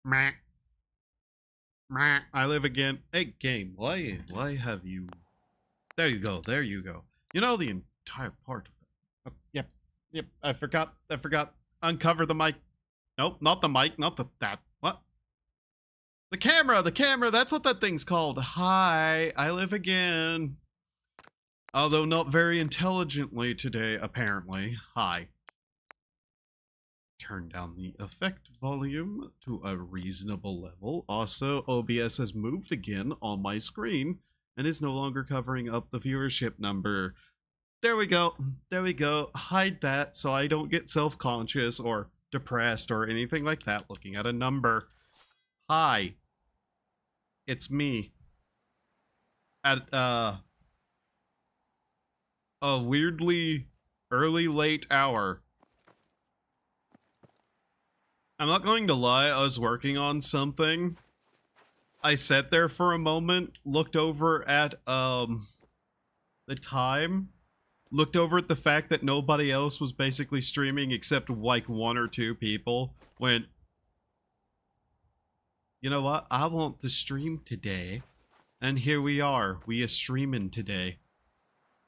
Meh, meh. I live again. Hey, game. Why have you? There you go. There you go. You know the entire part of it. Yep. Yep. I forgot. I forgot. Uncover the mic. Nope. Not the mic. Not the that. What? The camera. The camera. That's what that thing's called. Hi. I live again. Although not very intelligently today, apparently. Hi. Turn down the effect volume to a reasonable level. Also, OBS has moved again on my screen and is no longer covering up the viewership number. There we go. There we go. Hide that so I don't get self-conscious or depressed or anything like that looking at a number. Hi. It's me. At a weirdly early late hour. I'm not going to lie, I was working on something. I sat there for a moment, looked over at the time, looked over at the fact that nobody else was basically streaming except like one or two people, went, you know what, I want to stream today. And here we are, we are streaming today.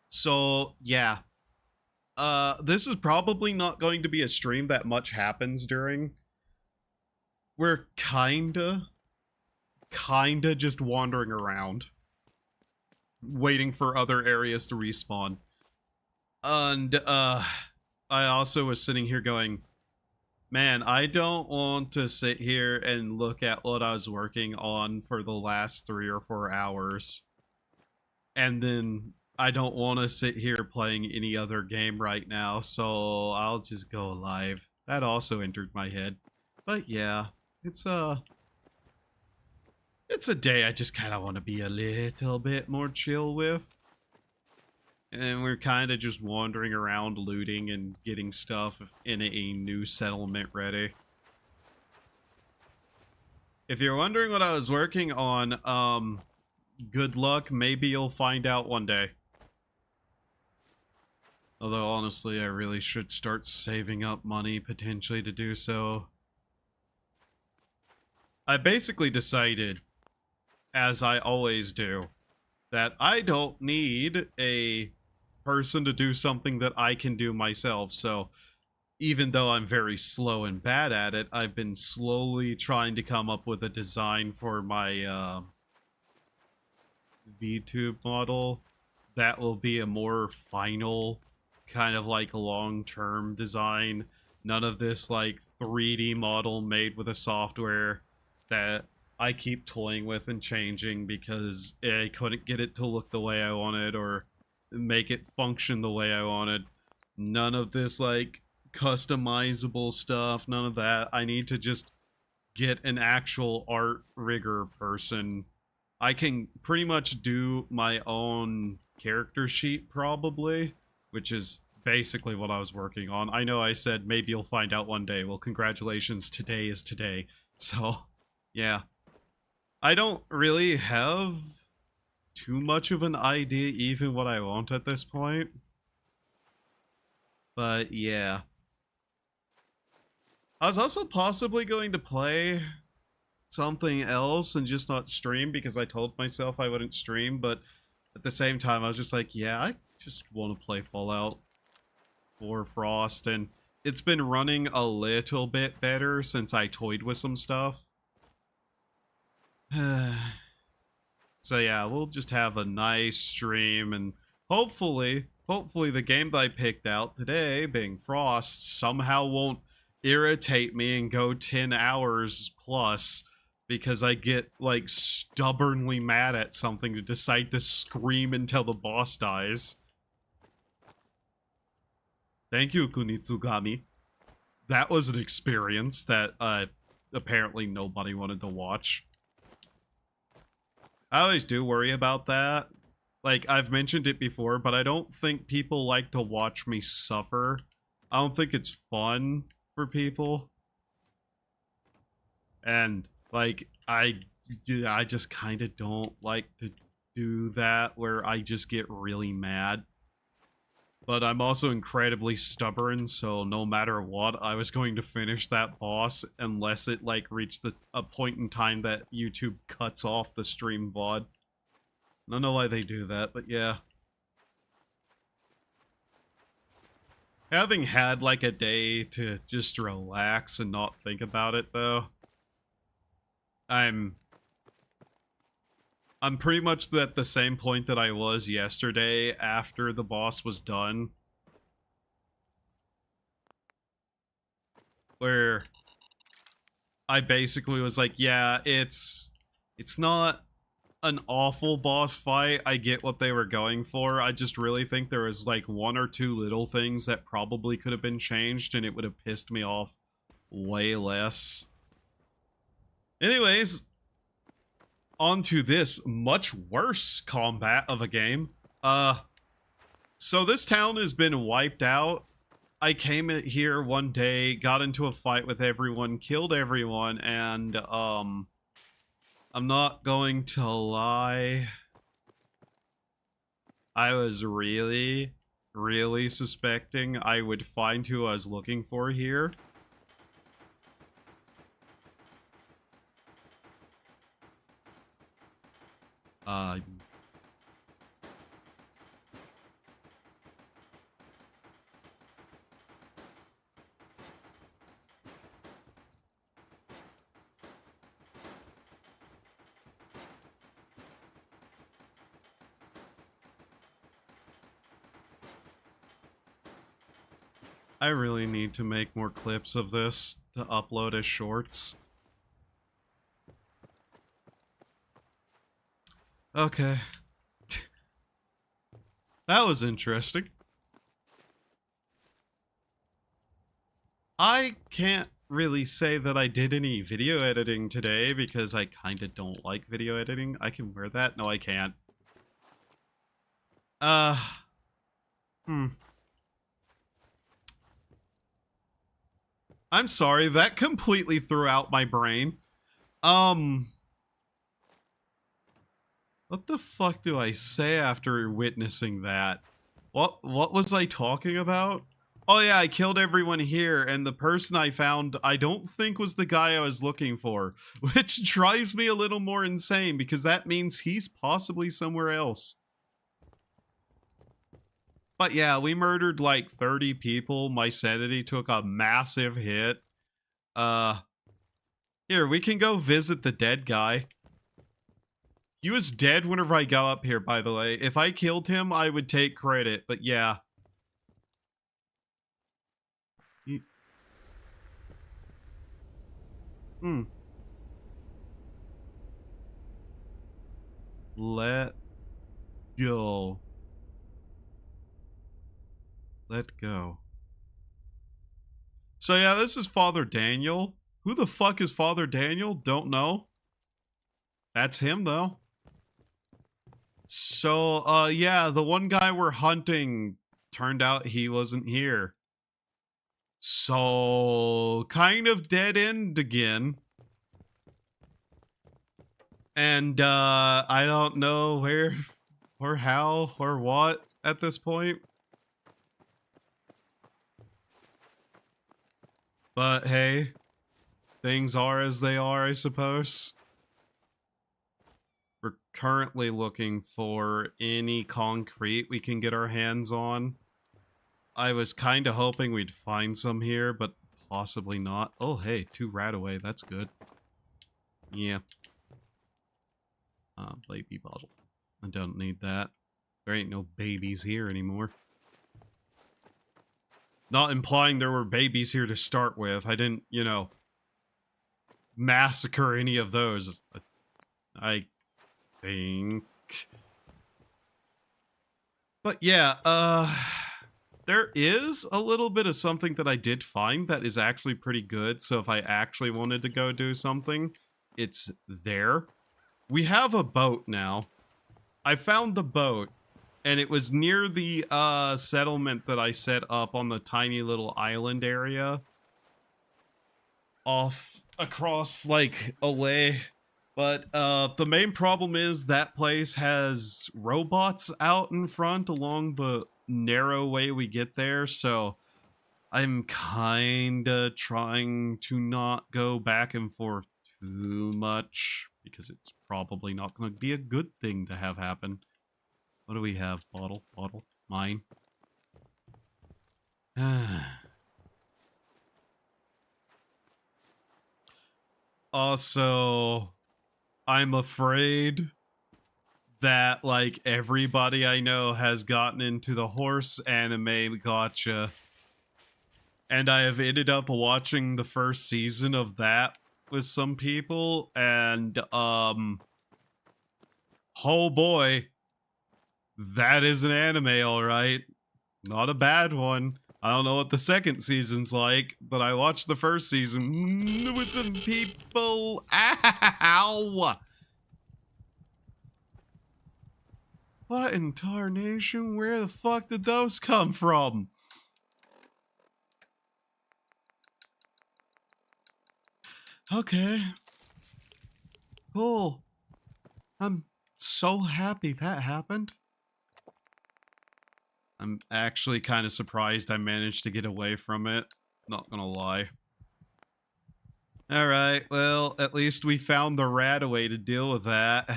So, yeah. This is probably not going to be a stream that much happens during. We're kinda just wandering around, waiting for other areas to respawn. And, I also was sitting here going, man, I don't want to sit here and look at what I was working on for the last 3 or 4 hours. And then I don't want to sit here playing any other game right now, so I'll just go live. That also entered my head. But yeah, it's a day I just kind of want to be a little bit more chill with. And we're kind of just wandering around looting and getting stuff in a new settlement ready. If you're wondering what I was working on, good luck. Maybe you'll find out one day. Although, honestly, I really should start saving up money potentially to do so. I basically decided, as I always do, that I don't need a person to do something that I can do myself. So even though I'm very slow and bad at it, I've been slowly trying to come up with a design for my VTube model that will be a more final, kind of like long-term design. None of this like 3D model made with a software that I keep toying with and changing because I couldn't get it to look the way I wanted or make it function the way I wanted. None of this like customizable stuff, none of that. I need to just get an actual art rigger person. I can pretty much do my own character sheet probably, which is basically what I was working on. I know I said maybe you'll find out one day. Well, congratulations, today is today. So, yeah. I don't really have too much of an idea even what I want at this point. But yeah. I was also possibly going to play something else and just not stream because I told myself I wouldn't stream, but at the same time I was just like, yeah, I just want to play Fallout 4 Frost, and it's been running a little bit better since I toyed with some stuff. So yeah, we'll just have a nice stream, and hopefully the game that I picked out today, being Frost, somehow won't irritate me and go 10 hours plus because I get like stubbornly mad at something to decide to scream until the boss dies. Thank you, Kunitsugami. That was an experience that apparently nobody wanted to watch. I always do worry about that. Like, I've mentioned it before, but I don't think people like to watch me suffer. I don't think it's fun for people. And, like, I just kind of don't like to do that where I just get really mad. But I'm also incredibly stubborn, so no matter what, I was going to finish that boss unless it like reached a point in time that YouTube cuts off the stream VOD. I don't know why they do that, but yeah. Having had like a day to just relax and not think about it though, I'm pretty much at the same point that I was yesterday after the boss was done. Where I basically was like, yeah, it's not an awful boss fight. I get what they were going for. I just really think there was like one or two little things that probably could have been changed and it would have pissed me off way less. Anyways, on to this much worse combat of a game. So this town has been wiped out. I came here one day, got into a fight with everyone, killed everyone, and I'm not going to lie, I was really, really suspecting I would find who I was looking for here. Uh, I really need to make more clips of this to upload as shorts. Okay. That was interesting. I can't really say that I did any video editing today because I kind of don't like video editing. I can wear that? No, I can't. Hmm. I'm sorry, that completely threw out my brain. What the fuck do I say after witnessing that? What was I talking about? Oh yeah, I killed everyone here, and the person I found I don't think was the guy I was looking for, which drives me a little more insane because that means he's possibly somewhere else. But yeah, we murdered like 30 people. My sanity took a massive hit. Here, we can go visit the dead guy. He was dead whenever I got up here, by the way. If I killed him, I would take credit, but yeah. Hmm. Let go. Let go. So yeah, this is Father Daniel. Who the fuck is Father Daniel? Don't know. That's him, though. So, yeah, the one guy we're hunting turned out he wasn't here. So, kind of dead end again. And, I don't know where, or how, or what at this point. But hey, things are as they are, I suppose. We're currently looking for any concrete we can get our hands on. I was kind of hoping we'd find some here, but possibly not. Oh, hey, 2 rat away. That's good. Yeah. Baby bottle. I don't need that. There ain't no babies here anymore. Not implying there were babies here to start with. I didn't, you know, massacre any of those. I think. But yeah, there is a little bit of something that I did find that is actually pretty good. So if I actually wanted to go do something, it's there. We have a boat now. I found the boat, and it was near the settlement that I set up on the tiny little island area off across like away. But the main problem is that place has robots out in front along the narrow way we get there, so I'm kinda trying to not go back and forth too much because it's probably not going to be a good thing to have happen. What do we have? Bottle, mine. Also, I'm afraid that like everybody I know has gotten into the horse anime gotcha, and I have ended up watching the first season of that with some people, and oh boy, that is an anime, all right. Not a bad one. I don't know what the second season's like, but I watched the first season with the people. Ow! What in tarnation? Where the fuck did those come from? Okay. Cool. I'm so happy that happened. I'm actually kind of surprised I managed to get away from it. Not gonna lie. Alright, well, at least we found the rat way to deal with that.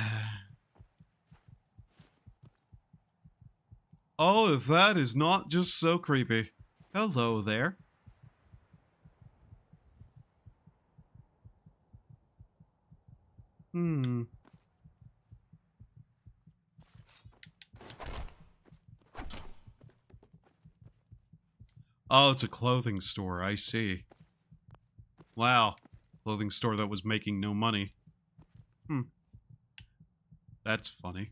Oh, that is not just so creepy. Hello there. Hmm. Oh, it's a clothing store. I see. Wow. Clothing store that was making no money. Hmm. That's funny.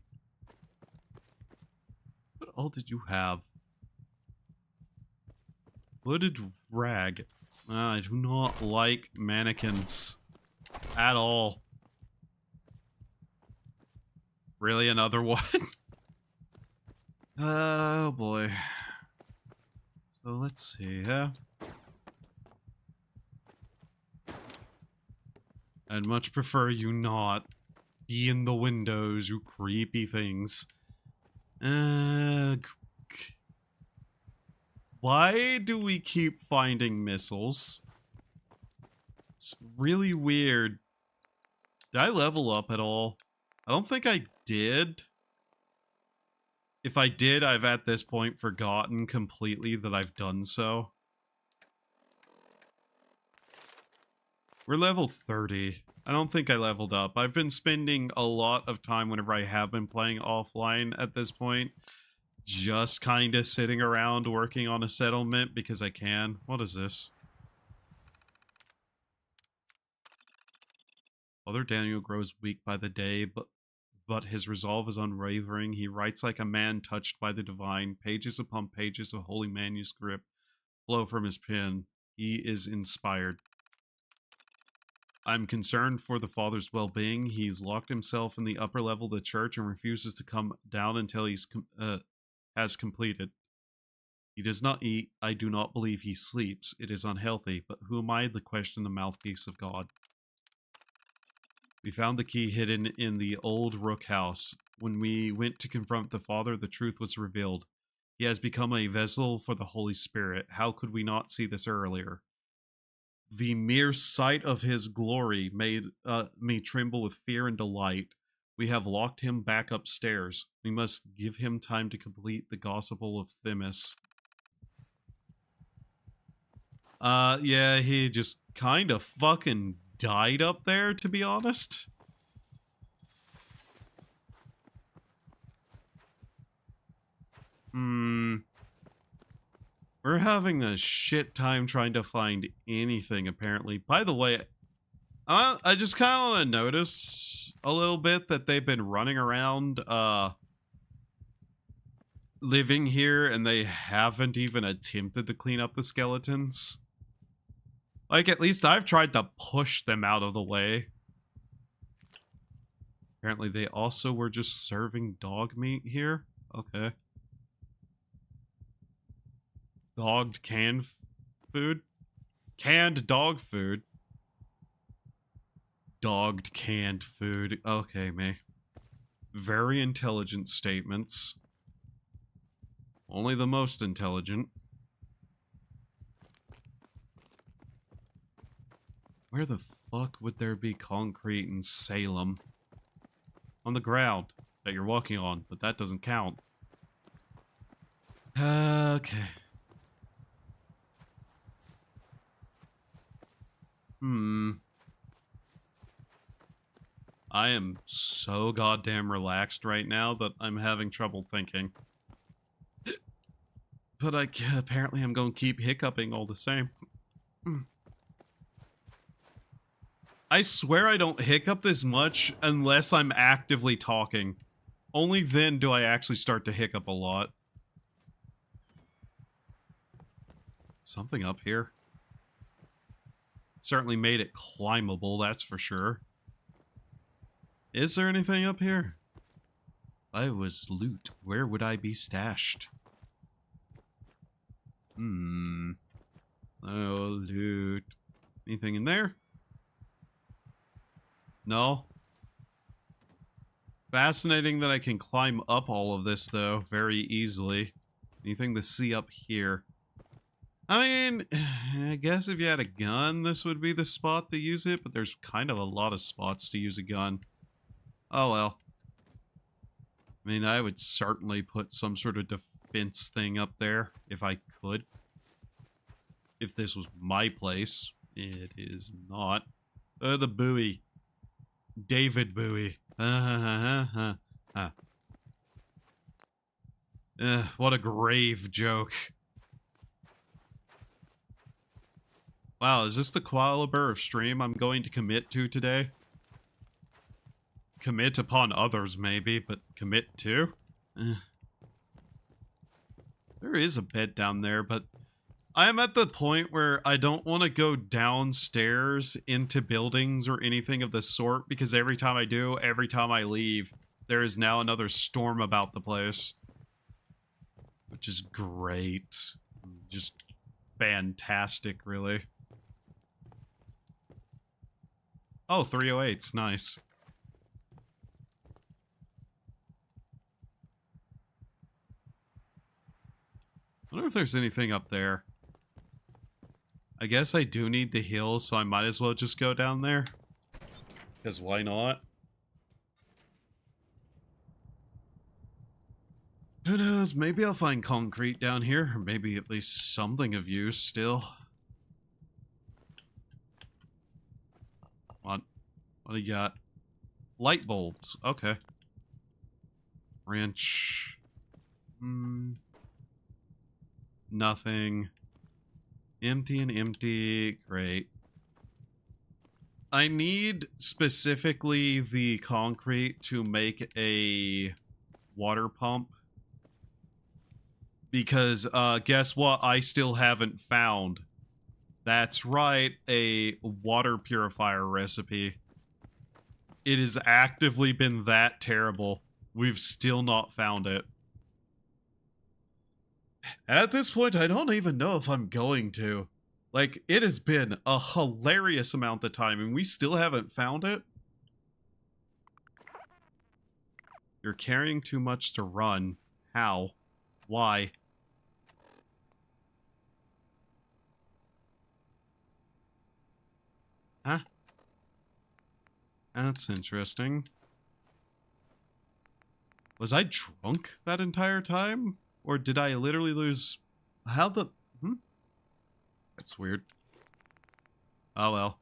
What all did you have? Hooded rag. I do not like mannequins. At all. Really, another one? Oh, boy. So, let's see, I'd much prefer you not be in the windows, you creepy things. Why do we keep finding missiles? It's really weird. Did I level up at all? I don't think I did. If I did, I've at this point forgotten completely that I've done so. We're level 30. I don't think I leveled up. I've been spending a lot of time whenever I have been playing offline at this point, just kind of sitting around working on a settlement because I can. What is this? Father Daniel grows weak by the day, but his resolve is unwavering. He writes like a man touched by the divine. Pages upon pages of holy manuscript flow from his pen. He is inspired. I'm concerned for the father's well-being. He's locked himself in the upper level of the church and refuses to come down until he's has completed. He does not eat. I do not believe he sleeps. It is unhealthy. But who am I to question the mouthpiece of God? We found the key hidden in the old rook house. When we went to confront the father, the truth was revealed. He has become a vessel for the Holy Spirit. How could we not see this earlier? The mere sight of his glory made me tremble with fear and delight. We have locked him back upstairs. We must give him time to complete the Gospel of Themis. Yeah, he just kind of fucking died up there, to be honest. We're having a shit time trying to find anything, apparently. By the way, I just kind of want to notice a little bit that they've been running around, living here, and they haven't even attempted to clean up the skeletons. Like, at least I've tried to push them out of the way. Apparently, they also were just serving dog meat here. Okay. Dogged canned food? Canned dog food. Dogged canned food. Okay, me. Very intelligent statements. Only the most intelligent. Where the fuck would there be concrete in Salem? On the ground that you're walking on, but that doesn't count. Okay. I am so goddamn relaxed right now that I'm having trouble thinking. But apparently I'm going to keep hiccuping all the same. I swear I don't hiccup this much unless I'm actively talking. Only then do I actually start to hiccup a lot. Something up here. Certainly made it climbable, that's for sure. Is there anything up here? If I was loot, where would I be stashed? Oh, loot. Anything in there? No. Fascinating that I can climb up all of this, though, very easily. Anything to see up here? I mean, I guess if you had a gun, this would be the spot to use it, but there's kind of a lot of spots to use a gun. Oh well. I mean, I would certainly put some sort of defense thing up there, if I could. If this was my place. It is not. The buoy. David Bowie. What a grave joke. Wow, is this the caliber of stream I'm going to commit to today? Commit upon others, maybe, but commit to? There is a bed down there, but I am at the point where I don't want to go downstairs into buildings or anything of the sort, because every time I do, every time I leave, there is now another storm about the place. Which is great. Just fantastic, really. Oh, 308's nice. I wonder if there's anything up there. I guess I do need the heal, so I might as well just go down there. Because why not? Who knows, maybe I'll find concrete down here, or maybe at least something of use still. What do you got? Light bulbs, okay. Wrench. Nothing. Empty and empty, great. I need specifically the concrete to make a water pump. Because, guess what I still haven't found? That's right, a water purifier recipe. It has actively been that terrible. We've still not found it. At this point, I don't even know if I'm going to. Like, it has been a hilarious amount of time, and we still haven't found it. You're carrying too much to run. How? Why? Huh? That's interesting. Was I drunk that entire time? Or did I literally lose... How the... That's weird. Oh well.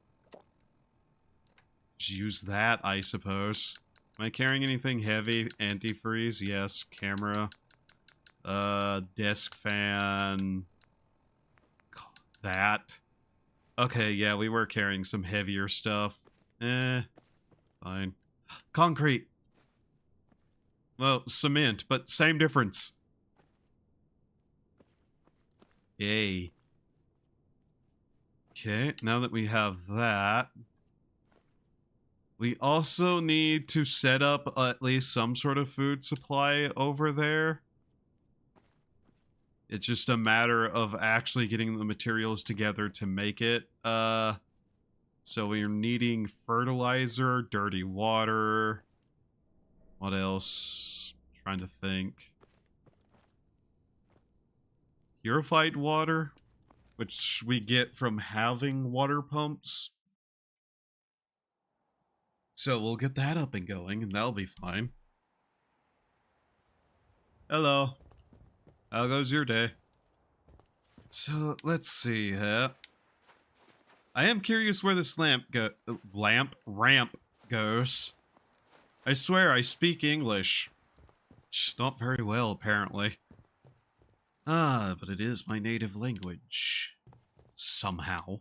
Just use that, I suppose. Am I carrying anything heavy? Antifreeze? Yes. Camera. Desk fan. That. Okay, yeah, we were carrying some heavier stuff. Fine. Concrete. Well, cement, but same difference. Yay. Okay, now that we have that, we also need to set up at least some sort of food supply over there. It's just a matter of actually getting the materials together to make it. So we're needing fertilizer, dirty water. What else? Trying to think. purified water, which we get from having water pumps. So we'll get that up and going, and that'll be fine. Hello. How goes your day? So let's see. I am curious where this ramp goes. I swear I speak English. Just not very well, apparently. Ah, but it is my native language. Somehow.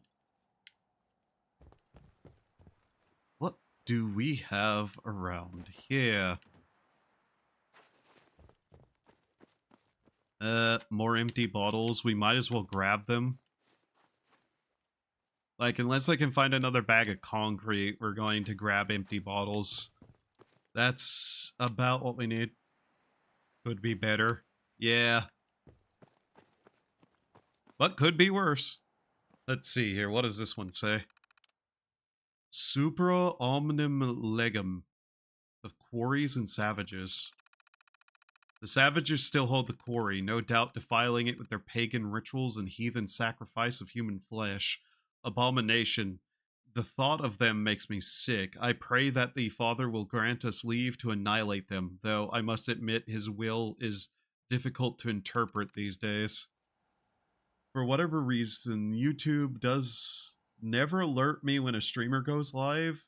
What do we have around here? More empty bottles. We might as well grab them. Like, unless I can find another bag of concrete, we're going to grab empty bottles. That's about what we need. Could be better. Yeah. But could be worse. Let's see here. What does this one say? Supra omnem legum. Of quarries and savages. The savages still hold the quarry, no doubt defiling it with their pagan rituals and heathen sacrifice of human flesh. Abomination. The thought of them makes me sick. I pray that the Father will grant us leave to annihilate them, though I must admit his will is difficult to interpret these days. For whatever reason, YouTube does never alert me when a streamer goes live,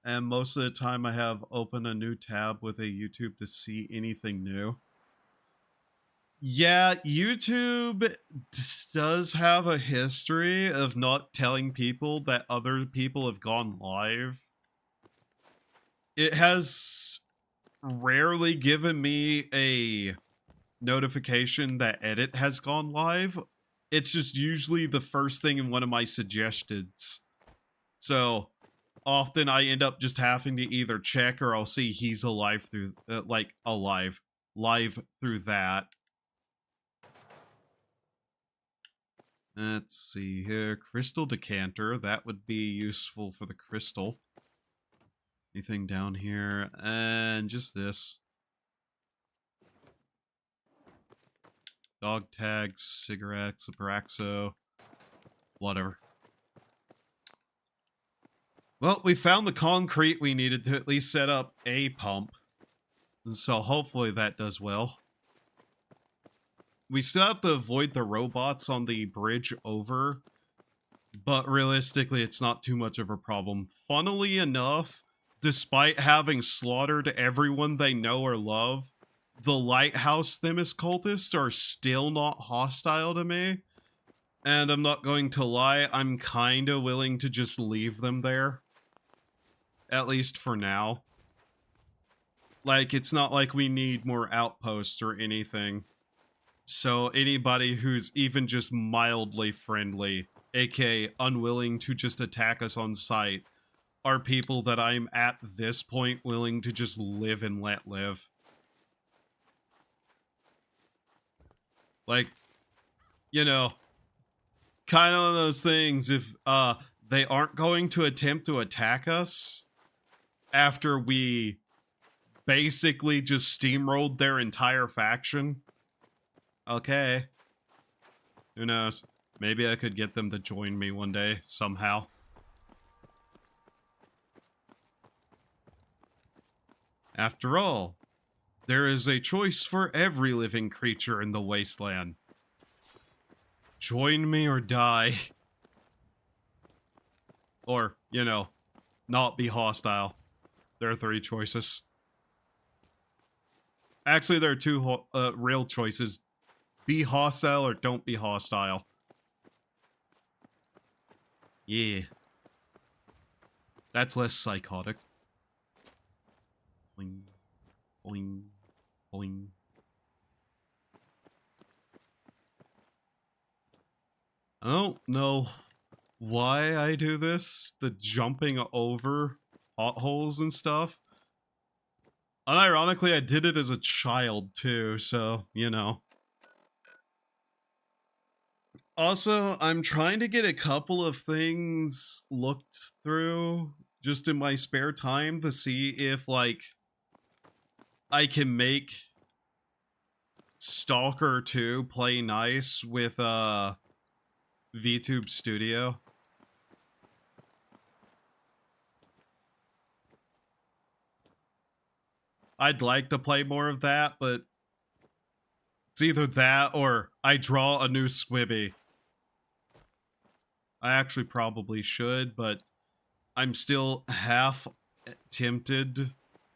and most of the time I have open a new tab with a YouTube to see anything new. Yeah, YouTube does have a history of not telling people that other people have gone live. It has rarely given me a notification that edit has gone live. It's just usually the first thing in one of my suggestions. So often I end up just having to either check or I'll see he's alive through, live through that. Let's see here. Crystal decanter. That would be useful for the crystal. Anything down here? And just this. Dog tags, cigarettes, Abraxo. Whatever. Well, we found the concrete we needed to at least set up a pump. So hopefully that does well. We still have to avoid the robots on the bridge over, but realistically it's not too much of a problem. Funnily enough, despite having slaughtered everyone they know or love, the Lighthouse Themis cultists are still not hostile to me. And I'm not going to lie, I'm kinda willing to just leave them there. At least for now. Like, it's not like we need more outposts or anything. So anybody who's even just mildly friendly, aka unwilling to just attack us on sight, are people that I'm at this point willing to just live and let live. Like, you know, kind of one of those things, if they aren't going to attempt to attack us after we basically just steamrolled their entire faction, okay. Who knows? Maybe I could get them to join me one day, somehow. After all, there is a choice for every living creature in the wasteland. Join me or die. Or, you know, not be hostile. There are 3 choices. Actually, there are 2 real choices. Be hostile or don't be hostile. Yeah. That's less psychotic. Boing, boing, boing. I don't know why I do this. The jumping over potholes and stuff. Unironically, I did it as a child too, so, you know. Also, I'm trying to get a couple of things looked through just in my spare time to see if, like, I can make Stalker 2 play nice with VTube Studio? I'd like to play more of that, but it's either that or I draw a new Squibby. I actually probably should, but I'm still half tempted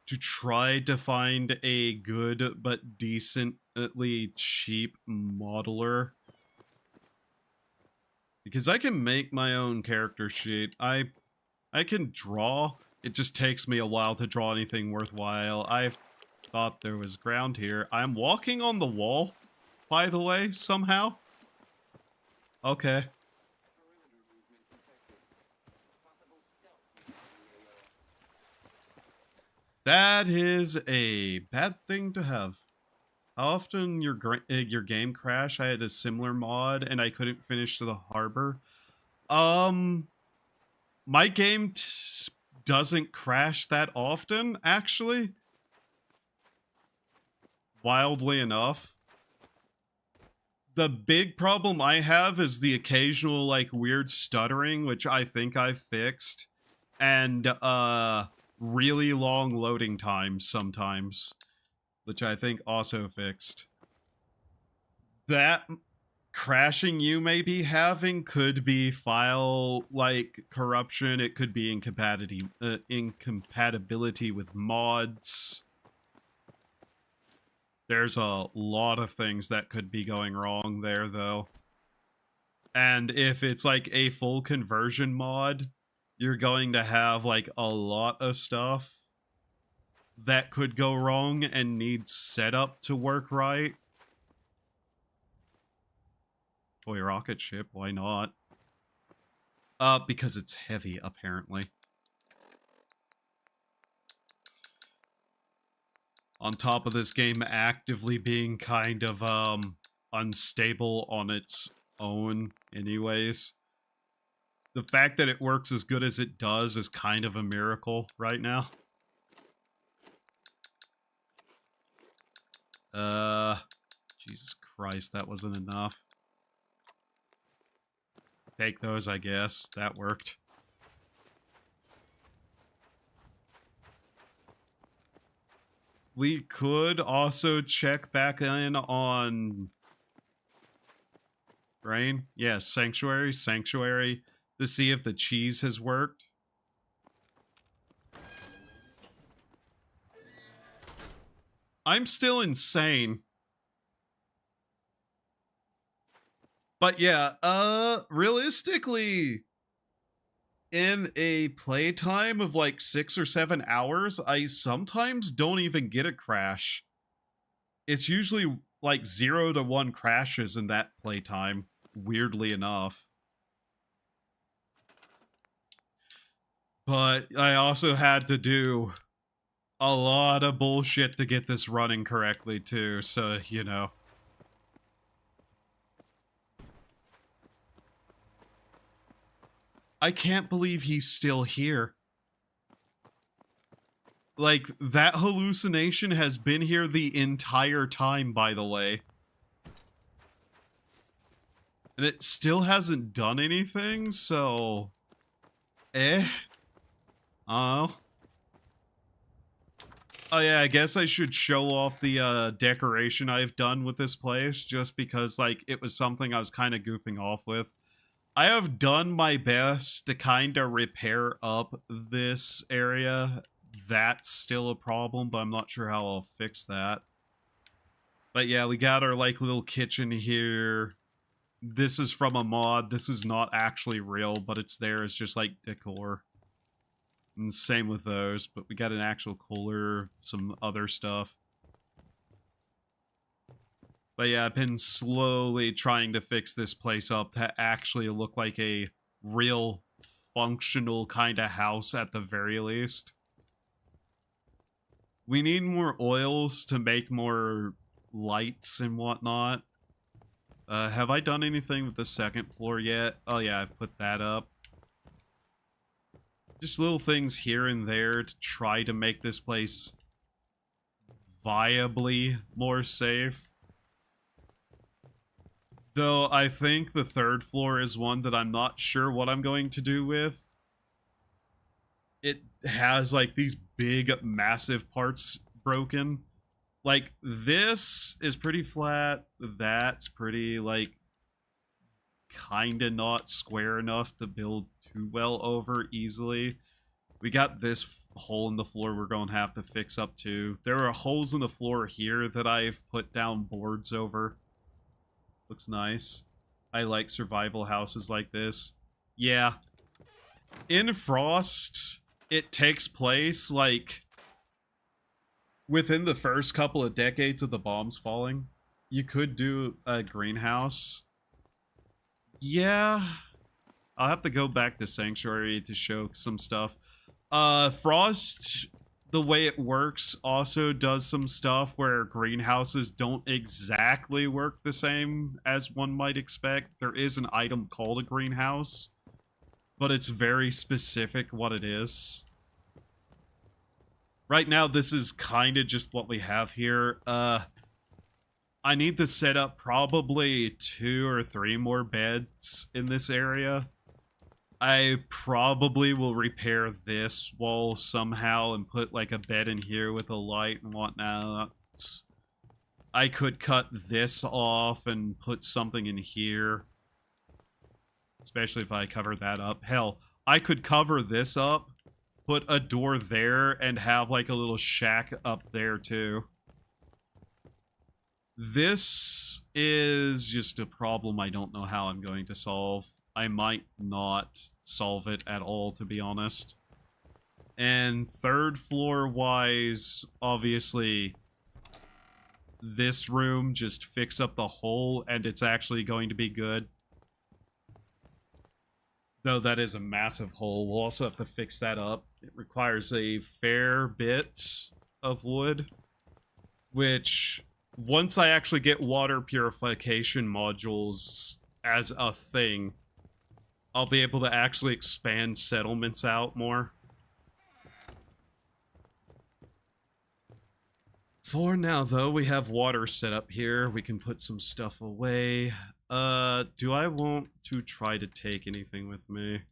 to try to find a good but decently cheap modeler. Because I can make my own character sheet. I can draw. It just takes me a while to draw anything worthwhile. I thought there was ground here. I'm walking on the wall, by the way, somehow. Okay. That is a bad thing to have. How often your game crash? I had a similar mod and I couldn't finish to the harbor. My game doesn't crash that often, actually. Wildly enough. The big problem I have is the occasional, like, weird stuttering, which I think I've fixed. And, really long loading times sometimes, which I think also fixed. That crashing you may be having could be file like corruption. It could be incompatibility with mods. There's a lot of things that could be going wrong there, though. And if it's like a full conversion mod, you're going to have like a lot of stuff that could go wrong and needs setup to work right. Toy rocket ship, why not? Because it's heavy, apparently. On top of this game actively being kind of, unstable on its own anyways. The fact that it works as good as it does is kind of a miracle right now. Jesus Christ, that wasn't enough. Take those, I guess. That worked. We could also check back in on... Rain? Yeah, Sanctuary, to see if the cheese has worked. I'm still insane. But yeah, realistically, in a playtime of like 6 or 7 hours, I sometimes don't even get a crash. It's usually like 0 to 1 crashes in that playtime, weirdly enough. But I also had to do a lot of bullshit to get this running correctly too, so, you know. I can't believe he's still here. Like, that hallucination has been here the entire time, by the way. And it still hasn't done anything, so... Oh. Oh yeah, I guess I should show off the decoration I've done with this place, just because, like, it was something I was kind of goofing off with. I have done my best to kind of repair up this area. That's still a problem, but I'm not sure how I'll fix that. But yeah, we got our, like, little kitchen here. This is from a mod. This is not actually real, but it's there as just, like, decor. And same with those, but we got an actual cooler, some other stuff. But yeah, I've been slowly trying to fix this place up to actually look like a real functional kind of house at the very least. We need more oils to make more lights and whatnot. Have I done anything with the second floor yet? Oh yeah, I've put that up. Just little things here and there to try to make this place viably more safe. Though I think the third floor is one that I'm not sure what I'm going to do with. It has like these big, massive parts broken. Like this is pretty flat. That's pretty like kind of not square enough to build too well over easily. We got this hole in the floor we're going to have to fix up too. There are holes in the floor here that I've put down boards over. Looks nice. I like survival houses like this. Yeah. In Frost, it takes place like within the first couple of decades of the bombs falling. You could do a greenhouse. Yeah. I'll have to go back to Sanctuary to show some stuff. Frost, the way it works, also does some stuff where greenhouses don't exactly work the same as one might expect. There is an item called a greenhouse, but it's very specific what it is. Right now, this is kind of just what we have here. I need to set up probably 2 or 3 more beds in this area. I probably will repair this wall somehow and put like a bed in here with a light and whatnot. I could cut this off and put something in here. Especially if I cover that up. Hell, I could cover this up, put a door there, and have like a little shack up there too. This is just a problem I don't know how I'm going to solve. I might not solve it at all, to be honest. And third floor wise, obviously, this room just fix up the hole and it's actually going to be good. Though that is a massive hole. We'll also have to fix that up. It requires a fair bit of wood, which once I actually get water purification modules as a thing, I'll be able to actually expand settlements out more. For now, though, we have water set up here. We can put some stuff away. Do I want to try to take anything with me?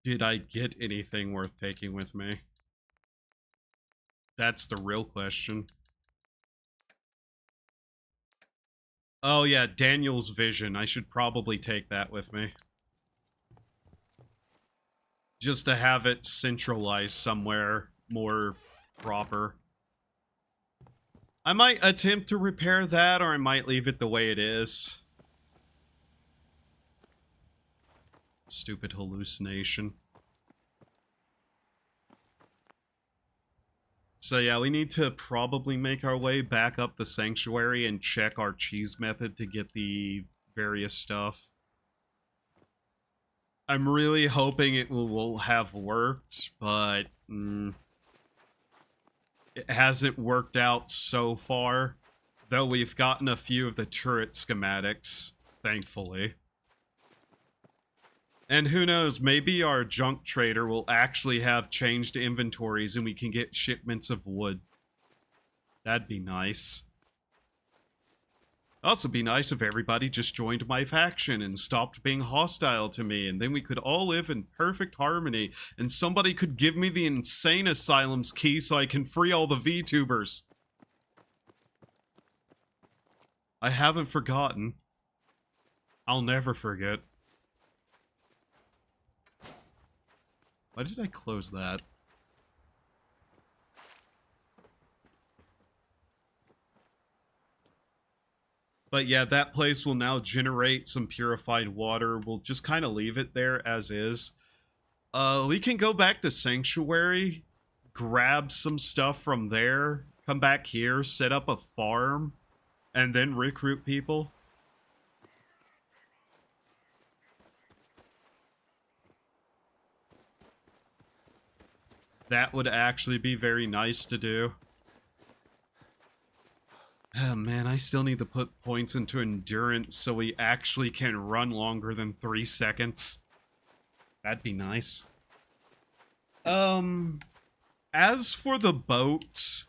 Did I get anything worth taking with me? That's the real question. Oh yeah, Daniel's vision. I should probably take that with me. Just to have it centralized somewhere more proper. I might attempt to repair that, or I might leave it the way it is. Stupid hallucination. So yeah, we need to probably make our way back up the sanctuary and check our cheese method to get the various stuff. I'm really hoping it will have worked, but it hasn't worked out so far. Though we've gotten a few of the turret schematics, thankfully. And who knows, maybe our junk trader will actually have changed inventories and we can get shipments of wood. That'd be nice. Also be nice if everybody just joined my faction and stopped being hostile to me, and then we could all live in perfect harmony, and somebody could give me the insane asylum's key so I can free all the VTubers. I haven't forgotten. I'll never forget. Why did I close that? But yeah, that place will now generate some purified water. We'll just kind of leave it there as is. We can go back to Sanctuary, grab some stuff from there, come back here, set up a farm, and then recruit people. That would actually be very nice to do. Oh man, I still need to put points into endurance so we actually can run longer than 3 seconds. That'd be nice. As for the boat,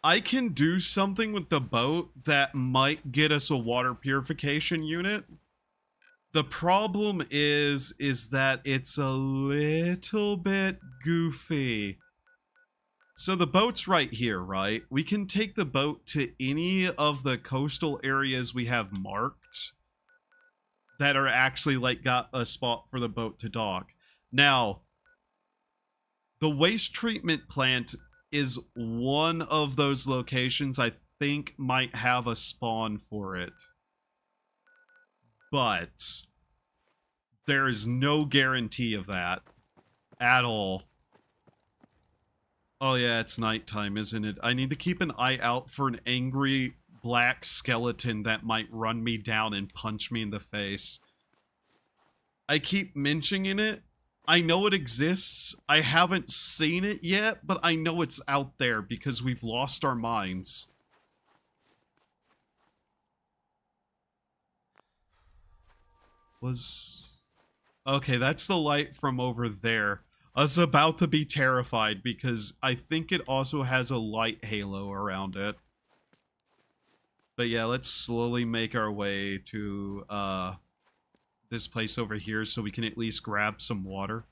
I can do something with the boat that might get us a water purification unit. The problem is that it's a little bit goofy. So the boat's right here, right? We can take the boat to any of the coastal areas we have marked that are actually like got a spot for the boat to dock. Now, the waste treatment plant is one of those locations I think might have a spawn for it. But there is no guarantee of that at all. Oh yeah, it's nighttime, isn't it? I need to keep an eye out for an angry black skeleton that might run me down and punch me in the face. I keep mentioning it. I know it exists. I haven't seen it yet, but I know it's out there because we've lost our minds. Okay, that's the light from over there. I was about to be terrified because I think it also has a light halo around it. But yeah, let's slowly make our way to this place over here so we can at least grab some water.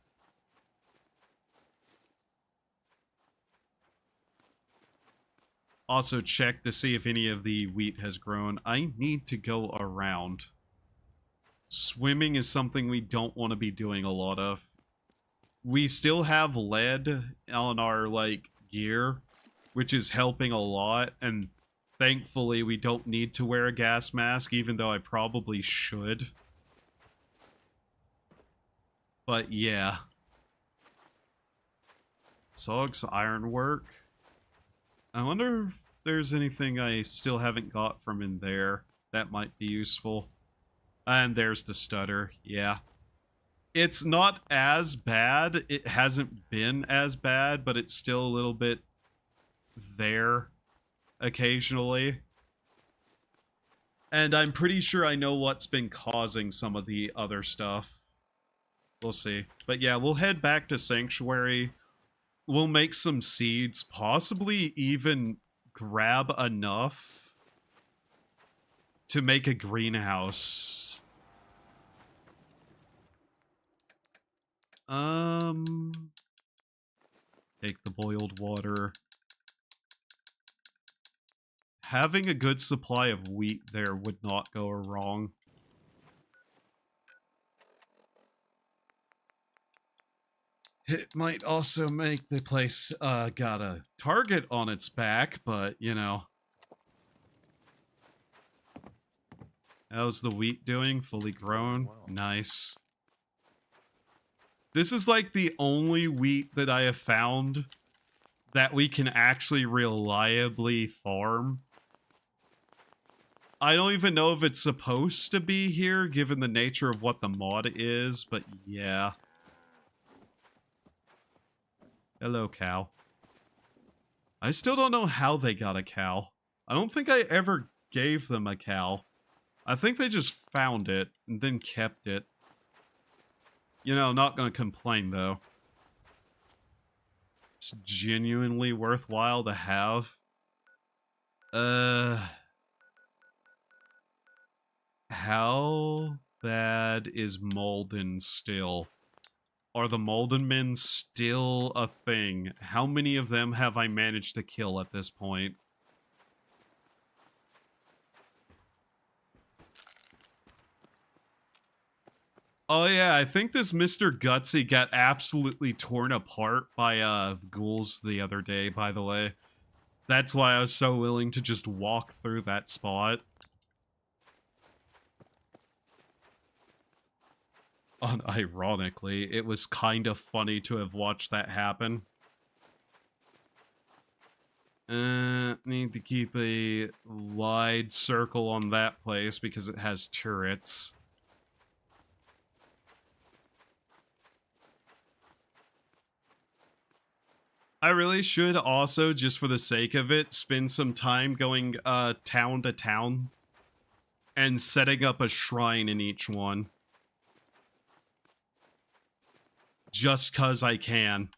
Also check to see if any of the wheat has grown. I need to go around. Swimming is something we don't want to be doing a lot of. We still have lead on our, like, gear, which is helping a lot, and thankfully we don't need to wear a gas mask, even though I probably should. But yeah. Sog's ironwork. I wonder if there's anything I still haven't got from in there that might be useful. And there's the stutter, yeah. It's not as bad. It hasn't been as bad, but it's still a little bit there occasionally. And I'm pretty sure I know what's been causing some of the other stuff. We'll see. But yeah, we'll head back to Sanctuary. We'll make some seeds, possibly even grab enough to make a greenhouse. Take the boiled water. Having a good supply of wheat there would not go wrong. It might also make the place got a target on its back, but, you know. How's the wheat doing? Fully grown? Wow. Nice. This is like the only wheat that I have found that we can actually reliably farm. I don't even know if it's supposed to be here, given the nature of what the mod is, but yeah. Hello, cow. I still don't know how they got a cow. I don't think I ever gave them a cow. I think they just found it and then kept it. You know, not gonna complain, though. It's genuinely worthwhile to have. How bad is Molden still? Are the Molden men still a thing? How many of them have I managed to kill at this point? Oh yeah, I think this Mr. Gutsy got absolutely torn apart by ghouls the other day, by the way. That's why I was so willing to just walk through that spot. Unironically, it was kind of funny to have watched that happen. Need to keep a wide circle on that place because it has turrets. I really should also, just for the sake of it, spend some time going town to town and setting up a shrine in each one. Just 'cause I can.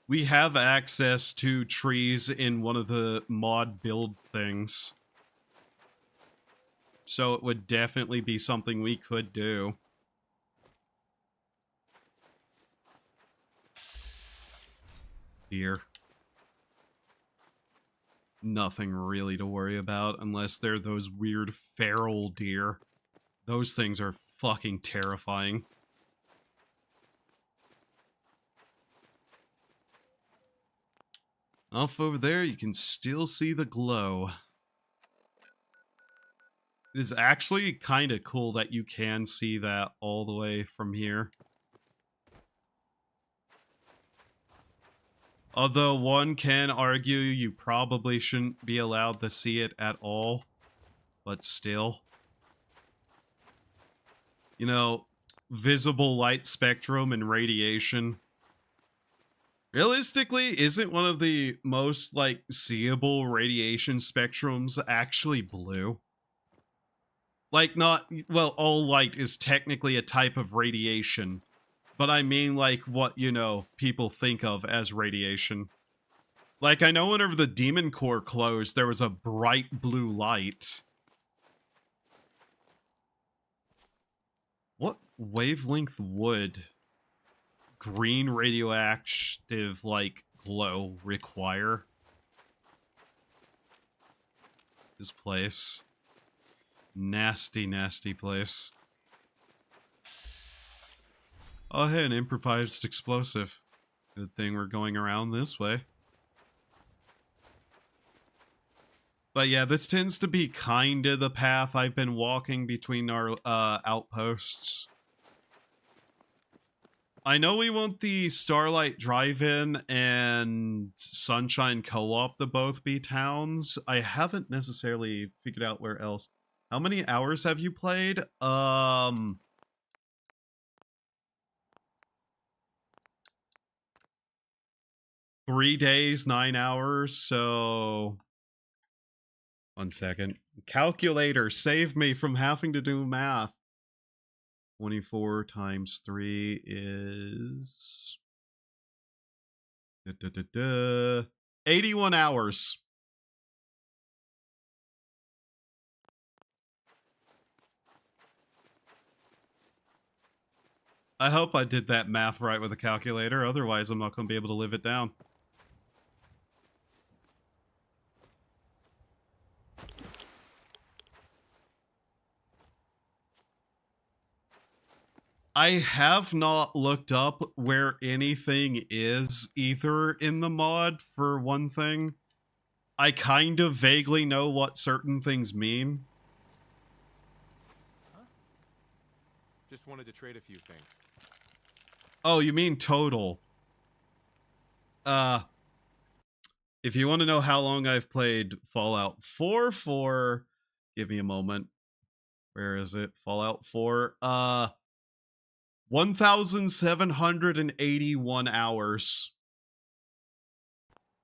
We have access to trees in one of the mod build things. So it would definitely be something we could do. Deer. Nothing really to worry about unless they're those weird feral deer. Those things are fucking terrifying. Off over there, you can still see the glow. It is actually kind of cool that you can see that all the way from here. Although one can argue you probably shouldn't be allowed to see it at all. But still. You know, visible light spectrum and radiation. Realistically, isn't one of the most, like, seeable radiation spectrums actually blue? Like, not... Well, all light is technically a type of radiation. But I mean, like, what, you know, people think of as radiation. Like, I know whenever the Demon Core closed, there was a bright blue light. What wavelength would green radioactive, like, glow require? This place. Nasty, nasty place. Oh, hey, an improvised explosive. Good thing we're going around this way. But yeah, this tends to be kind of the path I've been walking between our outposts. I know we want the Starlight Drive-In and Sunshine Co-op to both be towns. I haven't necessarily figured out where else. How many hours have you played? 3 days, 9 hours, so... 1 second. Calculator, save me from having to do math. 24 times 3 is... 81 hours. I hope I did that math right with a calculator, otherwise I'm not going to be able to live it down. I have not looked up where anything is either in the mod, for one thing. I kind of vaguely know what certain things mean. Huh? Just wanted to trade a few things. Oh, you mean total. If you want to know how long I've played Fallout 4 for... Give me a moment. Where is it? Fallout 4. 1,781 hours.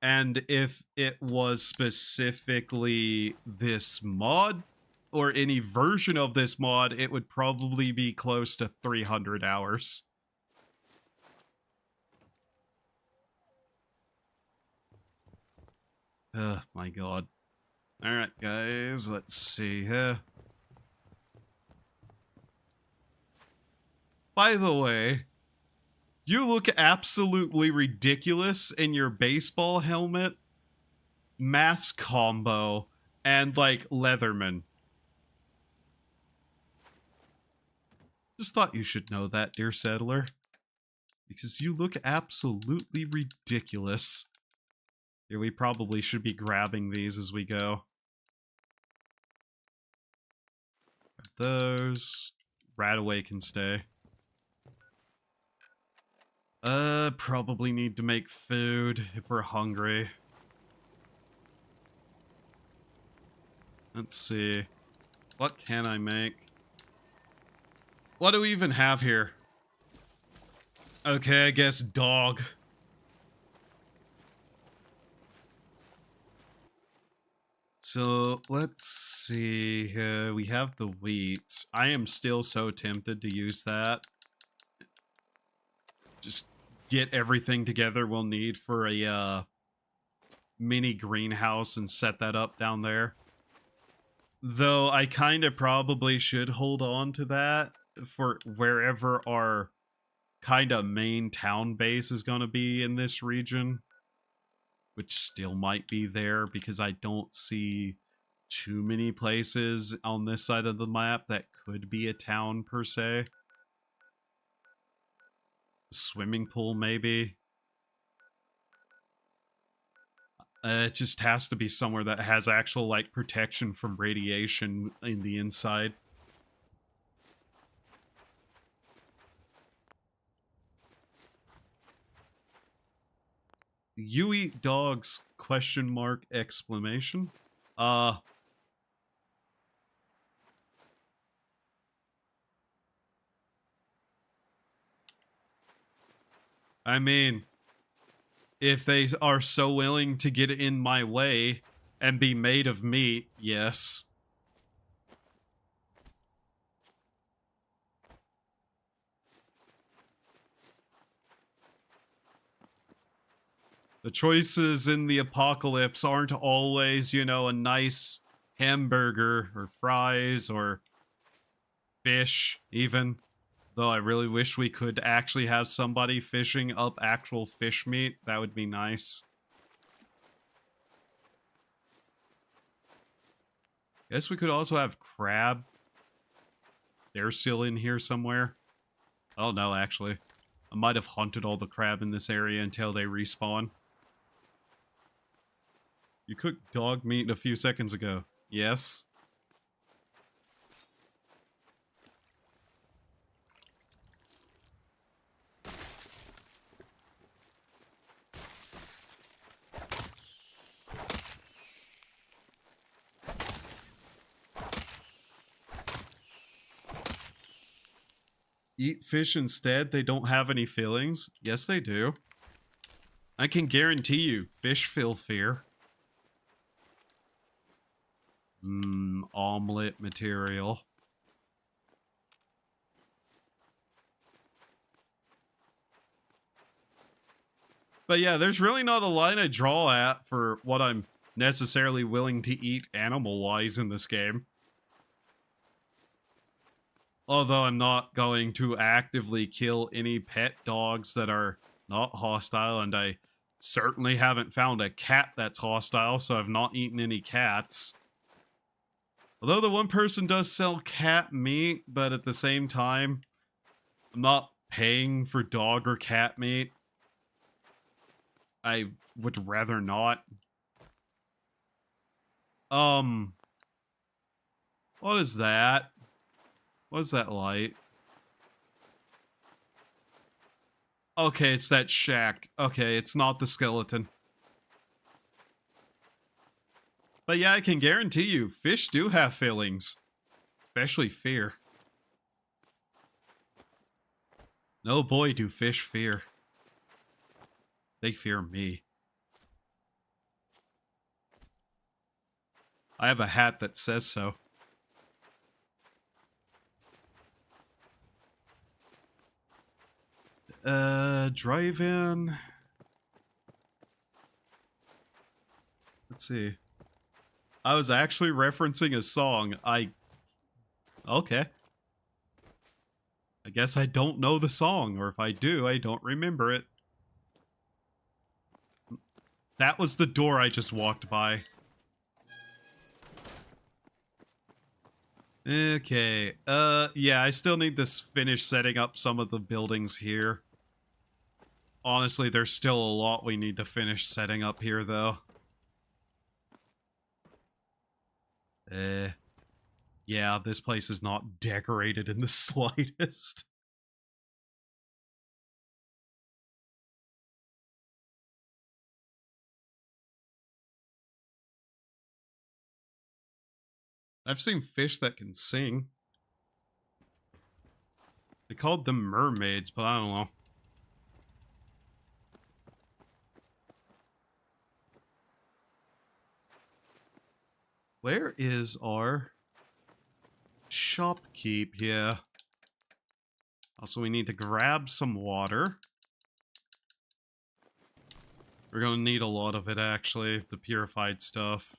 And if it was specifically this mod, or any version of this mod, it would probably be close to 300 hours. Oh my god. Alright, guys, let's see here. By the way, you look absolutely ridiculous in your baseball helmet, mask combo, and, like, Leatherman. Just thought you should know that, dear settler. Because you look absolutely ridiculous. Here, we probably should be grabbing these as we go. Grab those. Radaway can stay. Probably need to make food if we're hungry. Let's see. What can I make? What do we even have here? Okay, I guess dog. So, let's see. We have the wheat. I am still so tempted to use that. Just get everything together we'll need for a mini greenhouse and set that up down there. Though I kind of probably should hold on to that for wherever our kind of main town base is going to be in this region, which still might be there because I don't see too many places on this side of the map that could be a town per se. Swimming pool, maybe. It just has to be somewhere that has actual, like, protection from radiation in the inside. You eat dogs, question mark, exclamation. I mean, if they are so willing to get in my way and be made of meat, yes. The choices in the apocalypse aren't always, you know, a nice hamburger or fries or fish, even. Though I really wish we could actually have somebody fishing up actual fish meat. That would be nice. Guess we could also have crab. They're still in here somewhere. I don't know, actually. I might have hunted all the crab in this area until they respawn. You cooked dog meat a few seconds ago. Yes. Eat fish instead? They don't have any feelings? Yes, they do. I can guarantee you, fish feel fear. Omelet material. But yeah, there's really not a line I draw at for what I'm necessarily willing to eat animal-wise in this game. Although I'm not going to actively kill any pet dogs that are not hostile, and I certainly haven't found a cat that's hostile, so I've not eaten any cats. Although the one person does sell cat meat, but at the same time, I'm not paying for dog or cat meat. I would rather not. What is that? What is that light? Okay, it's that shack. Okay, it's not the skeleton. But yeah, I can guarantee you, fish do have feelings. Especially fear. No boy do fish fear. They fear me. I have a hat that says so. Drive-in. Let's see. I was actually referencing a song. Okay. I guess I don't know the song, or if I do, I don't remember it. That was the door I just walked by. Okay. Yeah, I still need to finish setting up some of the buildings here. Honestly, there's still a lot we need to finish setting up here, though. Yeah, this place is not decorated in the slightest. I've seen fish that can sing. They called them mermaids, but I don't know. Where is our shopkeep here? Also, we need to grab some water. We're gonna need a lot of it, actually, the purified stuff.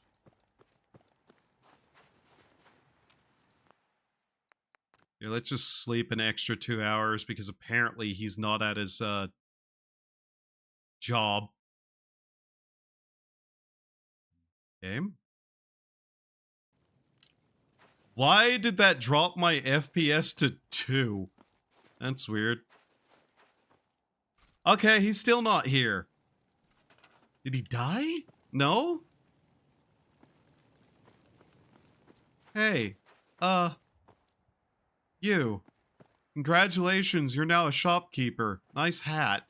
Yeah, let's just sleep an extra 2 hours because apparently he's not at his job. Game? Why did that drop my FPS to 2? That's weird. Okay, he's still not here. Did he die? No? Hey, you. Congratulations, you're now a shopkeeper. Nice hat.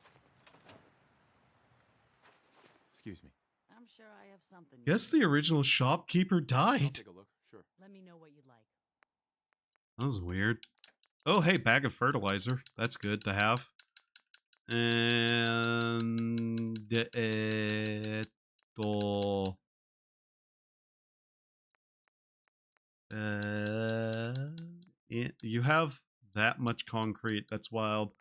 Excuse me. I'm sure I have something. Guess the original shopkeeper I'll died. take a look. Sure. Let me know what you'd like. That was weird. Oh, hey, bag of fertilizer. That's good to have. And... you have that much concrete. That's wild.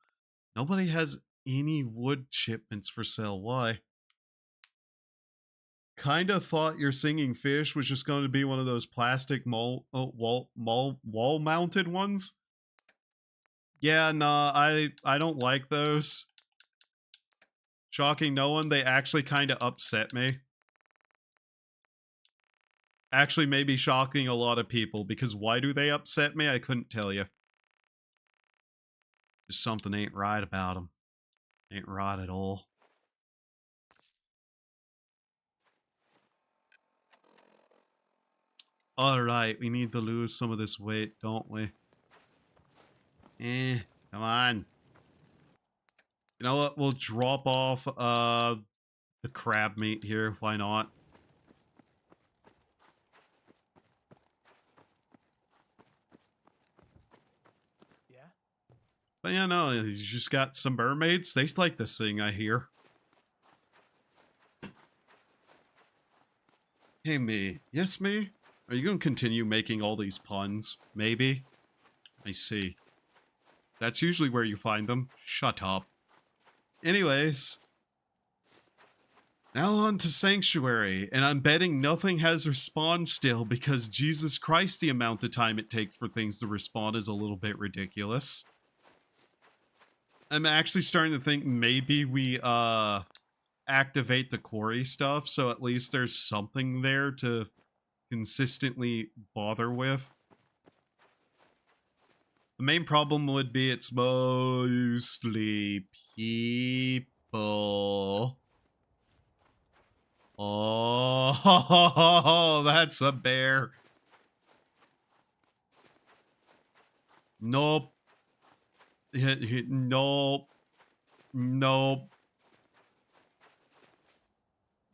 Nobody has any wood shipments for sale. Why? Kinda thought your singing fish was just going to be one of those plastic wall mounted ones. Yeah, nah, I don't like those. Shocking no one, they actually kind of upset me. Actually, maybe shocking a lot of people, because why do they upset me? I couldn't tell you. Just something ain't right about them. Ain't right at all. Alright, we need to lose some of this weight, don't we? Come on. You know what? We'll drop off the crab meat here. Why not? Yeah? But yeah, no, you just got some mermaids. They like this thing, I hear. Hey, me. Yes, me? Are you going to continue making all these puns? Maybe? I see. That's usually where you find them. Shut up. Anyways. Now on to Sanctuary, and I'm betting nothing has respawned still because Jesus Christ, the amount of time it takes for things to respawn is a little bit ridiculous. I'm actually starting to think maybe we, activate the quarry stuff, so at least there's something there to consistently bother with. The main problem would be it's mostly people. Oh, that's a bear. Nope. Nope. Nope.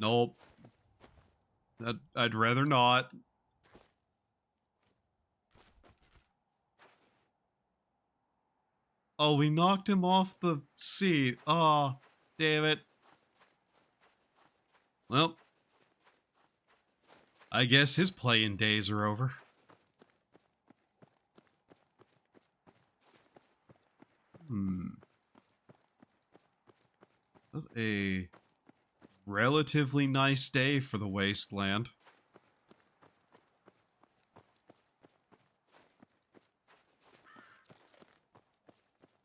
Nope. I'd rather not. Oh, we knocked him off the seat. Oh, damn it. Well, I guess his playing days are over. That was a relatively nice day for the wasteland.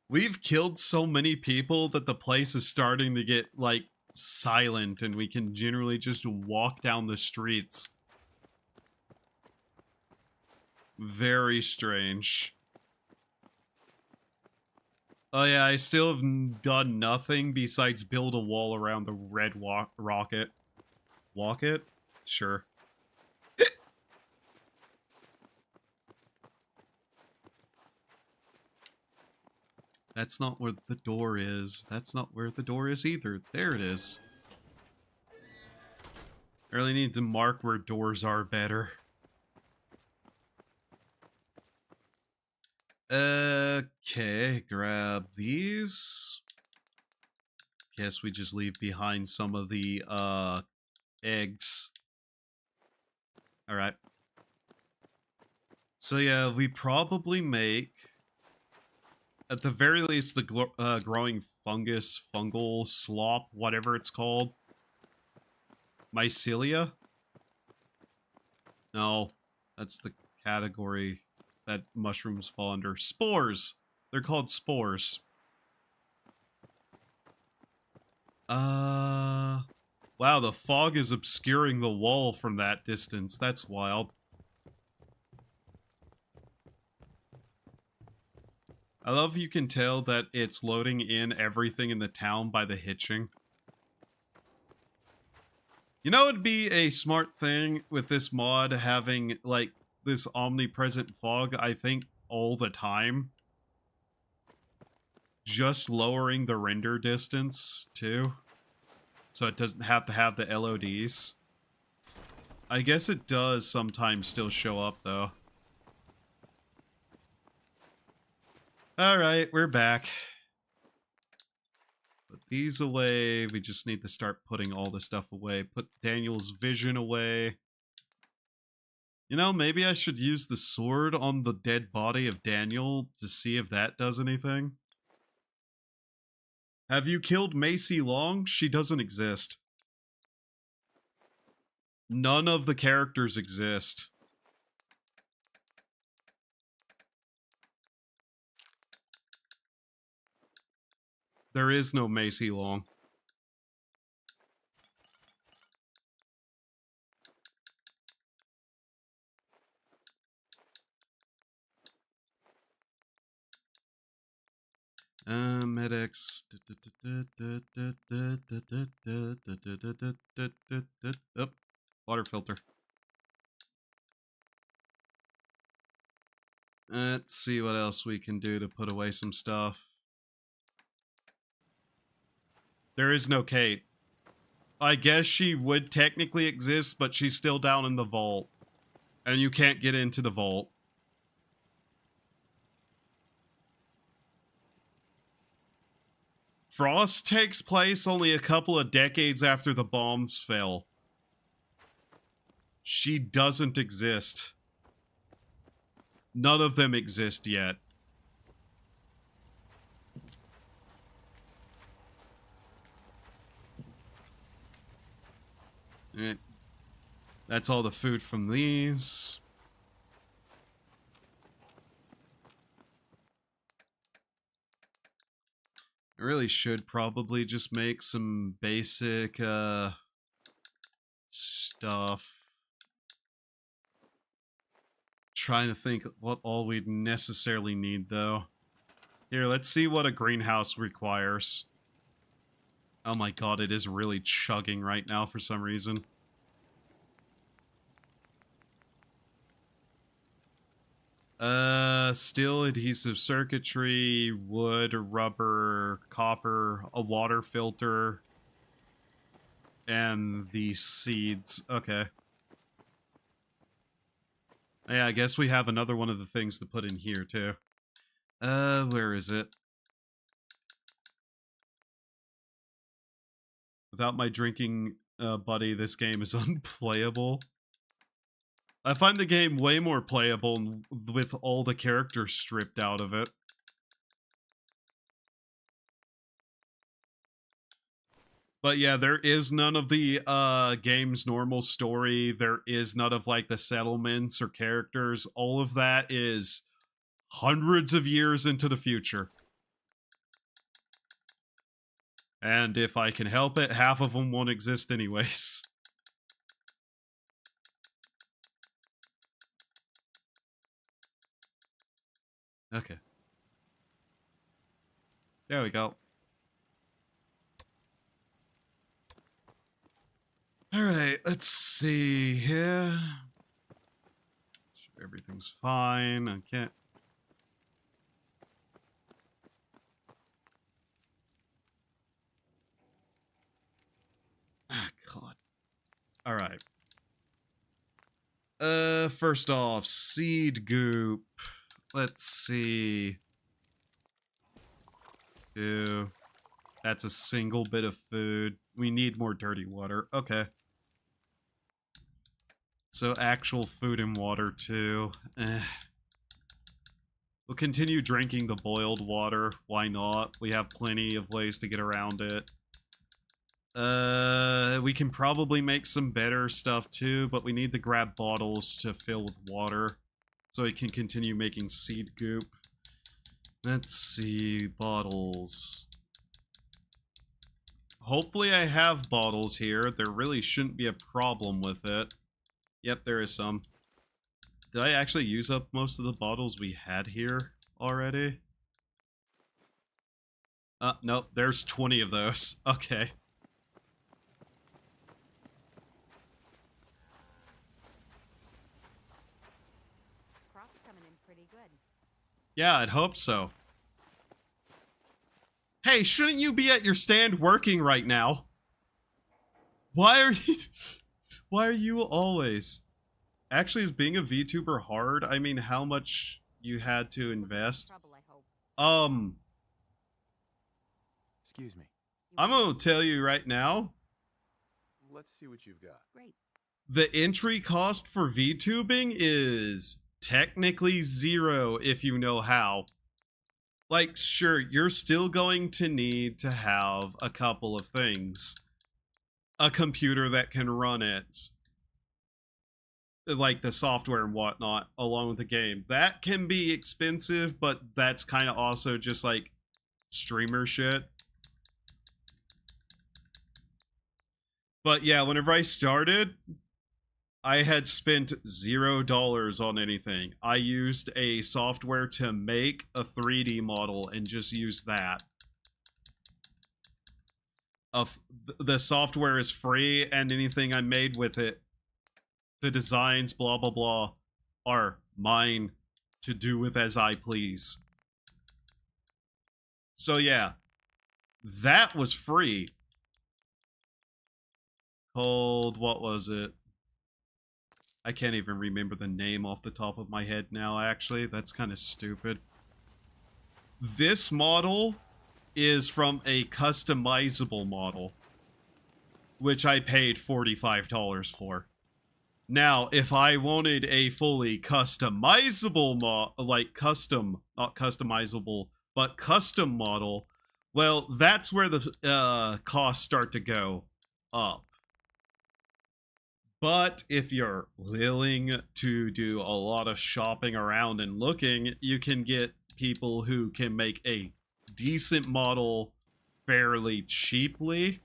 We've killed so many people that the place is starting to get, like, silent, and we can generally just walk down the streets. Very strange. Oh yeah, I still have done nothing besides build a wall around the red rocket. Walk it? Sure. That's not where the door is. That's not where the door is either. There it is. I really need to mark where doors are better. Okay, grab these. Guess we just leave behind some of the, eggs. Alright. So yeah, we probably make, at the very least, the growing fungal slop, whatever it's called. Mycelia? No, that's the category that mushrooms fall under. Spores! They're called spores. Wow, the fog is obscuring the wall from that distance. That's wild. I love you can tell that it's loading in everything in the town by the hitching. You know, it'd be a smart thing with this mod having, like, this omnipresent fog, I think, all the time. Just lowering the render distance, too. So it doesn't have to have the LODs. I guess it does sometimes still show up, though. Alright, we're back. Put these away. We just need to start putting all the stuff away. Put Daniel's vision away. You know, maybe I should use the sword on the dead body of Daniel to see if that does anything. Have you killed Macy Long? She doesn't exist. None of the characters exist. There is no Macy Long. Medics. Oh, water filter. Let's see what else we can do to put away some stuff. There is no Kate. I guess she would technically exist, but she's still down in the vault. And you can't get into the vault. Frost takes place only a couple of decades after the bombs fell. She doesn't exist. None of them exist yet. Alright. That's all the food from these. I really should probably just make some basic stuff. Trying to think what all we'd necessarily need though. Here, let's see what a greenhouse requires. Oh my god, it is really chugging right now for some reason. Steel, adhesive circuitry, wood, rubber, copper, a water filter, and the seeds. Okay. Yeah, I guess we have another one of the things to put in here, too. Where is it? Without my drinking buddy, this game is unplayable. I find the game way more playable with all the characters stripped out of it. But yeah, there is none of the game's normal story. There is none of like the settlements or characters. All of that is hundreds of years into the future. And if I can help it, half of them won't exist anyways. Okay. There we go. Alright, let's see here. Sure everything's fine. I can't. Ah, God. Alright. First off, seed goop. Let's see. Ew. That's a single bit of food. We need more dirty water. Okay. So actual food and water, too. We'll continue drinking the boiled water. Why not? We have plenty of ways to get around it. We can probably make some better stuff too, but we need to grab bottles to fill with water so we can continue making seed goop. Let's see, bottles. Hopefully I have bottles here. There really shouldn't be a problem with it. Yep, there is some. Did I actually use up most of the bottles we had here already? Nope, there's 20 of those. Okay. Crop's coming in pretty good. Yeah, I'd hope so. Hey, shouldn't you be at your stand working right now? Why are you... Why are you always... Actually, is being a VTuber hard? I mean, how much you had to invest? Trouble, I hope. Excuse me. I'm gonna tell you right now, Let's see what you've got. Great. the entry cost for VTubing is technically 0 if you know how. Like, sure, you're still going to need to have a couple of things. A computer that can run it. Like the software and whatnot, along with the game. That can be expensive, but that's kind of also just like streamer shit. But yeah, whenever I started, I had spent $0 on anything. I used a software to make a 3D model and just used that. The software is free, and anything I made with it, the designs, blah blah blah, are mine to do with as I please. So yeah, that was free. Called, what was it? I can't even remember the name off the top of my head now, actually. That's kind of stupid. This model is from a customizable model, which I paid $45 for. Now, if I wanted a fully customizable not customizable, but custom model, well, that's where the costs start to go up. But if you're willing to do a lot of shopping around and looking, you can get people who can make a decent model fairly cheaply.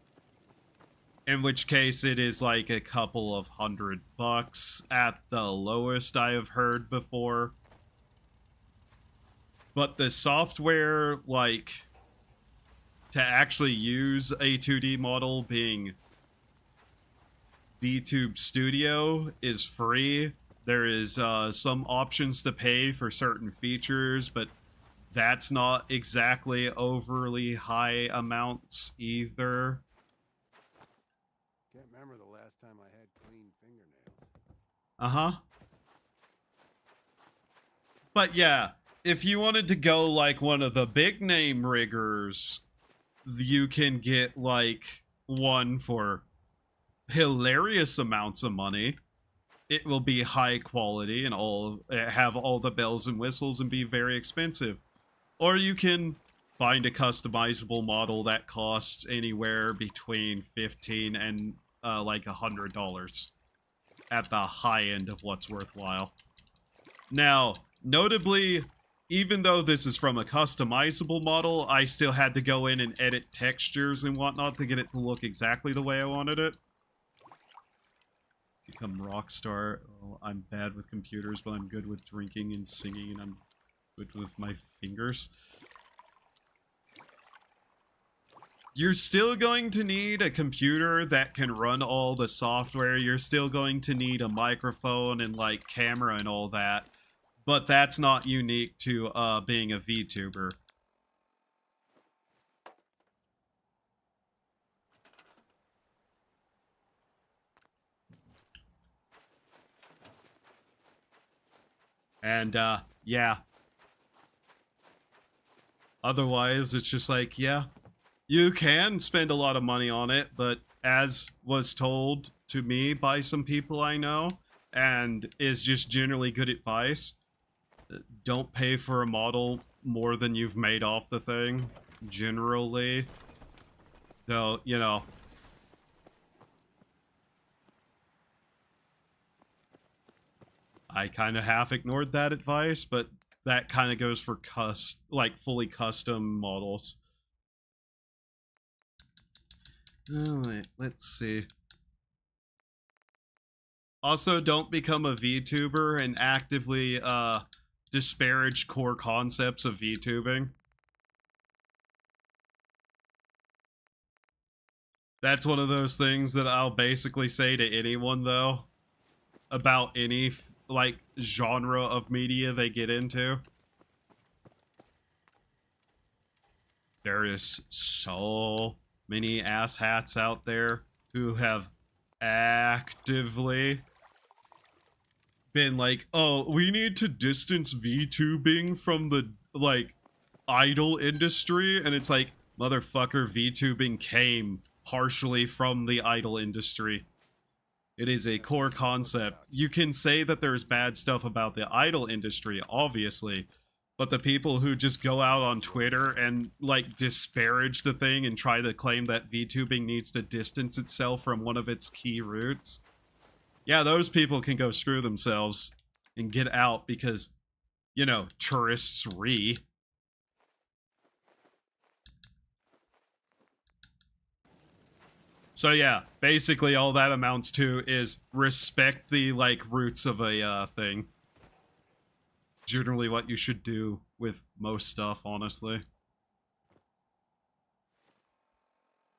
In which case it is like a couple of $100 at the lowest I have heard before. But the software, like, to actually use a 2D model being VTube Studio is free. There is some options to pay for certain features, but that's not exactly overly high amounts either. Can't remember the last time I had clean fingernails. Uh-huh. But yeah, if you wanted to go like one of the big name riggers, you can get like one for hilarious amounts of money. It will be high quality and have all the bells and whistles and be very expensive. Or you can find a customizable model that costs anywhere between $15 and like $100 at the high end of what's worthwhile. Now, notably, even though this is from a customizable model, I still had to go in and edit textures and whatnot to get it to look exactly the way I wanted it. Become rockstar. Oh, I'm bad with computers, but I'm good with drinking and singing, and I'm good with my fingers. You're still going to need a computer that can run all the software. You're still going to need a microphone and like camera and all that. But that's not unique to being a VTuber. And yeah. Otherwise, it's just like, yeah, you can spend a lot of money on it, but as was told to me by some people I know, and is just generally good advice, don't pay for a model more than you've made off the thing, generally. Though, you know, I kind of half ignored that advice, but that kind of goes for fully custom models. Alright, let's see. Also, don't become a VTuber and actively disparage core concepts of VTubing. That's one of those things that I'll basically say to anyone, though, about any like genre of media they get into. There is so many asshats out there who have actively been like, oh, we need to distance VTubing from the like idol industry, and it's like, motherfucker, VTubing came partially from the idol industry. It is a core concept. You can say that there's bad stuff about the idol industry, obviously, but the people who just go out on Twitter and like disparage the thing and try to claim that VTubing needs to distance itself from one of its key roots, yeah, those people can go screw themselves and get out because, you know, tourists re. So yeah, basically all that amounts to is respect the like roots of a thing. Generally what you should do with most stuff, honestly.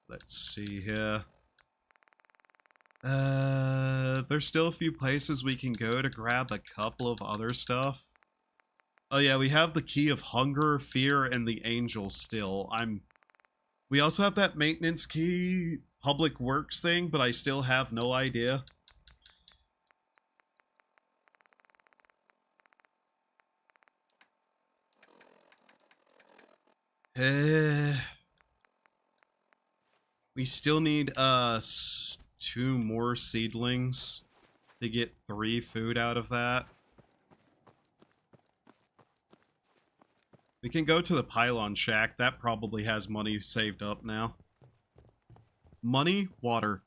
Let's see here. There's still a few places we can go to grab a couple of other stuff. Oh yeah, we have the Key of Hunger, Fear, and the Angel still. We also have that maintenance key public works thing, but I still have no idea. We still need 2 more seedlings to get 3 food out of that. We can go to the pylon shack. That probably has money saved up now. Money, water.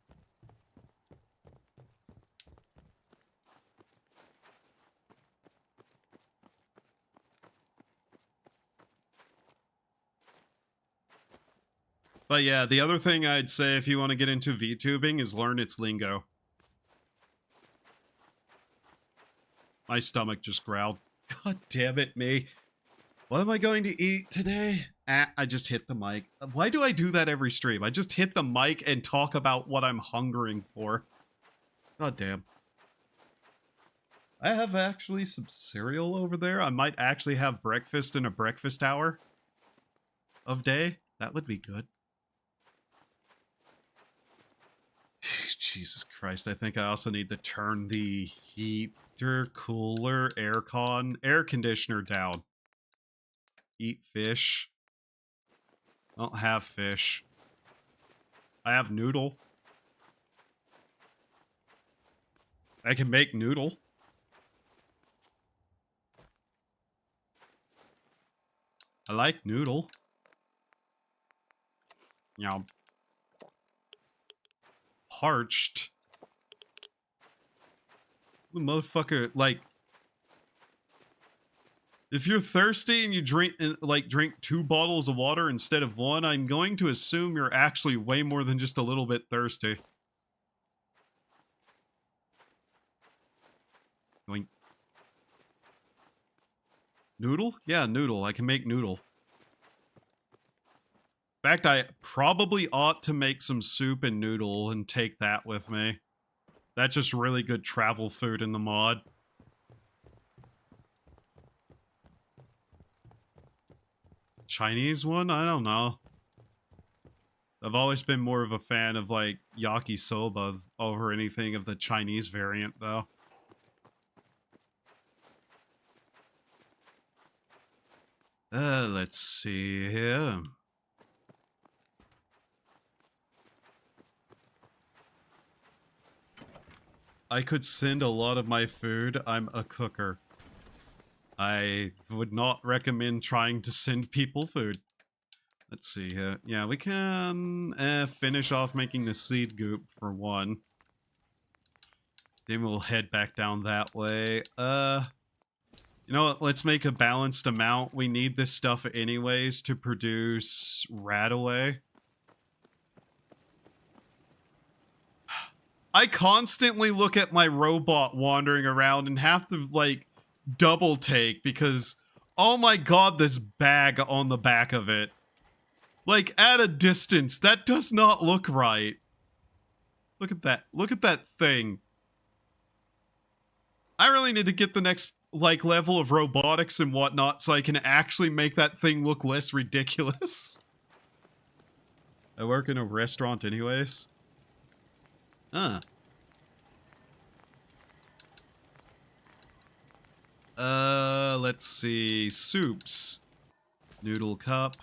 But yeah, the other thing I'd say if you want to get into VTubing is learn its lingo. My stomach just growled. God damn it, me. What am I going to eat today? I just hit the mic. Why do I do that every stream? I just hit the mic and talk about what I'm hungering for. God damn. I have actually some cereal over there. I might actually have breakfast in a breakfast hour of day. That would be good. Jesus Christ, I think I also need to turn the heater, cooler, air conditioner down. Eat fish. I don't have fish. I have noodle. I can make noodle. I like noodle. Yum. Parched. The motherfucker, like, if you're thirsty and you drink 2 bottles of water instead of 1, I'm going to assume you're actually way more than just a little bit thirsty. Going noodle? Yeah, noodle. I can make noodle. In fact, I probably ought to make some soup and noodle and take that with me. That's just really good travel food in the mod. Chinese one? I don't know. I've always been more of a fan of, like, yakisoba over anything of the Chinese variant, though. Let's see here. I could send a lot of my food. I'm a cooker. I would not recommend trying to send people food. Let's see here. Yeah, we can finish off making the seed goop for 1. Then we'll head back down that way. You know what? Let's make a balanced amount. We need this stuff anyways to produce Radaway. I constantly look at my robot wandering around and have to, like, double take because, oh my god, this bag on the back of it. Like, at a distance, that does not look right. Look at that. Look at that thing. I really need to get the next, like, level of robotics and whatnot so I can actually make that thing look less ridiculous. I work in a restaurant anyways. Let's see. Soups. Noodle cup.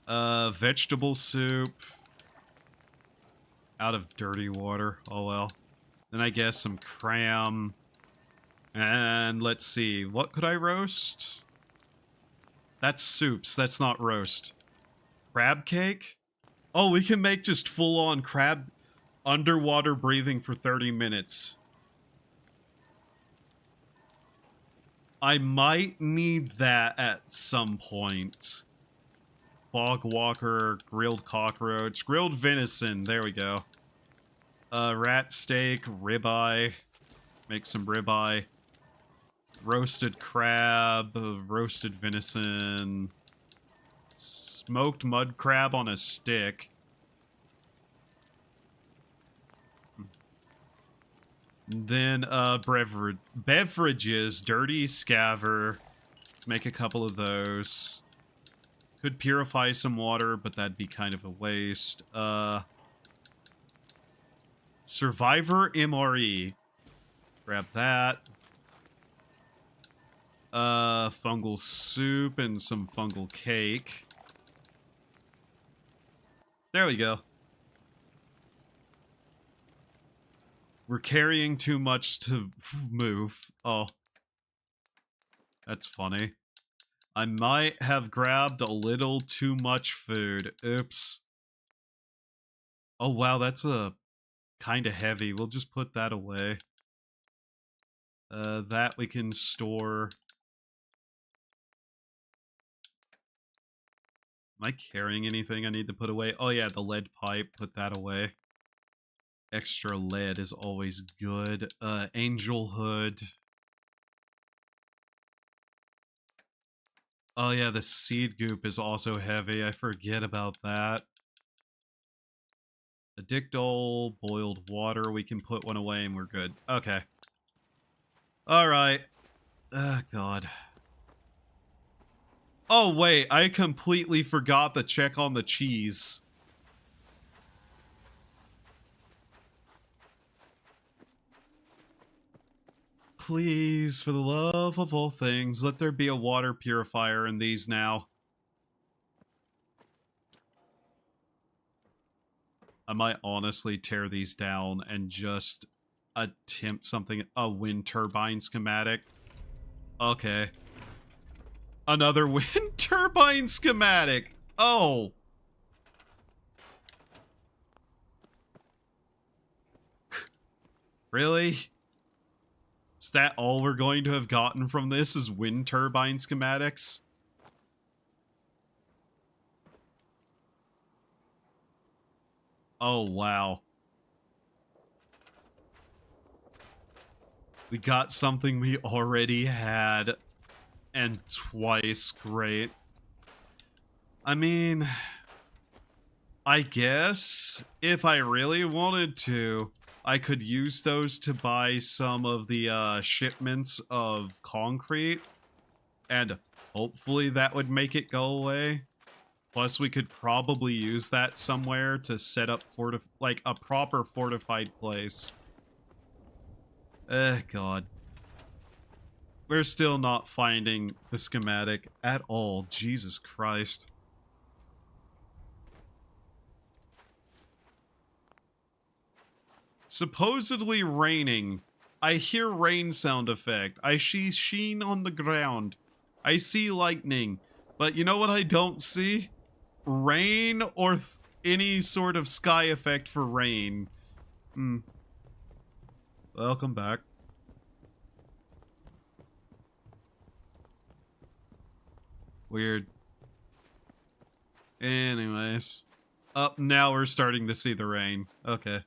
Vegetable soup. Out of dirty water. Oh well. Then I guess some cram. And let's see. What could I roast? That's soups. That's not roast. Crab cake? Oh, we can make just full-on crab underwater breathing for 30 minutes. I might need that at some point. Bog walker, grilled cockroach, grilled venison. There we go. Rat steak, ribeye. Make some ribeye. Roasted crab, roasted venison. Smoked mud crab on a stick. Then, beverages, dirty scaver. Let's make a couple of those. Could purify some water, but that'd be kind of a waste. Survivor MRE. Grab that. Fungal soup and some fungal cake. There we go. We're carrying too much to move. Oh. That's funny. I might have grabbed a little too much food. Oops. Oh wow, that's a kind of heavy. We'll just put that away. That we can store. Am I carrying anything I need to put away? Oh yeah, the lead pipe. Put that away. Extra lead is always good. Angel hood. Oh yeah, the seed goop is also heavy. I forget about that. Addictol, boiled water. We can put one away and we're good. Okay. Alright. Oh, God. Oh, wait. I completely forgot to check on the cheese. Please, for the love of all things, let there be a water purifier in these now. I might honestly tear these down and just attempt something. A wind turbine schematic. Okay. Another wind turbine schematic. Oh. Really? Is that all we're going to have gotten from this is wind turbine schematics? Oh, wow. We got something we already had, and twice. Great. I mean, I guess if I really wanted to, I could use those to buy some of the shipments of concrete, and hopefully that would make it go away. Plus, we could probably use that somewhere to set up like a proper fortified place. God. We're still not finding the schematic at all. Jesus Christ. Supposedly raining. I hear rain sound effect. I see sheen on the ground. I see lightning. But you know what I don't see? Rain or any sort of sky effect for rain. Hmm. Welcome back. Weird. Anyways. Up now we're starting to see the rain. Okay.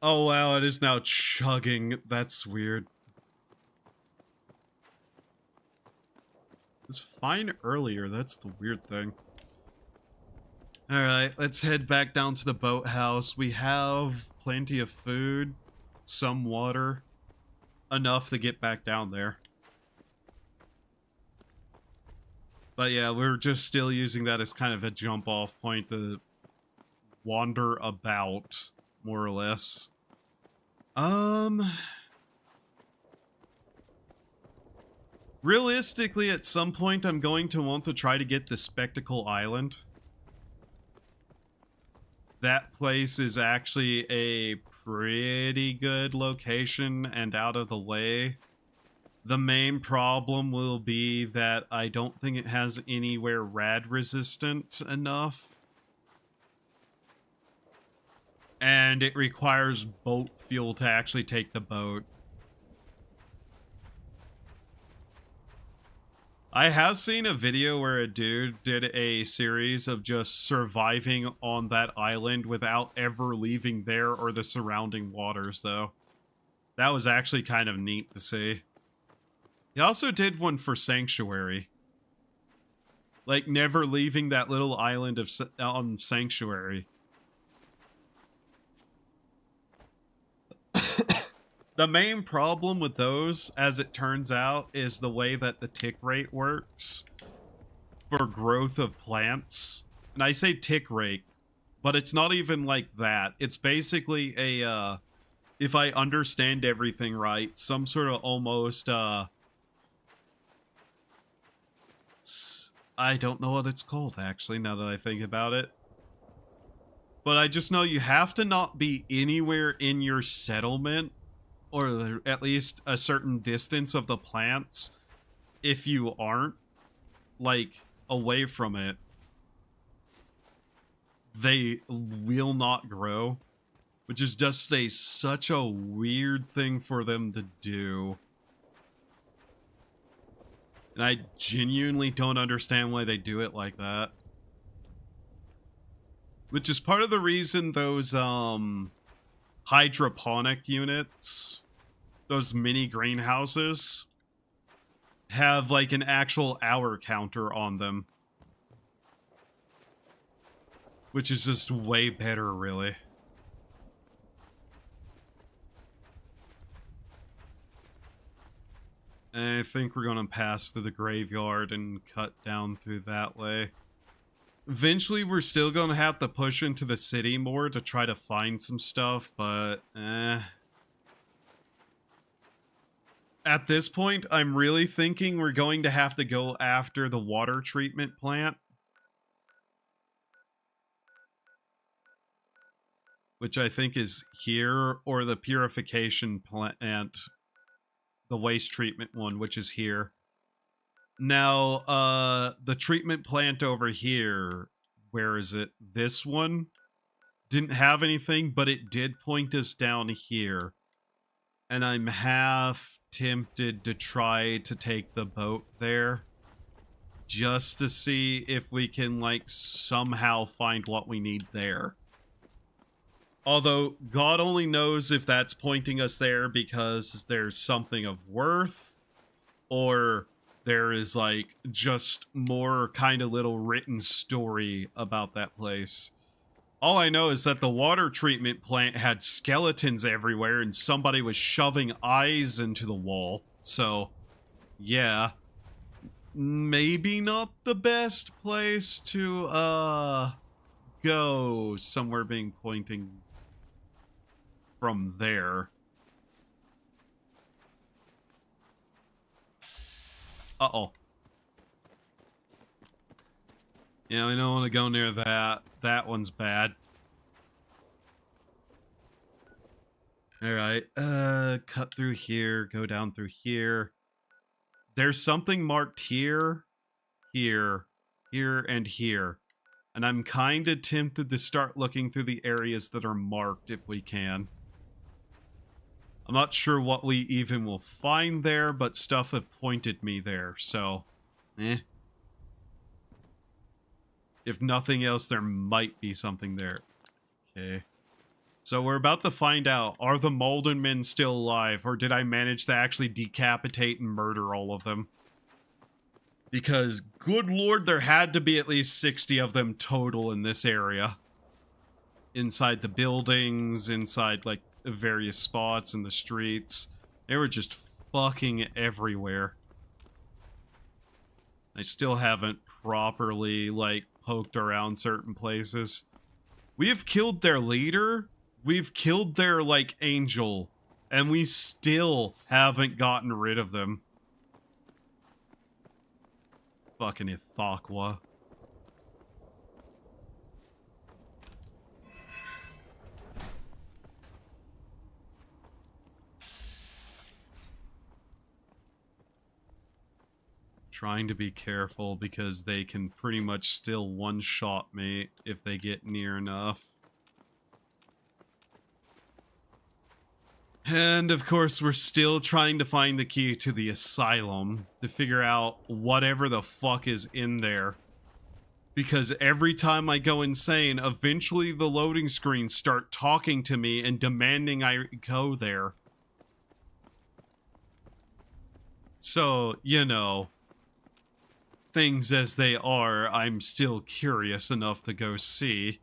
Oh wow, it is now chugging. That's weird. It was fine earlier. That's the weird thing. Alright, let's head back down to the boathouse. We have plenty of food, some water, enough to get back down there. But yeah, we're just still using that as kind of a jump off point to wander about, more or less. Realistically, at some point, I'm going to want to try to get the Spectacle Island. That place is actually a pretty good location and out of the way. The main problem will be that I don't think it has anywhere rad resistant enough. And it requires boat fuel to actually take the boat. I have seen a video where a dude did a series of just surviving on that island without ever leaving there or the surrounding waters, though. That was actually kind of neat to see. He also did one for Sanctuary. Like, never leaving that little island of on Sanctuary. The main problem with those, as it turns out, is the way that the tick rate works for growth of plants. And I say tick rate, but it's not even like that. It's basically a, if I understand everything right, some sort of almost, I don't know what it's called, actually, now that I think about it. But I just know you have to not be anywhere in your settlement, or at least a certain distance of the plants. If you aren't, like, away from it, they will not grow. Which is just such a weird thing for them to do. And I genuinely don't understand why they do it like that. Which is part of the reason those, hydroponic units, those mini greenhouses, have like an actual hour counter on them. Which is just way better, really. And I think we're gonna pass through the graveyard and cut down through that way. Eventually, we're still gonna have to push into the city more to try to find some stuff, but at this point, I'm really thinking we're going to have to go after the water treatment plant. Which I think is here, or the purification plant, the waste treatment one, which is here. Now, the treatment plant over here, where is it? This one didn't have anything, but it did point us down here. And I'm half tempted to try to take the boat there, just to see if we can, like, somehow find what we need there. Although, God only knows if that's pointing us there because there's something of worth, or there is, like, just more kind of little written story about that place. All I know is that the water treatment plant had skeletons everywhere and somebody was shoving eyes into the wall. So, yeah. Maybe not the best place to, go somewhere being pointing from there. Uh-oh. Yeah, we don't want to go near that. That one's bad. Alright, cut through here, go down through here. There's something marked here, here, here, and here. And I'm kind of tempted to start looking through the areas that are marked if we can. I'm not sure what we even will find there, but stuff have pointed me there, so... If nothing else, there might be something there. Okay. So we're about to find out, are the Malden men still alive, or did I manage to actually decapitate and murder all of them? Because, good lord, there had to be at least 60 of them total in this area. Inside the buildings, inside, like, various spots in the streets. They were just fucking everywhere. I still haven't properly, like, poked around certain places. We have killed their leader. We've killed their, like, angel. And we still haven't gotten rid of them. Fucking Ithaqua. Trying to be careful because they can pretty much still one-shot me if they get near enough. And of course, we're still trying to find the key to the asylum to figure out whatever the fuck is in there. Because every time I go insane, eventually the loading screens start talking to me and demanding I go there. So, you know, things as they are, I'm still curious enough to go see.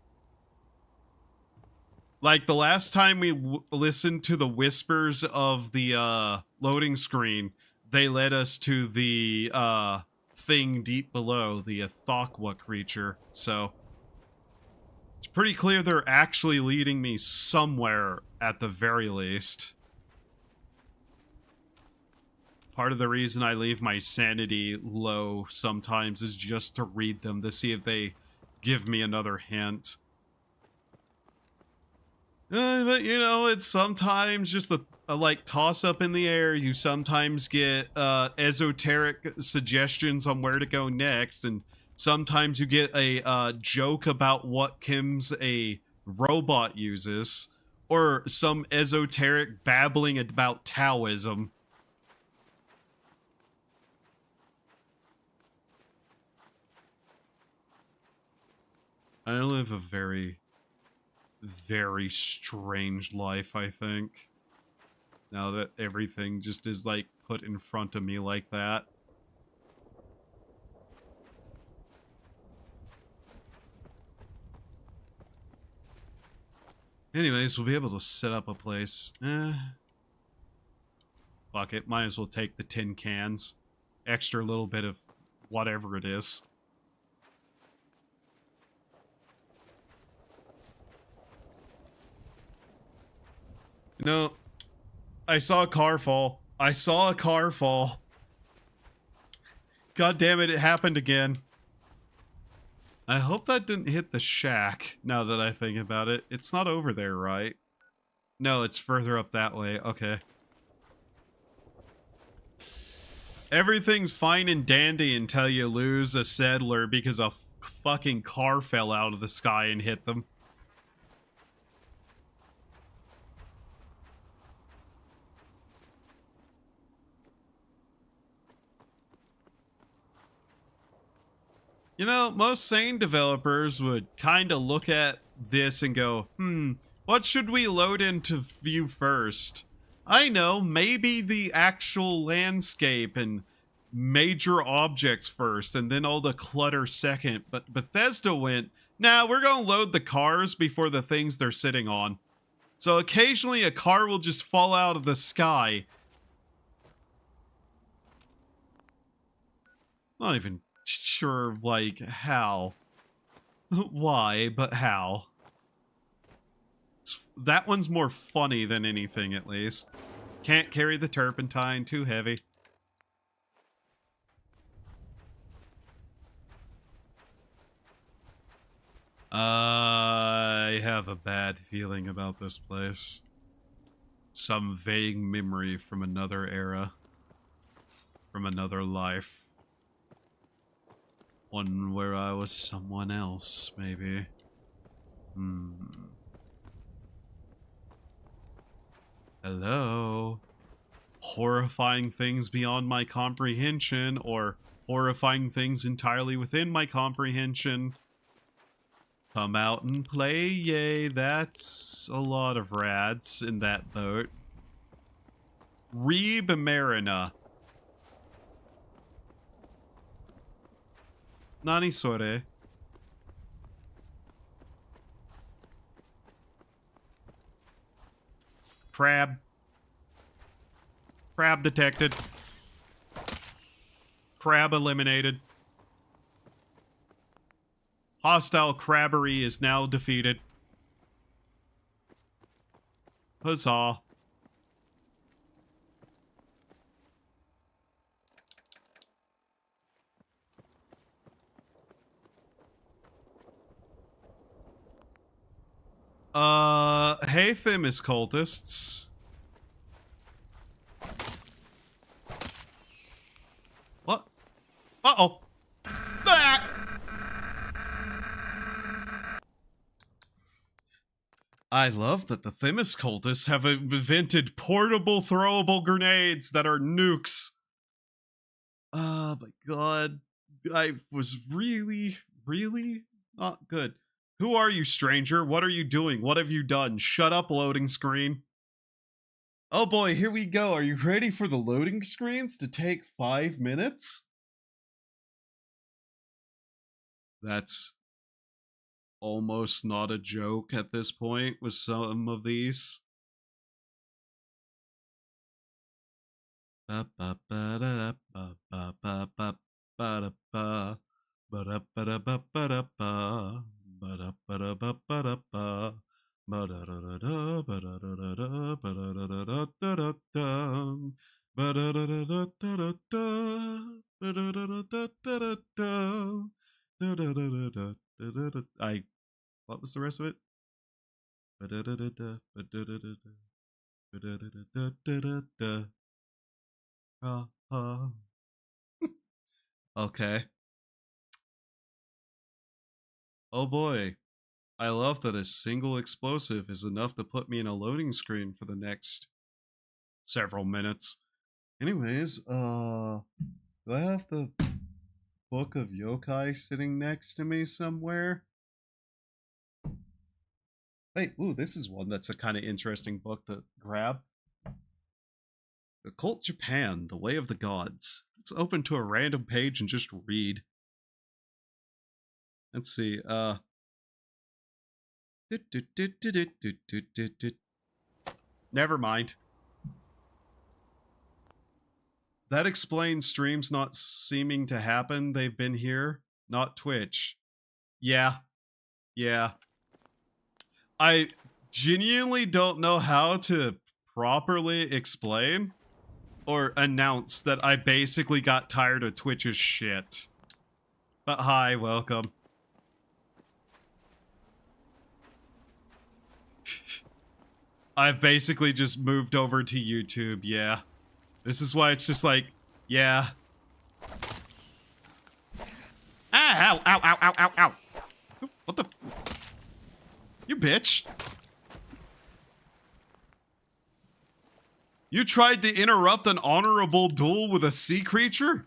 Like, the last time we listened to the whispers of the loading screen, they led us to the thing deep below, the Ithaqua creature. So, it's pretty clear they're actually leading me somewhere at the very least. Part of the reason I leave my sanity low sometimes is just to read them to see if they give me another hint. But, you know, it's sometimes just a like, toss-up in the air. You sometimes get esoteric suggestions on where to go next, and sometimes you get a joke about what chems a robot uses, or some esoteric babbling about Taoism. I live a very, very strange life, I think. Now that everything just is, like, put in front of me like that. Anyways, we'll be able to set up a place. Fuck it, might as well take the tin cans. Extra little bit of whatever it is. You know, I saw a car fall. I saw a car fall. God damn it, it happened again. I hope that didn't hit the shack, now that I think about it. It's not over there, right? No, it's further up that way. Okay. Everything's fine and dandy until you lose a settler because a fucking car fell out of the sky and hit them. You know, most sane developers would kind of look at this and go, what should we load into view first? I know, maybe the actual landscape and major objects first, and then all the clutter second. But Bethesda went, nah, we're going to load the cars before the things they're sitting on. So occasionally a car will just fall out of the sky. Not even sure, like, how. Why, but how. That one's more funny than anything, at least. Can't carry the turpentine, too heavy. I have a bad feeling about this place. Some vague memory from another era. From another life. One where I was someone else, maybe. Hello? Horrifying things beyond my comprehension, or horrifying things entirely within my comprehension. Come out and play, yay. That's a lot of rats in that boat. Rebe Marina. Nani sore? Crab. Crab detected. Crab eliminated. Hostile crabbery is now defeated. Huzzah. Hey, Themis cultists. What? Uh-oh. That! I love that the Themis cultists have invented portable throwable grenades that are nukes. Oh my god. I was really not good. Who are you, stranger? What are you doing? What have you done? Shut up, loading screen. Oh boy, here we go. Are you ready for the loading screens to take 5 minutes? That's almost not a joke at this point with some of these. I what was the rest of it? Okay. Oh boy. I love that a single explosive is enough to put me in a loading screen for the next several minutes. Anyways, do I have the Book of Yokai sitting next to me somewhere? Hey, ooh, this is one that's a kind of interesting book to grab. Occult Japan, The Way of the Gods. Let's open to a random page and just read. Let's see, never mind. That explains streams not seeming to happen. They've been here, not Twitch. Yeah. Yeah. I genuinely don't know how to properly explain or announce that I basically got tired of Twitch's shit. But hi, welcome. I've basically just moved over to YouTube, yeah. This is why it's just like, yeah. Ah, ow, ow, ow, ow, ow, ow. What the? You bitch. You tried to interrupt an honorable duel with a sea creature?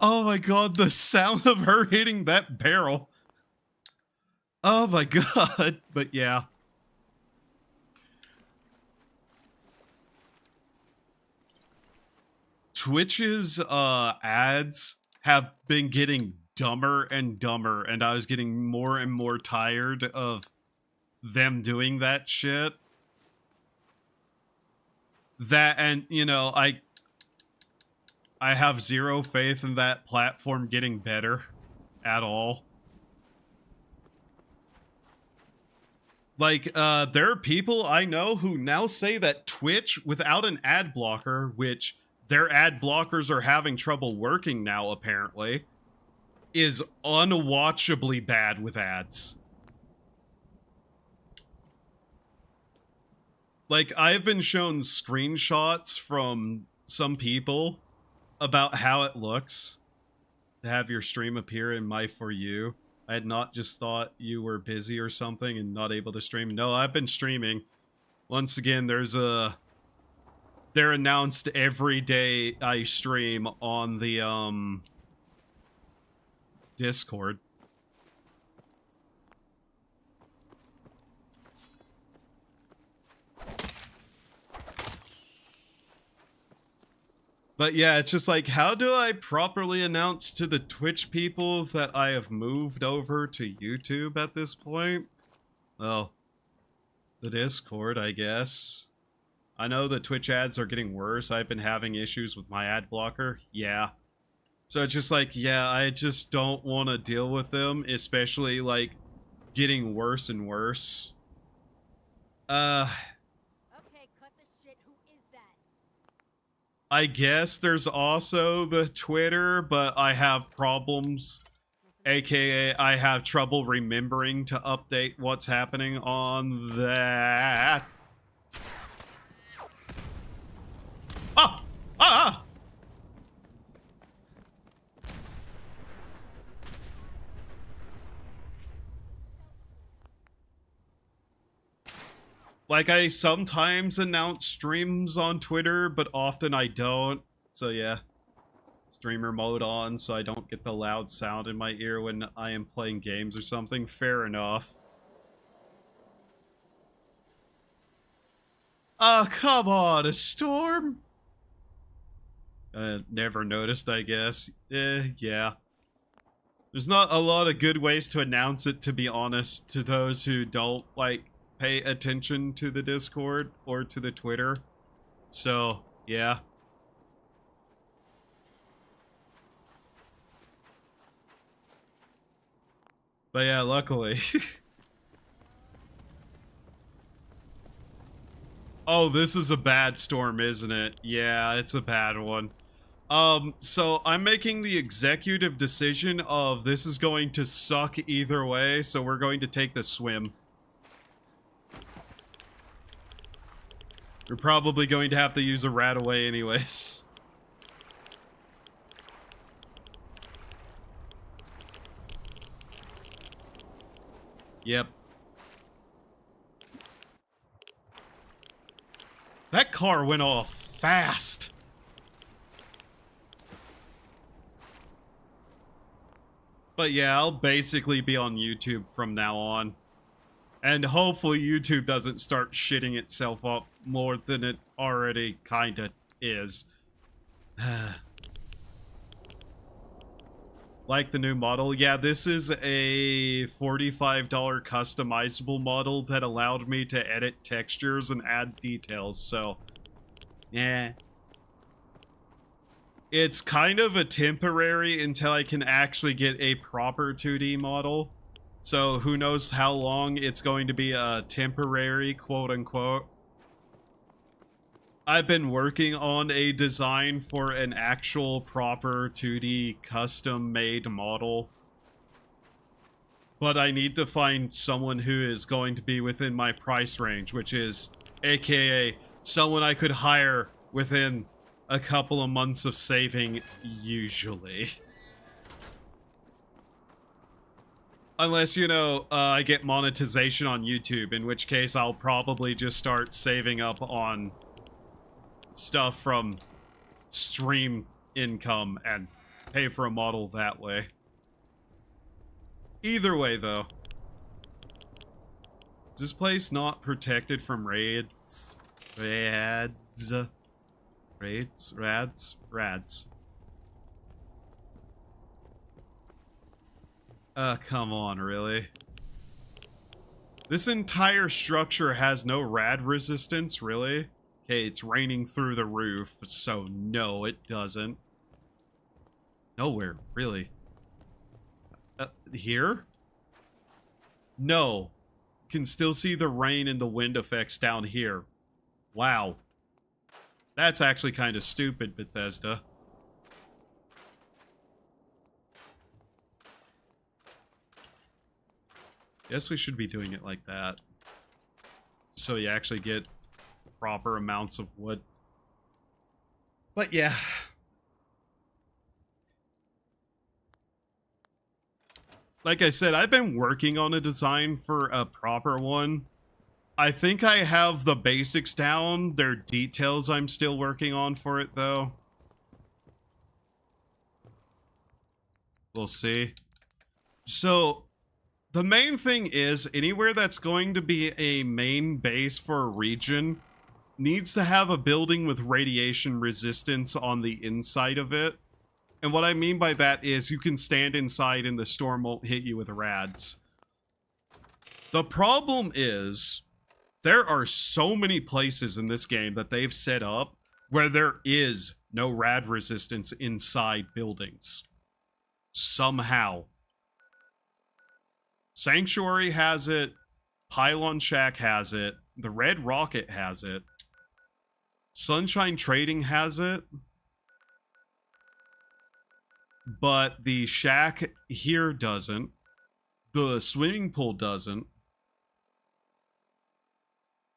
Oh my god, the sound of her hitting that barrel. Oh my god, but yeah. Twitch's ads have been getting dumber and dumber, and I was getting more and more tired of them doing that shit. That, and you know, I have zero faith in that platform getting better at all. Like, there are people I know who now say that Twitch, without an ad blocker, which their ad blockers are having trouble working now, apparently, is unwatchably bad with ads. Like, I've been shown screenshots from some people about how it looks to have your stream appear in my For You. I had not just thought you were busy or something and not able to stream. No, I've been streaming. Once again, they're announced every day I stream on the Discord. But yeah, it's just like, how do I properly announce to the Twitch people that I have moved over to YouTube at this point? Well, the Discord, I guess. I know the Twitch ads are getting worse. I've been having issues with my ad blocker. Yeah. So it's just like, yeah, I just don't want to deal with them, especially like getting worse and worse. Okay, cut the shit. Who is that? I guess there's also the Twitter, but I have problems, aka I have trouble remembering to update what's happening on that. Ah! Ah! Like, I sometimes announce streams on Twitter, but often I don't. So yeah. Streamer mode on so I don't get the loud sound in my ear when I am playing games or something. Fair enough. Oh, come on, a storm? Never noticed, I guess. Yeah. There's not a lot of good ways to announce it, to be honest, to those who don't, like, pay attention to the Discord or to the Twitter. So, yeah. But yeah, luckily. Oh, this is a bad storm, isn't it? Yeah, it's a bad one. So I'm making the executive decision of this is going to suck either way, so we're going to take the swim. We're probably going to have to use a rat away anyways. Yep. That car went off fast. But yeah, I'll basically be on YouTube from now on. And hopefully YouTube doesn't start shitting itself up more than it already kinda is. Like the new model. Yeah, this is a $45 customizable model that allowed me to edit textures and add details, so yeah. It's kind of a temporary until I can actually get a proper 2D model. So who knows how long it's going to be a temporary, quote unquote. I've been working on a design for an actual proper 2D custom made model. But I need to find someone who is going to be within my price range, which is AKA someone I could hire within a couple of months of saving, usually. Unless, you know, I get monetization on YouTube, in which case I'll probably just start saving up on stuff from stream income and pay for a model that way. Either way, though. Is this place not protected from raids? Rads? Raids? Rads? Rads. Come on, really? This entire structure has no rad resistance, really? Okay, it's raining through the roof, so no, it doesn't. Nowhere, really. Here? No. Can still see the rain and the wind effects down here. Wow. That's actually kind of stupid, Bethesda. Guess we should be doing it like that. So you actually get proper amounts of wood. But yeah. Like I said, I've been working on a design for a proper one. I think I have the basics down. There are details I'm still working on for it, though. We'll see. So, the main thing is, anywhere that's going to be a main base for a region needs to have a building with radiation resistance on the inside of it. And what I mean by that is you can stand inside and the storm won't hit you with rads. The problem is, there are so many places in this game that they've set up where there is no rad resistance inside buildings. Somehow. Sanctuary has it. Pylon Shack has it. The Red Rocket has it. Sunshine Trading has it. But the shack here doesn't. The swimming pool doesn't.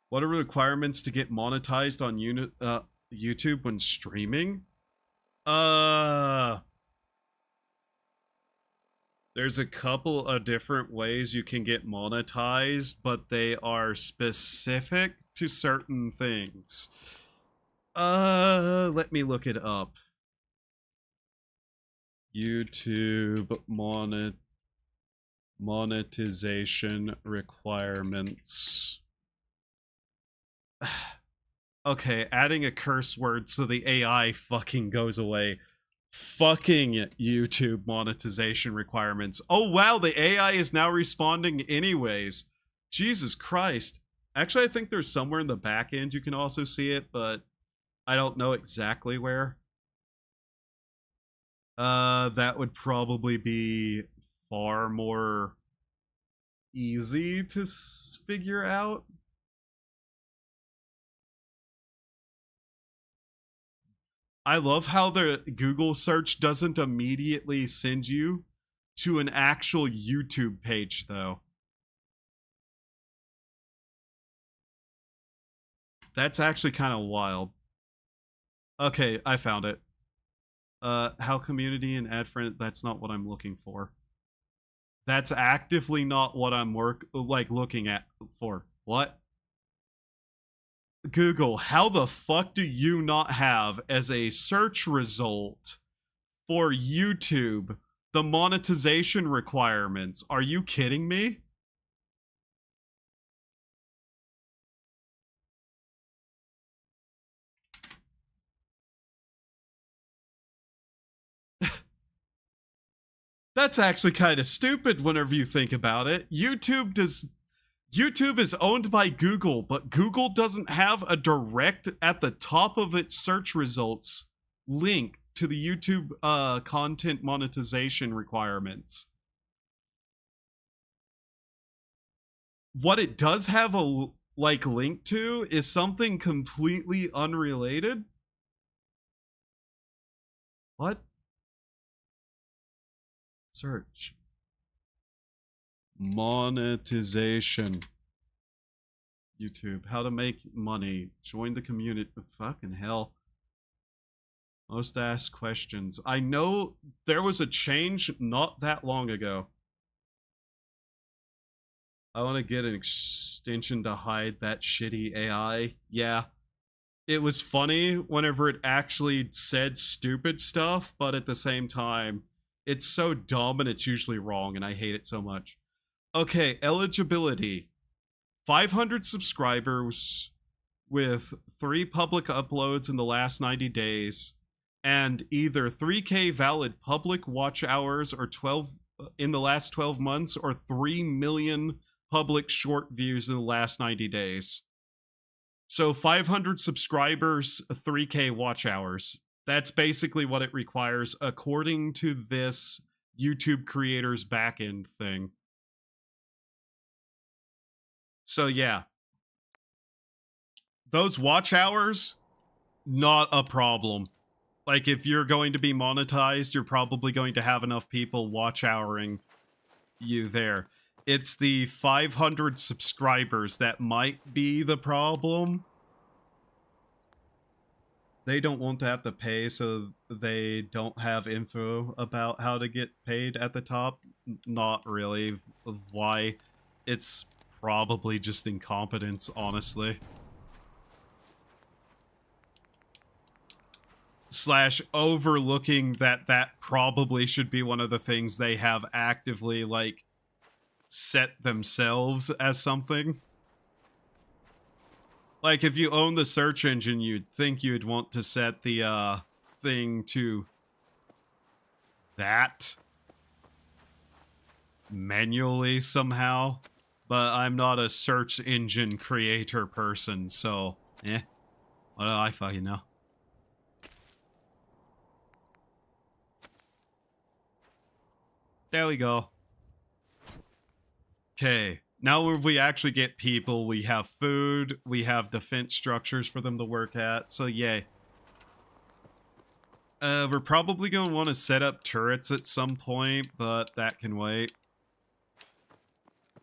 What are requirements to get monetized on YouTube when streaming? There's a couple of different ways you can get monetized, but they are specific to certain things. Let me look it up. YouTube monetization requirements. Okay, adding a curse word so the AI fucking goes away. Fucking YouTube monetization requirements. Oh wow, the AI is now responding anyways. Jesus Christ. Actually, I think there's somewhere in the back end you can also see it, but I don't know exactly where. That would probably be far more easy to figure out. I love how the Google search doesn't immediately send you to an actual YouTube page, though. That's actually kind of wild. Okay, I found it. How community and ad friend, that's not what I'm looking for. That's actively not what I'm looking at for. What? Google, how the fuck do you not have as a search result for YouTube the monetization requirements? Are you kidding me? That's actually kind of stupid whenever you think about it. YouTube is owned by Google, but Google doesn't have a direct at the top of its search results link to the YouTube content monetization requirements. What it does have a link to is something completely unrelated. What? Search. Monetization. YouTube. How to make money. Join the community. Fucking hell. Most asked questions. I know there was a change not that long ago. I want to get an extension to hide that shitty AI. Yeah. It was funny whenever it actually said stupid stuff, but at the same time, it's so dumb and it's usually wrong, and I hate it so much. Okay, eligibility. 500 subscribers with 3 public uploads in the last 90 days, and either 3K valid public watch hours or 12 in the last 12 months, or 3 million public short views in the last 90 days. So 500 subscribers, 3K watch hours. That's basically what it requires according to this YouTube creators backend thing. So yeah. Those watch hours, not a problem. Like, if you're going to be monetized, you're probably going to have enough people watch houring you there. It's the 500 subscribers that might be the problem. they don't want to have to pay, so they don't have info about how to get paid at the top. Not really. Why? It's probably just incompetence, honestly. Slash overlooking that probably should be one of the things they have actively, like, set themselves as something. Like, if you own the search engine, you'd think you'd want to set the thing to that manually somehow. But I'm not a search engine creator person, so what do I fucking know? There we go. Okay, now if we actually get people, we have food, we have defense structures for them to work at, so yay. We're probably going to want to set up turrets at some point, but that can wait.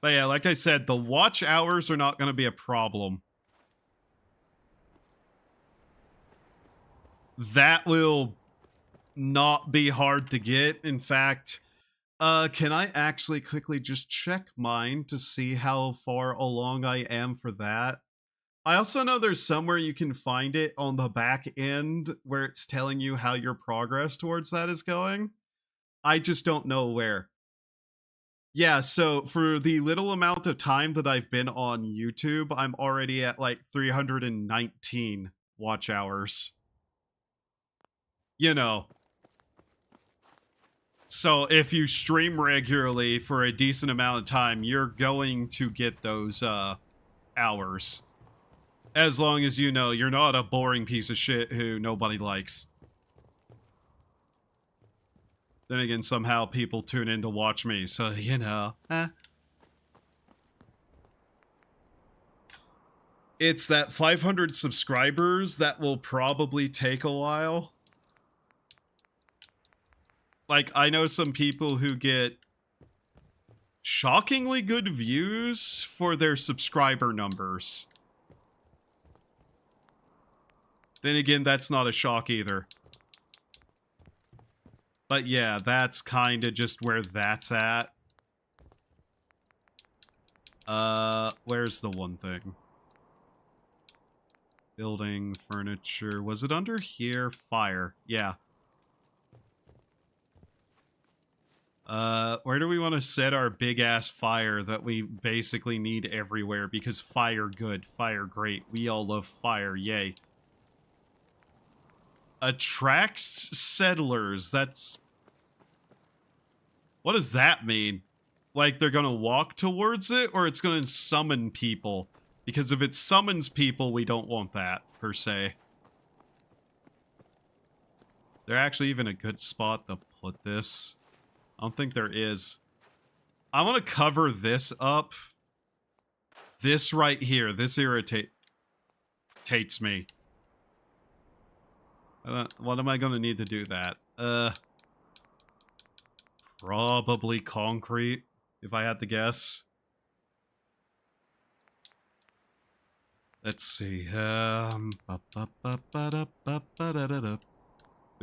But yeah, like I said, the watch hours are not going to be a problem. That will not be hard to get. In fact, can I actually quickly just check mine to see how far along I am for that? I also know there's somewhere you can find it on the back end where it's telling you how your progress towards that is going. I just don't know where. Yeah, so for the little amount of time that I've been on YouTube, I'm already at like 319 watch hours. You know. So if you stream regularly for a decent amount of time, you're going to get those hours. As long as you know you're not a boring piece of shit who nobody likes. Then again, somehow people tune in to watch me, so you know. It's that 500 subscribers that will probably take a while. Like, I know some people who get shockingly good views for their subscriber numbers. Then again, that's not a shock either. But yeah, that's kind of just where that's at. Where's the one thing? Building, furniture. Was it under here? Fire. Yeah. Where do we want to set our big-ass fire that we basically need everywhere? Because fire good, fire great. We all love fire, yay. Attracts settlers, that's... What does that mean? Like, they're gonna walk towards it, or it's gonna summon people? Because if it summons people, we don't want that, per se. There actually even a good spot to put this? I don't think there is. I want to cover this up. This right here. This irritates me. What am I going to need to do that? Probably concrete, if I had to guess. Let's see. We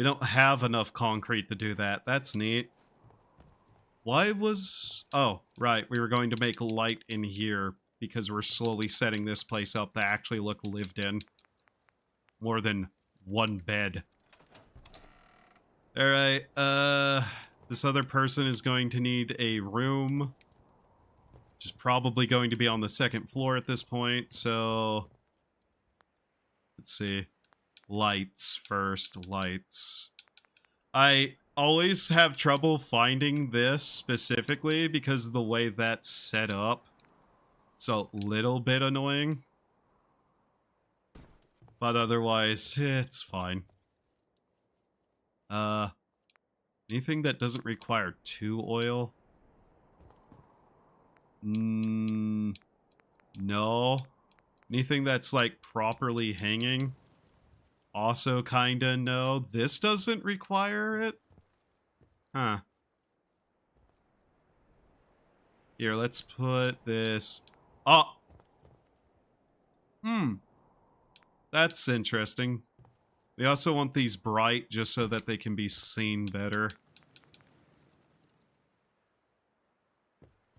don't have enough concrete to do that. That's neat. Why was... Oh, right. We were going to make light in here because we're slowly setting this place up to actually look lived in. More than one bed. Alright, this other person is going to need a room. Which is probably going to be on the second floor at this point, so... Let's see. Lights first, lights. I always have trouble finding this specifically because of the way that's set up. It's a little bit annoying. But otherwise, it's fine. Anything that doesn't require 2 oil? No. Anything that's, like, properly hanging? Also kinda no. This doesn't require it? Huh. Here, let's put this... Oh! That's interesting. We also want these bright just so that they can be seen better.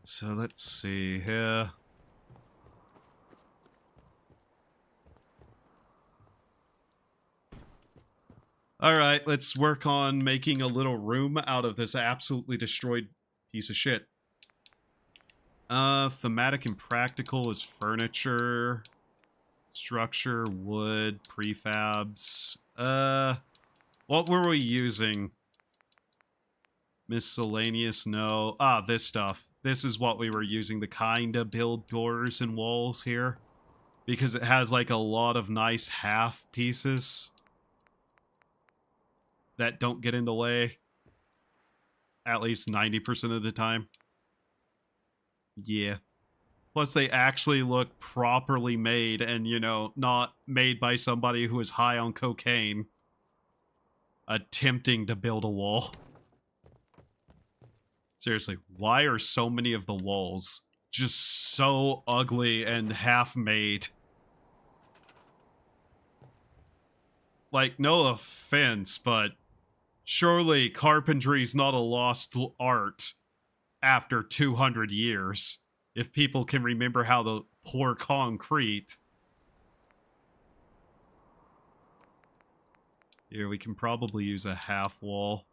So let's see here. Alright, let's work on making a little room out of this absolutely destroyed piece of shit. Thematic and practical is furniture. Structure, wood, prefabs. What were we using? Miscellaneous, no. Ah, this stuff. This is what we were using to kinda build doors and walls here. Because it has like a lot of nice half pieces that don't get in the way. At least 90% of the time. Yeah. Plus they actually look properly made and, you know, not made by somebody who is high on cocaine attempting to build a wall. Seriously, why are so many of the walls just so ugly and half-made? Like, no offense, but surely carpentry's not a lost art after 200 years. If people can remember how to pour concrete. Here, we can probably use a half wall.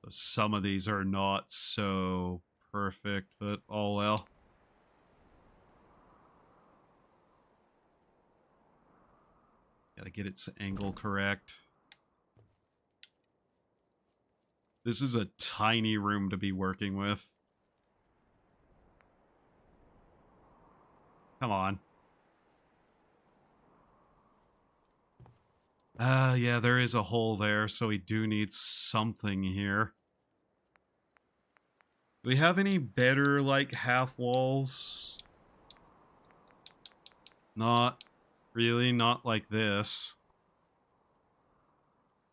Some of these are not so perfect, but oh well. Gotta get its angle correct. This is a tiny room to be working with. Come on. Yeah, there is a hole there, so we do need something here. Do we have any better, like, half walls? Not really, not like this.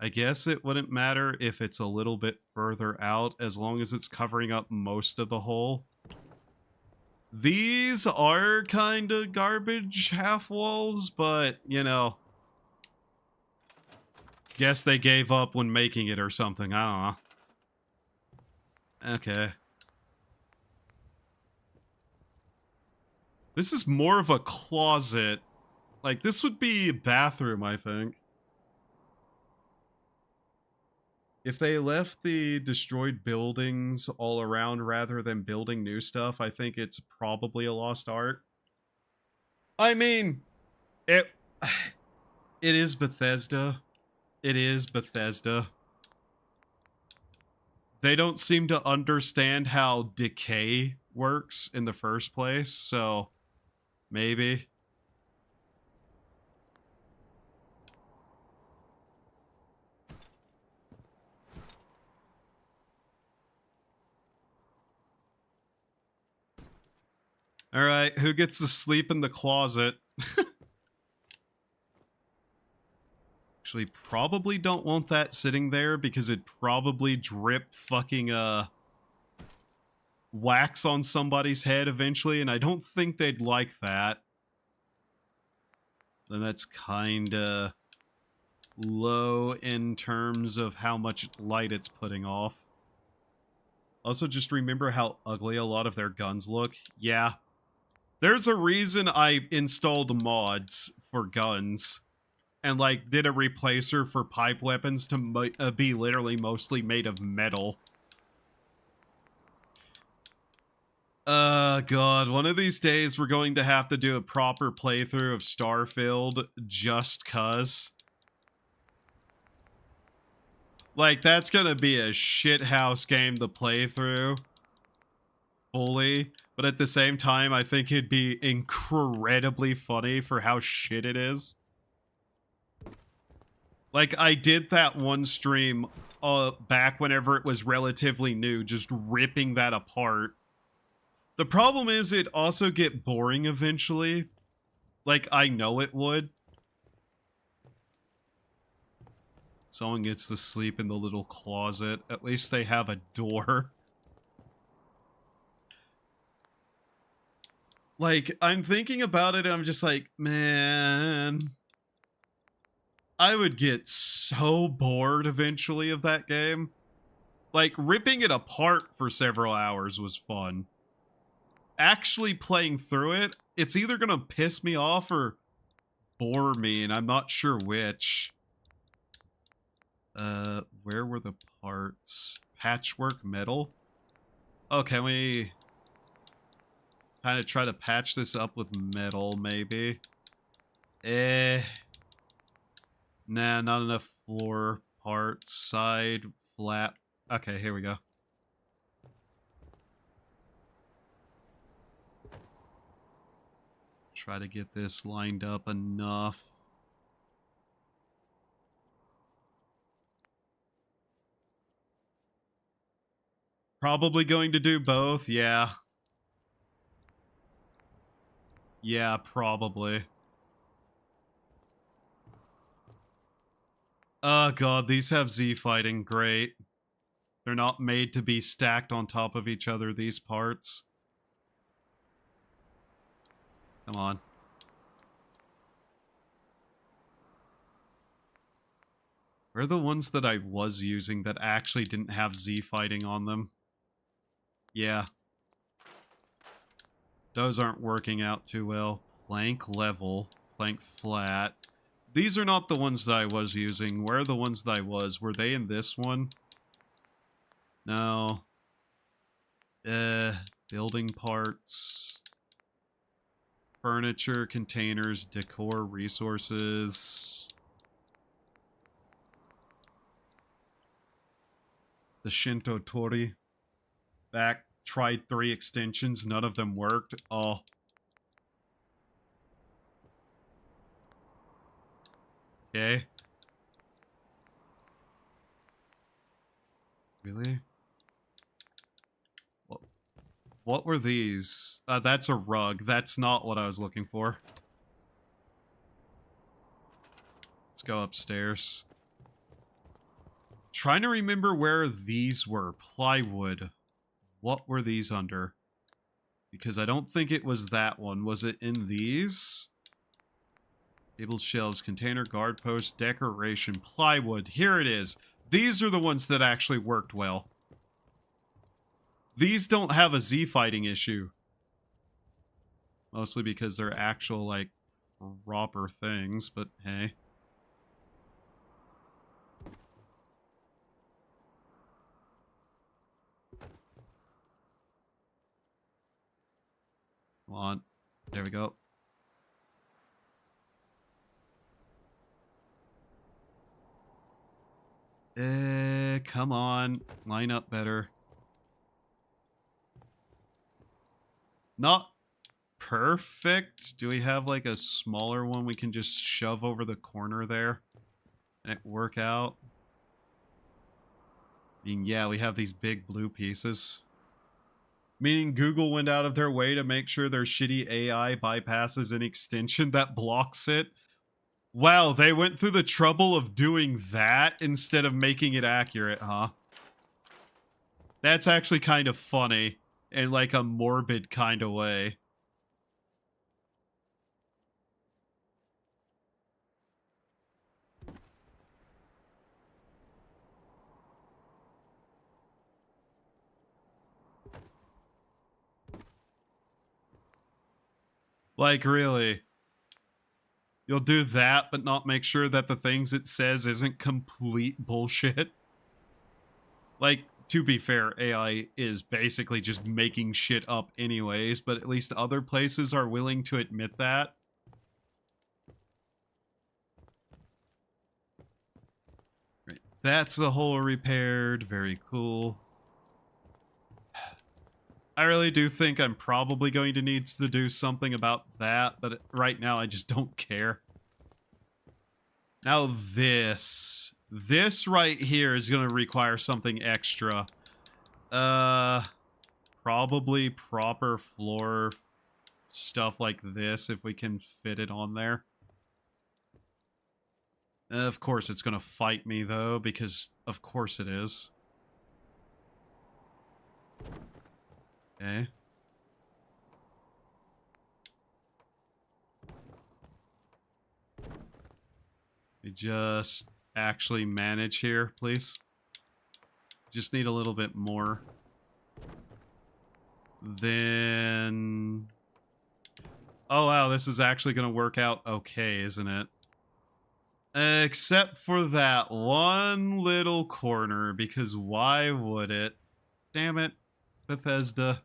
I guess it wouldn't matter if it's a little bit further out, as long as it's covering up most of the hole. These are kind of garbage half walls, but, you know. Guess they gave up when making it or something, I don't know. Okay. This is more of a closet. Like, this would be a bathroom, I think. If they left the destroyed buildings all around rather than building new stuff, I think it's probably a lost art. I mean, it it is Bethesda. It is Bethesda. They don't seem to understand how decay works in the first place, so maybe. Alright, who gets to sleep in the closet? Actually, probably don't want that sitting there because it'd probably drip fucking, wax on somebody's head eventually, and I don't think they'd like that. Then that's kinda low in terms of how much light it's putting off. Also, just remember how ugly a lot of their guns look. Yeah. There's a reason I installed mods for guns and, like, did a replacer for pipe weapons to be literally mostly made of metal. God, one of these days we're going to have to do a proper playthrough of Starfield just cuz. Like, that's gonna be a shithouse game to play through fully, but at the same time, I think it'd be incredibly funny for how shit it is. Like, I did that one stream back whenever it was relatively new, just ripping that apart. The problem is it also get boring eventually. Like, I know it would. Someone gets to sleep in the little closet. At least they have a door. Like, I'm thinking about it and I'm just like, man, I would get so bored eventually of that game. Like, ripping it apart for several hours was fun. Actually playing through it, it's either gonna piss me off or bore me, and I'm not sure which. Where were the parts? Patchwork metal? Oh, can we kind of try to patch this up with metal, maybe? Eh. Nah, not enough floor parts. Side, flat. Okay, here we go. Try to get this lined up enough. Probably going to do both, yeah. Yeah, probably. Oh god, these have Z fighting, great. They're not made to be stacked on top of each other, these parts. Come on. Where are the ones that I was using that actually didn't have Z fighting on them? Yeah. Those aren't working out too well. Plank level, plank flat. These are not the ones that I was using. Where are the ones that I was? Were they in this one? No. Building parts. Furniture, containers, decor, resources. The Shinto Tori. Back, tried 3 extensions, none of them worked. Oh. Okay. Really? What were these? That's a rug. That's not what I was looking for. Let's go upstairs. Trying to remember where these were. Plywood. What were these under? Because I don't think it was that one. Was it in these? Table shelves, container, guard post, decoration, plywood. Here it is. These are the ones that actually worked well. These don't have a Z fighting issue. Mostly because they're actual, like, proper things, but hey. Come on. There we go. Come on. Line up better. Not perfect. Do we have like a smaller one we can just shove over the corner there and it work out? I mean, yeah, we have these big blue pieces. Meaning Google went out of their way to make sure their shitty AI bypasses an extension that blocks it. Wow, they went through the trouble of doing that instead of making it accurate, huh? That's actually kind of funny in like a morbid kind of way. Like, really? You'll do that, but not make sure that the things it says isn't complete bullshit? Like, to be fair, AI is basically just making shit up anyways, but at least other places are willing to admit that. Right. That's the hole repaired. Very cool. I really do think I'm probably going to need to do something about that, but right now I just don't care. Now this right here is going to require something extra. Probably proper floor stuff like this if we can fit it on there. Of course it's going to fight me though, because of course it is. Okay. We just actually manage here, please. Just need a little bit more. Then... Oh wow, this is actually going to work out okay, isn't it? Except for that one little corner, because why would it? Damn it, Bethesda.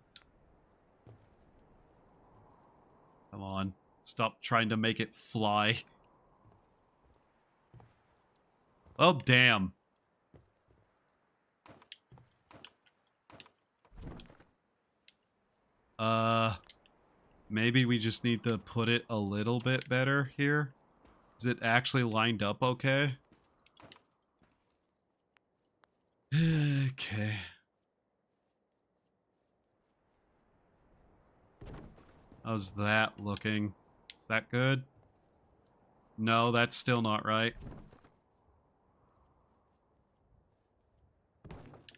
Come on, stop trying to make it fly. Oh, damn. Maybe we just need to put it a little bit better here. Is it actually lined up okay? Okay. How's that looking? Is that good? No, that's still not right.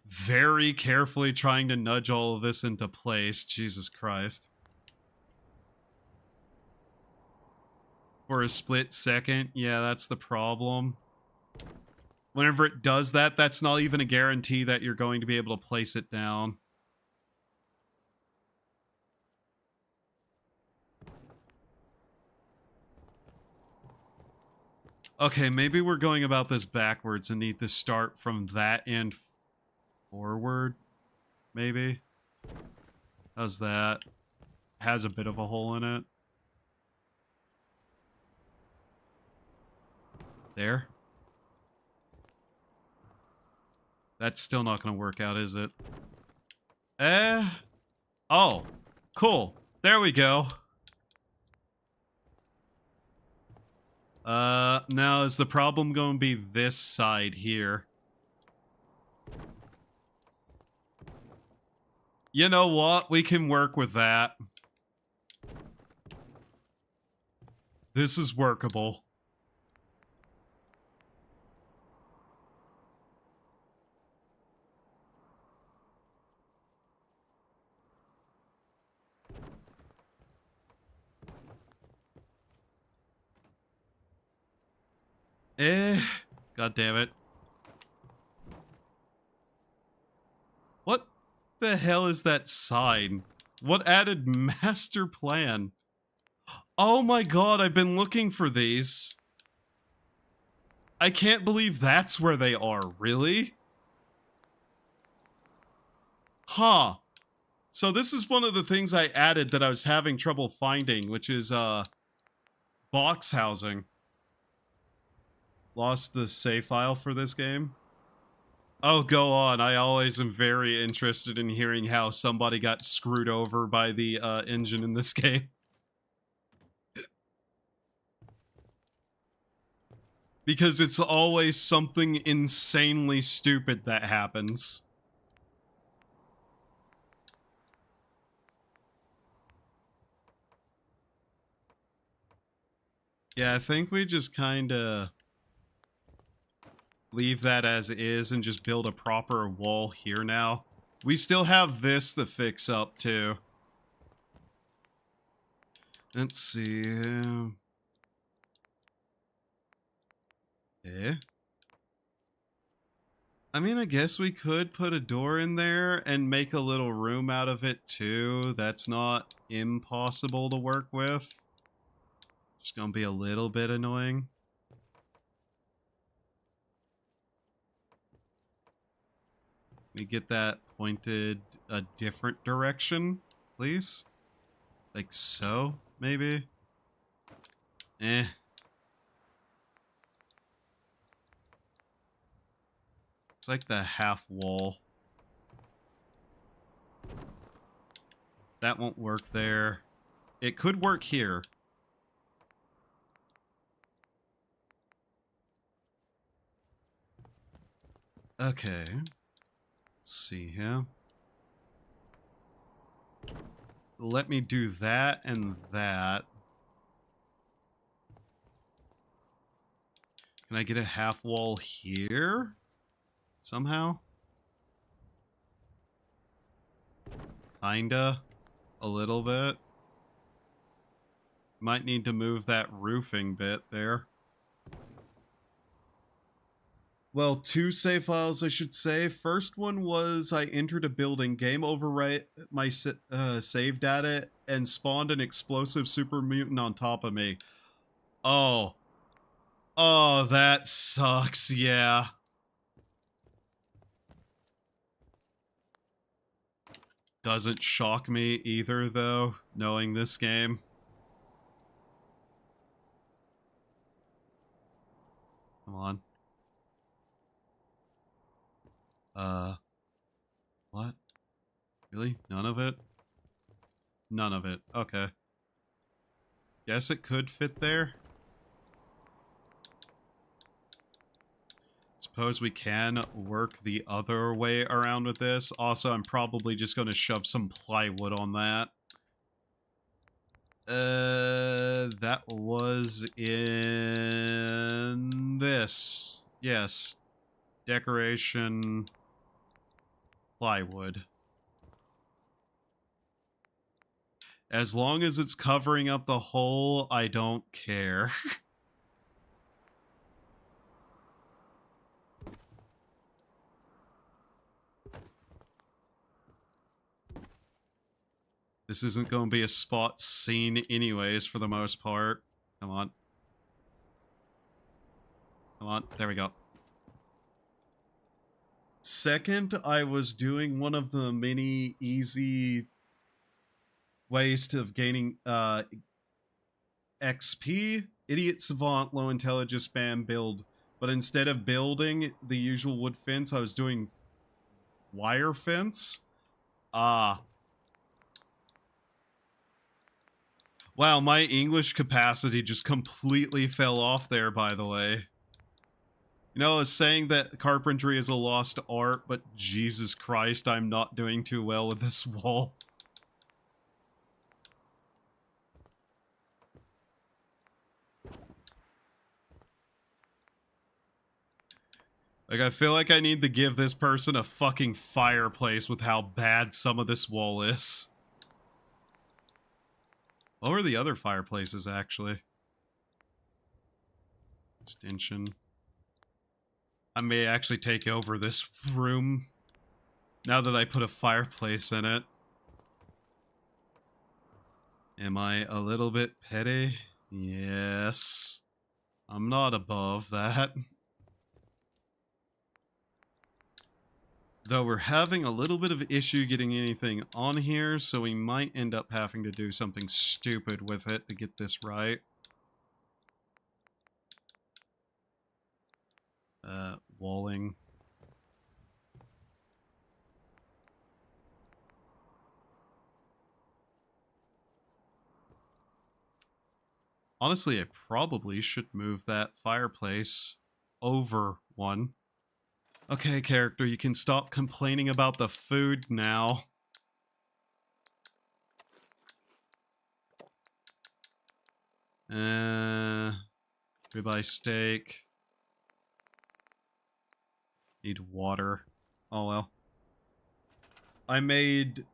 Very carefully trying to nudge all of this into place. Jesus Christ. For a split second, yeah, that's the problem. Whenever it does that, that's not even a guarantee that you're going to be able to place it down. Okay, maybe we're going about this backwards and need to start from that end forward, maybe. How's that? Has a bit of a hole in it. There. That's still not going to work out, is it? Oh, cool. There we go. Now is the problem going to be this side here? You know what? We can work with that. This is workable. God damn it. What the hell is that sign? What added master plan? Oh my god, I've been looking for these. I can't believe that's where they are, really? Huh. So this is one of the things I added that I was having trouble finding, which is, box housing. Lost the save file for this game. Oh, go on. I always am very interested in hearing how somebody got screwed over by the engine in this game. Because it's always something insanely stupid that happens. Yeah, I think we just kind of leave that as is and just build a proper wall here now. We still have this to fix up too. Let's see. I mean, I guess we could put a door in there and make a little room out of it too. That's not impossible to work with. Just gonna be a little bit annoying. We get that pointed a different direction, please? Like so, maybe? It's like the half wall. That won't work there. It could work here. Okay. Let's see here. Let me do that and that. Can I get a half wall here? Somehow? Kinda. A little bit. Might need to move that roofing bit there. Well, two save files, I should say. First one was I entered a building, game overwrite my save data, and spawned an explosive super mutant on top of me. Oh. Oh, that sucks, yeah. Doesn't shock me either, though, knowing this game. Come on. What? Really? None of it? None of it. Okay. Guess it could fit there. Suppose we can work the other way around with this. Also, I'm probably just going to shove some plywood on that. That was in this. Yes. Decoration plywood. As long as it's covering up the hole, I don't care. This isn't going to be a spot scene anyways, for the most part. Come on. Come on. There we go. Second, I was doing one of the many easy ways to gaining XP, idiot savant, low intelligence spam build. But instead of building the usual wood fence, I was doing wire fence. Ah. Wow, my English capacity just completely fell off there, by the way. You know, I was saying that carpentry is a lost art, but Jesus Christ, I'm not doing too well with this wall. Like, I feel like I need to give this person a fucking fireplace with how bad some of this wall is. What were the other fireplaces, actually? Extension. I may actually take over this room now that I put a fireplace in it. Am I a little bit petty? Yes. I'm not above that. Though we're having a little bit of issue getting anything on here, so we might end up having to do something stupid with it to get this right. Walling. Honestly, I probably should move that fireplace over one. Okay, character, you can stop complaining about the food now. Ribeye steak. Need water. Oh well. I made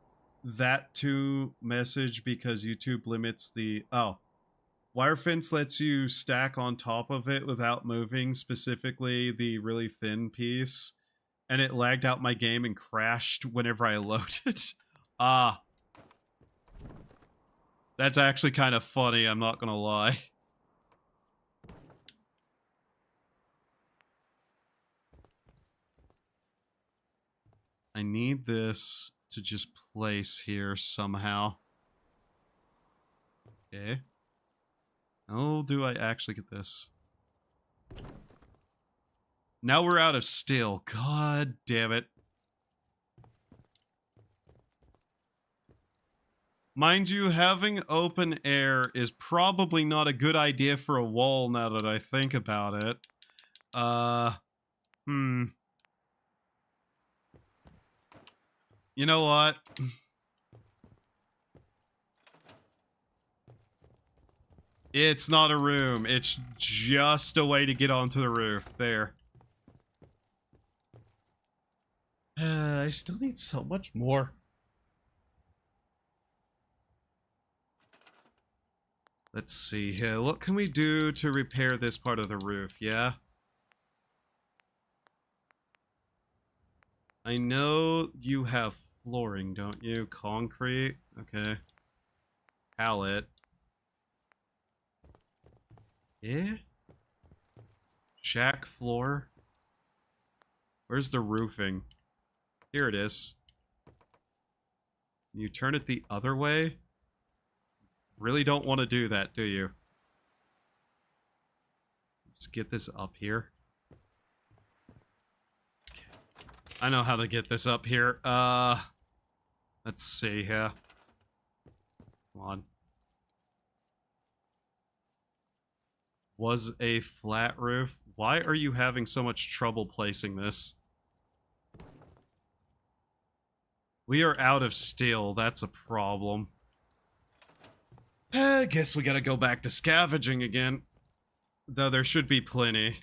that to message because YouTube limits the... Oh. Wire fence lets you stack on top of it without moving, specifically the really thin piece. And it lagged out my game and crashed whenever I loaded. Ah. That's actually kind of funny, I'm not gonna lie. I need this to just place here somehow. Okay. Oh, do I actually get this? Now we're out of steel. God damn it. Mind you, having open air is probably not a good idea for a wall now that I think about it. You know what? It's not a room. It's just a way to get onto the roof. There. I still need so much more. Let's see here. What can we do to repair this part of the roof? Yeah? I know you have flooring, don't you? Concrete? Okay. Pallet. Yeah? Shack floor? Where's the roofing? Here it is. You turn it the other way? Really don't want to do that, do you? Just get this up here. I know how to get this up here. Let's see here. Come on. Was a flat roof. Why are you having so much trouble placing this? We are out of steel. That's a problem. I guess we gotta go back to scavenging again. Though there should be plenty.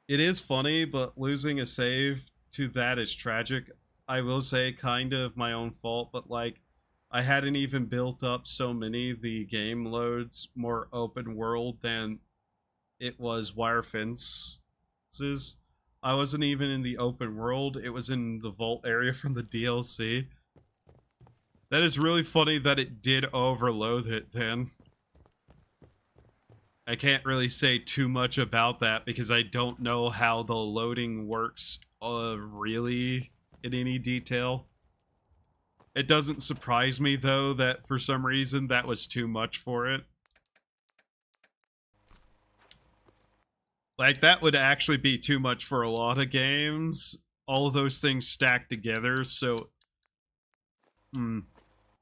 It is funny, but losing a save to that is tragic. I will say kind of my own fault, but like, I hadn't even built up so many the game loads more open world than it was wire fences. I wasn't even in the open world, it was in the vault area from the DLC. That is really funny that it did overload it then. I can't really say too much about that because I don't know how the loading works really in any detail. It doesn't surprise me though that for some reason that was too much for it. Like that would actually be too much for a lot of games. All of those things stacked together, so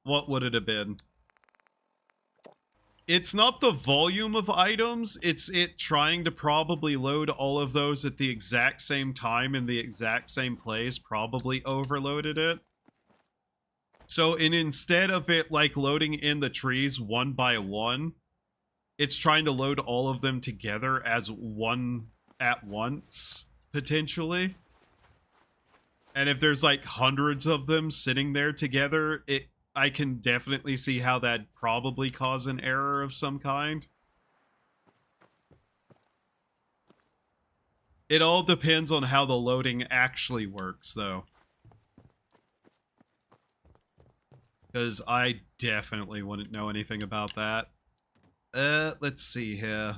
what would it have been? It's not the volume of items, it's it trying to probably load all of those at the exact same time in the exact same place probably overloaded it. So instead of it like loading in the trees one by one, it's trying to load all of them together as one at once, potentially. And if there's like hundreds of them sitting there together, I can definitely see how that'd probably cause an error of some kind. It all depends on how the loading actually works, though. Because I definitely wouldn't know anything about that. Let's see here.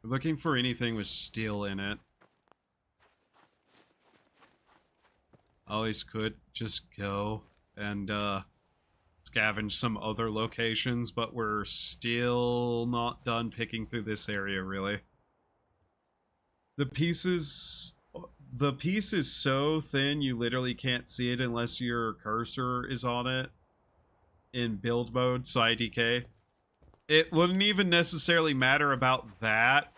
We're looking for anything with steel in it. Always could just go and scavenge some other locations, but we're still not done picking through this area, really. The piece is so thin you literally can't see it unless your cursor is on it in build mode, so IDK. It wouldn't even necessarily matter about that.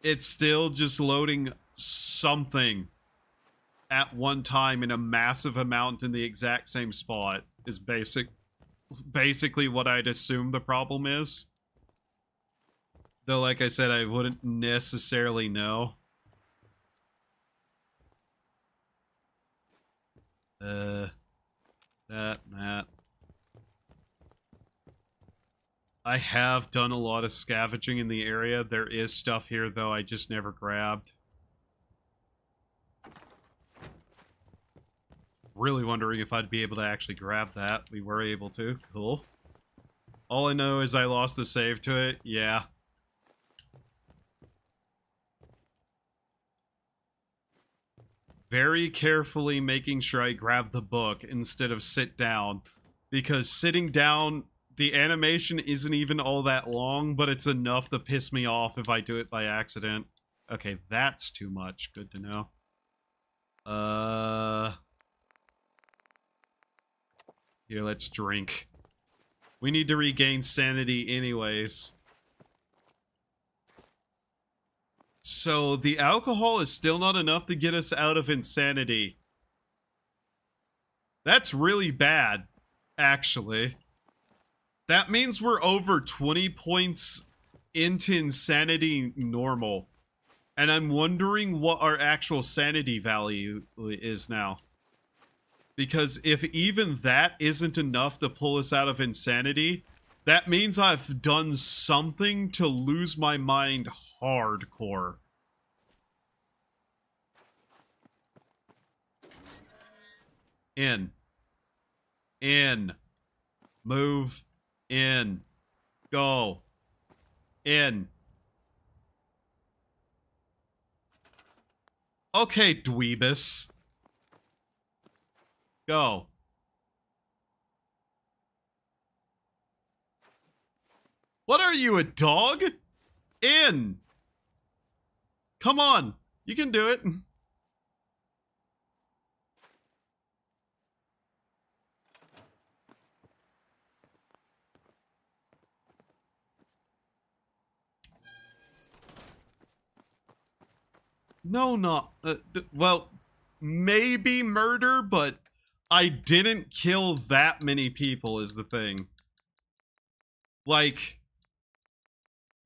It's still just loading something at one time in a massive amount in the exact same spot is basically what I'd assume the problem is. Though, like I said, I wouldn't necessarily know. That. I have done a lot of scavenging in the area. There is stuff here, though, I just never grabbed. Really wondering if I'd be able to actually grab that. We were able to. Cool. All I know is I lost a save to it. Yeah. Very carefully making sure I grab the book instead of sit down. Because sitting down, the animation isn't even all that long, but it's enough to piss me off if I do it by accident. Okay, that's too much. Good to know. Here, let's drink. We need to regain sanity anyways. So, the alcohol is still not enough to get us out of insanity. That's really bad, actually. That means we're over 20 points into insanity normal. And I'm wondering what our actual sanity value is now. Because if even that isn't enough to pull us out of insanity, That means I've done something to lose my mind hardcore. In. In. Move. In. Go. In. Okay, dweebus. Go. What are you, a dog? In. Come on. You can do it. No, not. Well, maybe murder, but I didn't kill that many people, is the thing. Like,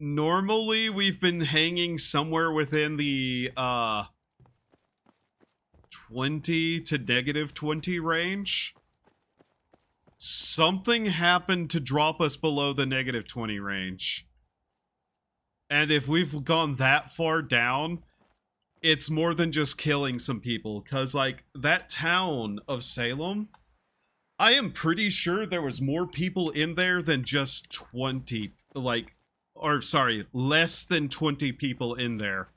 normally we've been hanging somewhere within the 20 to -20 range. Something happened to drop us below the -20 range. And if we've gone that far down, it's more than just killing some people. Because, like, that town of Salem, I am pretty sure there was more people in there than just 20. Like, or sorry, less than 20 people in there.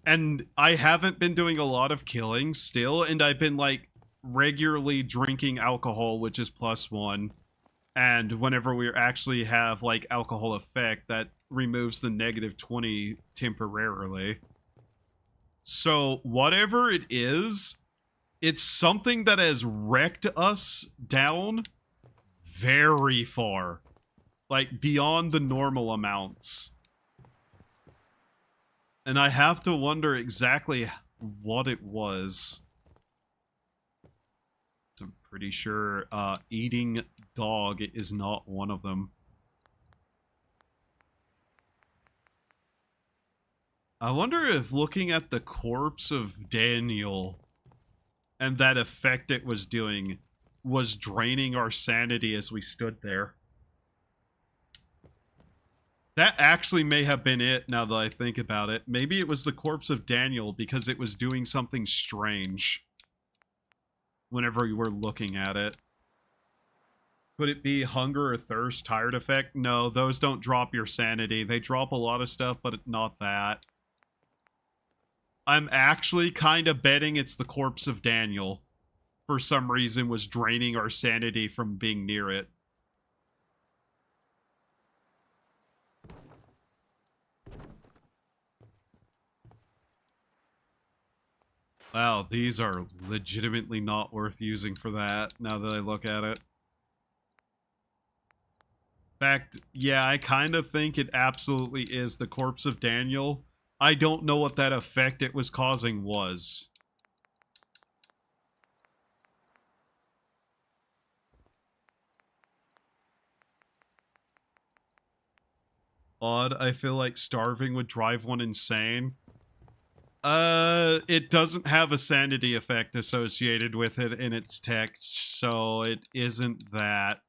And I haven't been doing a lot of killing still, and I've been, like, regularly drinking alcohol, which is +1. And whenever we actually have, like, alcohol effect, that removes the -20 temporarily. So, whatever it is, it's something that has wrecked us down very far. Like, beyond the normal amounts. And I have to wonder exactly what it was. So I'm pretty sure eating dog is not one of them. I wonder if looking at the corpse of Daniel and that effect it was doing was draining our sanity as we stood there. That actually may have been it now that I think about it. Maybe it was the corpse of Daniel because it was doing something strange whenever we were looking at it. Could it be hunger or thirst, tired effect? No, those don't drop your sanity. They drop a lot of stuff, but not that. I'm actually kind of betting it's the corpse of Daniel. For some reason was draining our sanity from being near it. Wow, these are legitimately not worth using for that, now that I look at it. In fact, yeah, I kind of think it absolutely is the corpse of Daniel. I don't know what that effect it was causing was. Odd, I feel like starving would drive one insane. It doesn't have a sanity effect associated with it in its text, so it isn't that.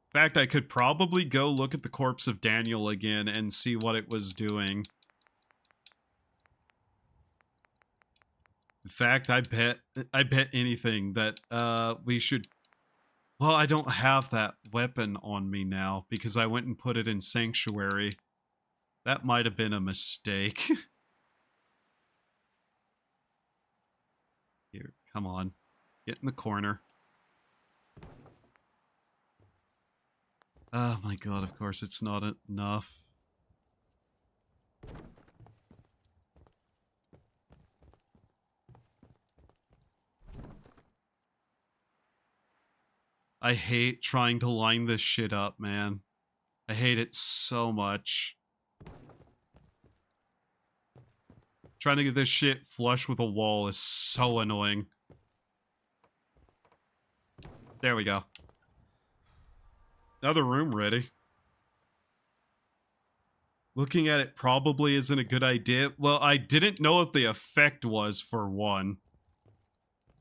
In fact, I could probably go look at the corpse of Daniel again and see what it was doing. In fact, I bet anything that we should. Well, I don't have that weapon on me now because I went and put it in Sanctuary. That might have been a mistake. Here, come on. Get in the corner. Oh my god, of course it's not enough. I hate trying to line this shit up, man. I hate it so much. Trying to get this shit flush with a wall is so annoying. There we go. Another room ready. Looking at it probably isn't a good idea. Well, I didn't know what the effect was, for one.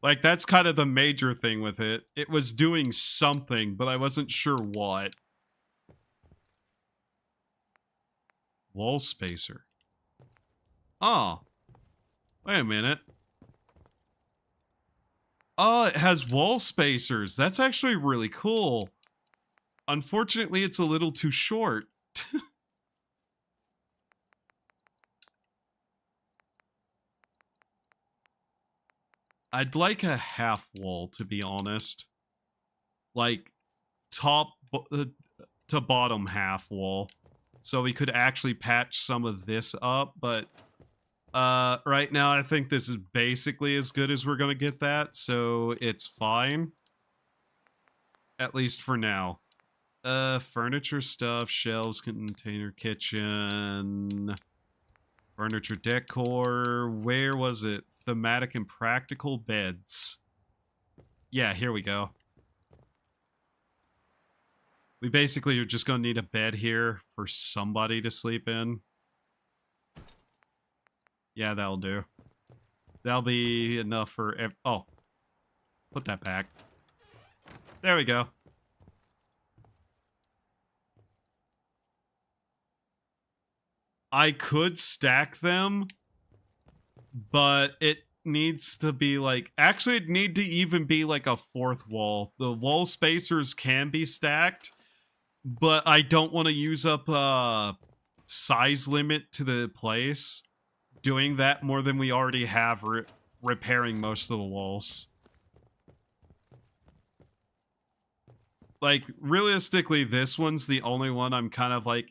Like, that's kind of the major thing with it. It was doing something, but I wasn't sure what. Wall spacer. Oh. Wait a minute. Oh, it has wall spacers. That's actually really cool. Unfortunately, it's a little too short. I'd like a half wall, to be honest. Like, top to bottom half wall. So we could actually patch some of this up, but right now I think this is basically as good as we're gonna get that, so it's fine. At least for now. Furniture stuff, shelves, container, kitchen, furniture decor. Where was it? Thematic and practical beds. Yeah, here we go. We basically are just gonna need a bed here for somebody to sleep in. Yeah, that'll do. That'll be enough for... oh. Put that back. There we go. I could stack them, but it needs to be like... Actually, it'd need to even be like a fourth wall. The wall spacers can be stacked, but I don't want to use up a size limit to the place doing that more than we already have repairing most of the walls. Like, realistically, this one's the only one I'm kind of like,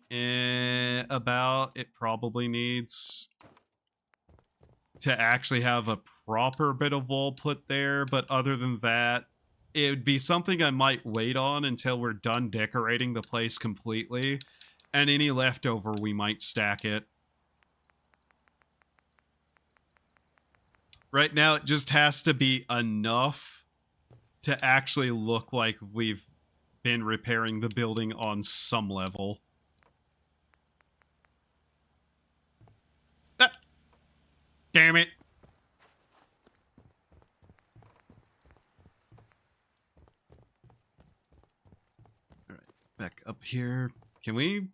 about. It probably needs to actually have a proper bit of wall put there, but other than that, it would be something I might wait on until we're done decorating the place completely, and any leftover we might stack it. Right now, it just has to be enough to actually look like we've been repairing the building on some level. Ah, damn it. All right, back up here. Can we...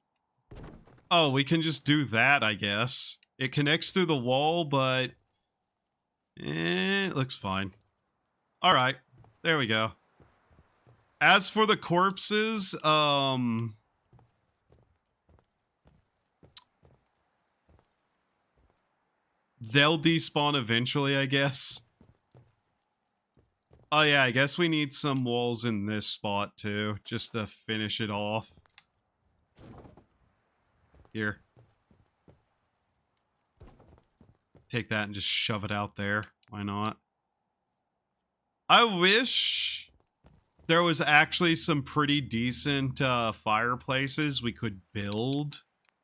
Oh, we can just do that, I guess. It connects through the wall, but... it looks fine. All right, there we go. As for the corpses, they'll despawn eventually, I guess. Oh yeah, I guess we need some walls in this spot too, just to finish it off. Here. Take that and just shove it out there. Why not? I wish there was actually some pretty decent fireplaces we could build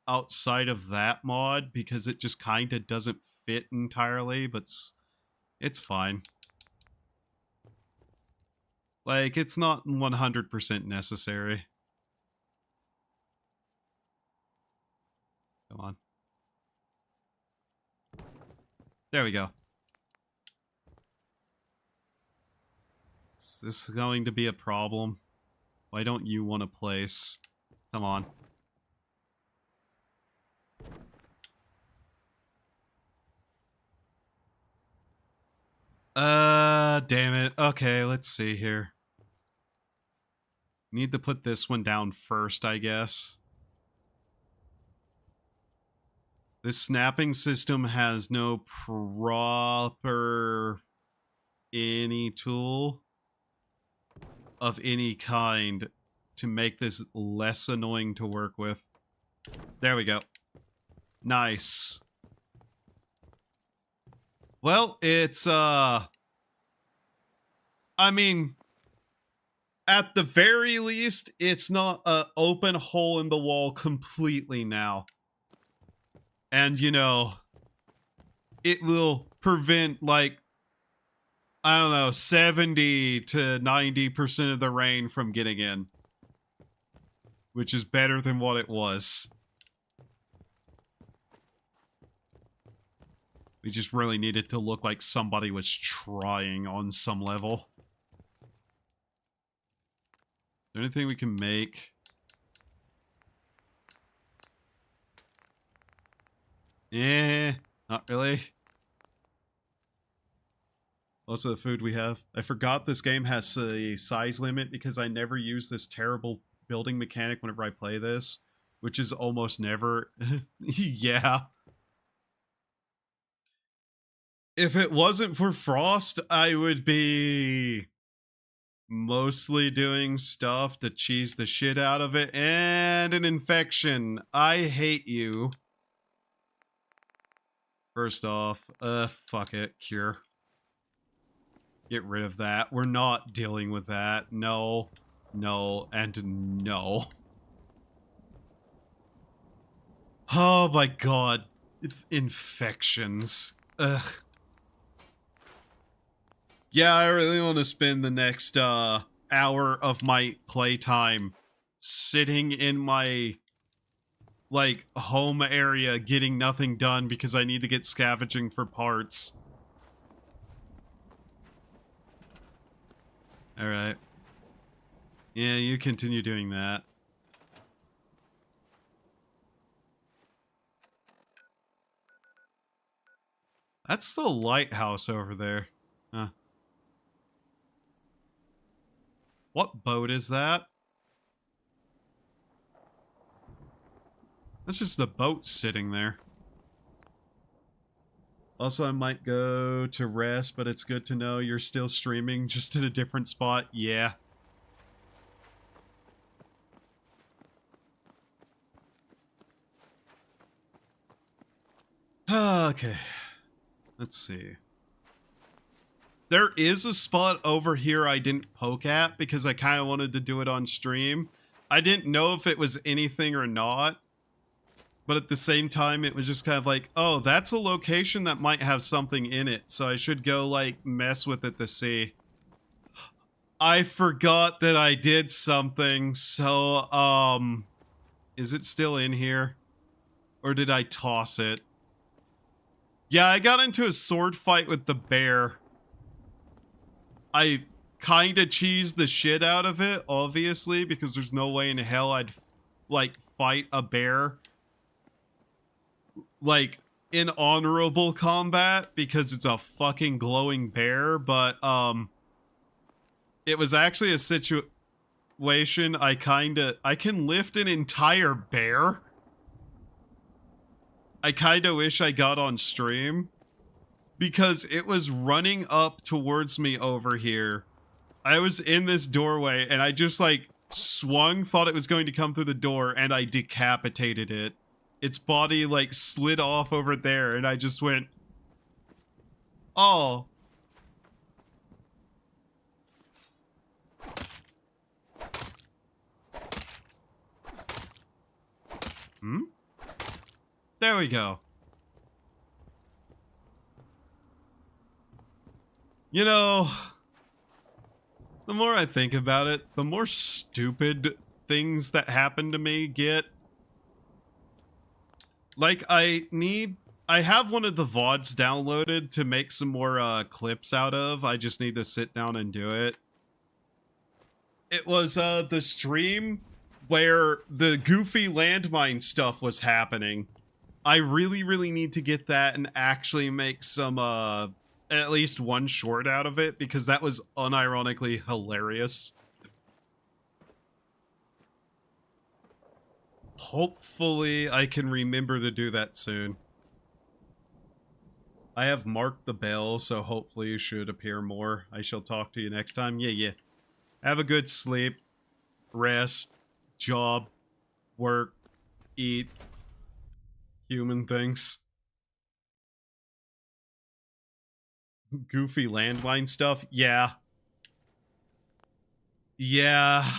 outside of that mod, because it just kind of doesn't fit entirely, but it's fine. Like, it's not 100% necessary. Come on. There we go. Is this going to be a problem? Why don't you want a place? Come on. Damn it. Okay, let's see here. Need to put this one down first, I guess. This snapping system has no proper any tool of any kind to make this less annoying to work with. There we go. Nice. Well, it's, I mean, at the very least, it's not an open hole in the wall completely now. And, you know, it will prevent, like, I don't know, 70 to 90% of the rain from getting in. Which is better than what it was. We just really needed to look like somebody was trying on some level. Is there anything we can make? Not really. Most of the food we have. I forgot this game has a size limit because I never use this terrible building mechanic whenever I play this, which is almost never. Yeah. If it wasn't for Frost, I would be mostly doing stuff to cheese the shit out of it. And an infection. I hate you. First off, fuck it. Cure. Get rid of that. We're not dealing with that. No, no, and no. Oh my god. Infections. Ugh. Yeah, I really want to spend the next hour of my playtime sitting in my like home area getting nothing done because I need to get scavenging for parts. Alright. Yeah, you continue doing that. That's the lighthouse over there. Huh. What boat is that? That's just the boat sitting there. Also, I might go to rest, but it's good to know you're still streaming, just in a different spot. Yeah. Okay. Let's see. There is a spot over here I didn't poke at because I kind of wanted to do it on stream. I didn't know if it was anything or not. But at the same time, it was just kind of like, oh, that's a location that might have something in it. So I should go, like, mess with it to see. I forgot that I did something. So, is it still in here? Or did I toss it? Yeah, I got into a sword fight with the bear. I kind of cheesed the shit out of it, obviously, because there's no way in hell I'd, like, fight a bear like in honorable combat because it's a fucking glowing bear, but it was actually a situation I can lift an entire bear. I kinda wish I got on stream because it was running up towards me over here. I was in this doorway and I just like swung, thought it was going to come through the door, and I decapitated it. Its body, like, slid off over there, and I just went, oh. Hmm? There we go. You know, the more I think about it, the more stupid things that happen to me get. Like, I have one of the VODs downloaded to make some more clips out of. I just need to sit down and do it. It was the stream where the goofy landmine stuff was happening. I really, really need to get that and actually make some at least one short out of it because that was unironically hilarious. Hopefully, I can remember to do that soon. I have marked the bell, so hopefully you should appear more. I shall talk to you next time. Yeah. Have a good sleep, rest, job, work, eat, human things. Goofy landline stuff? Yeah. Yeah.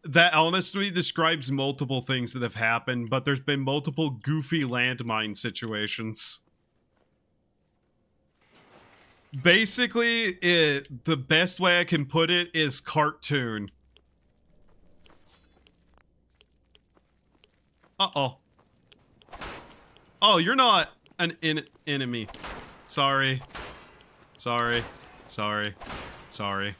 That honestly describes multiple things that have happened, but there's been multiple goofy landmine situations. Basically, the best way I can put it is cartoon. Uh-oh. Oh, you're not... an enemy. Sorry. Sorry. Sorry. Sorry.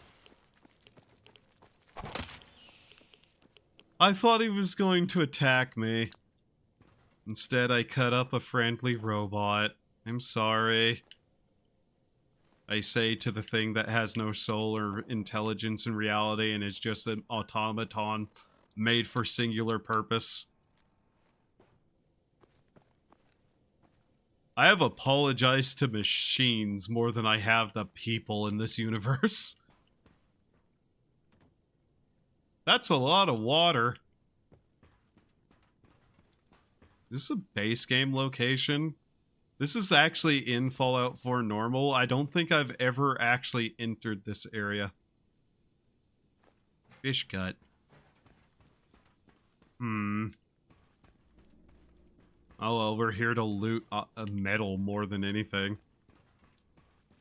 I thought he was going to attack me. Instead, I cut up a friendly robot. I'm sorry. I say to the thing that has no soul or intelligence in reality and is just an automaton made for singular purpose. I have apologized to machines more than I have the people in this universe. That's a lot of water. Is this a base game location? This is actually in Fallout 4 normal. I don't think I've ever actually entered this area. Fish gut. Oh well, we're here to loot a metal more than anything.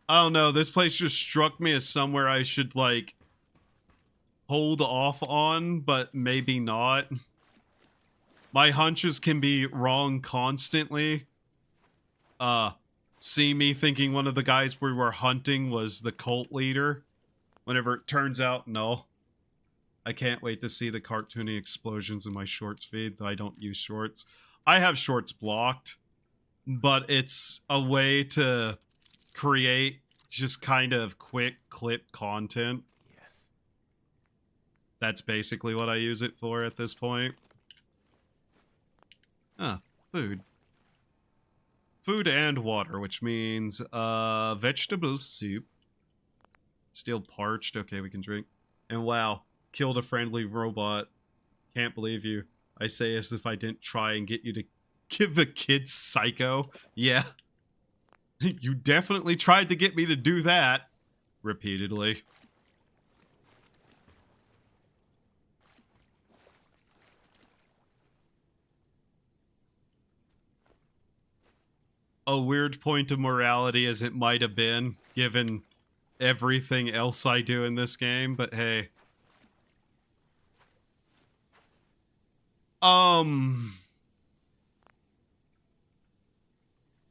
I don't know, this place just struck me as somewhere I should, like, hold off on, but maybe not. My hunches can be wrong constantly. See me thinking one of the guys we were hunting was the cult leader, whenever it turns out, no. I can't wait to see the cartoony explosions in my shorts feed, though I don't use shorts. I have shorts blocked, but it's a way to create just kind of quick clip content. Yes. That's basically what I use it for at this point. Ah, food. Food and water, which means vegetable soup. Still parched. Okay, we can drink. And wow, killed a friendly robot. Can't believe you. I say as if I didn't try and get you to give a kid psycho. Yeah. You definitely tried to get me to do that. Repeatedly. A weird point of morality as it might have been, given everything else I do in this game, but hey.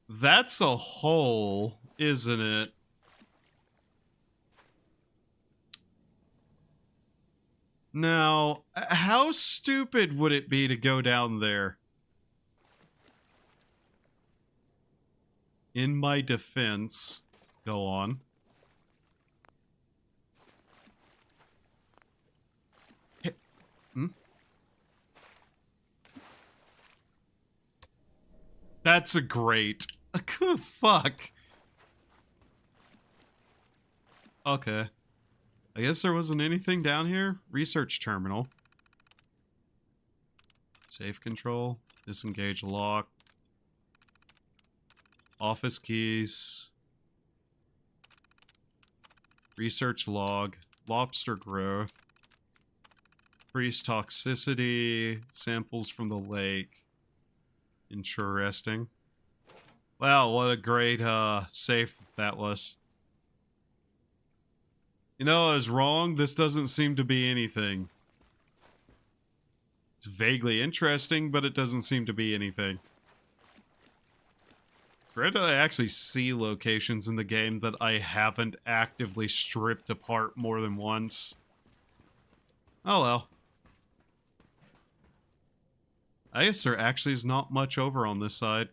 That's a hole, isn't it? Now, how stupid would it be to go down there? In my defense, go on. That's a great. Good fuck. Okay. I guess there wasn't anything down here. Research terminal. Safe control. Disengage lock. Office keys. Research log. Lobster growth. Increased toxicity. Samples from the lake. Interesting. Wow, what a great safe that was. You know, I was wrong. This doesn't seem to be anything. It's vaguely interesting, but it doesn't seem to be anything. It's rare that I actually see locations in the game that I haven't actively stripped apart more than once. Oh well. I guess there actually is not much over on this side.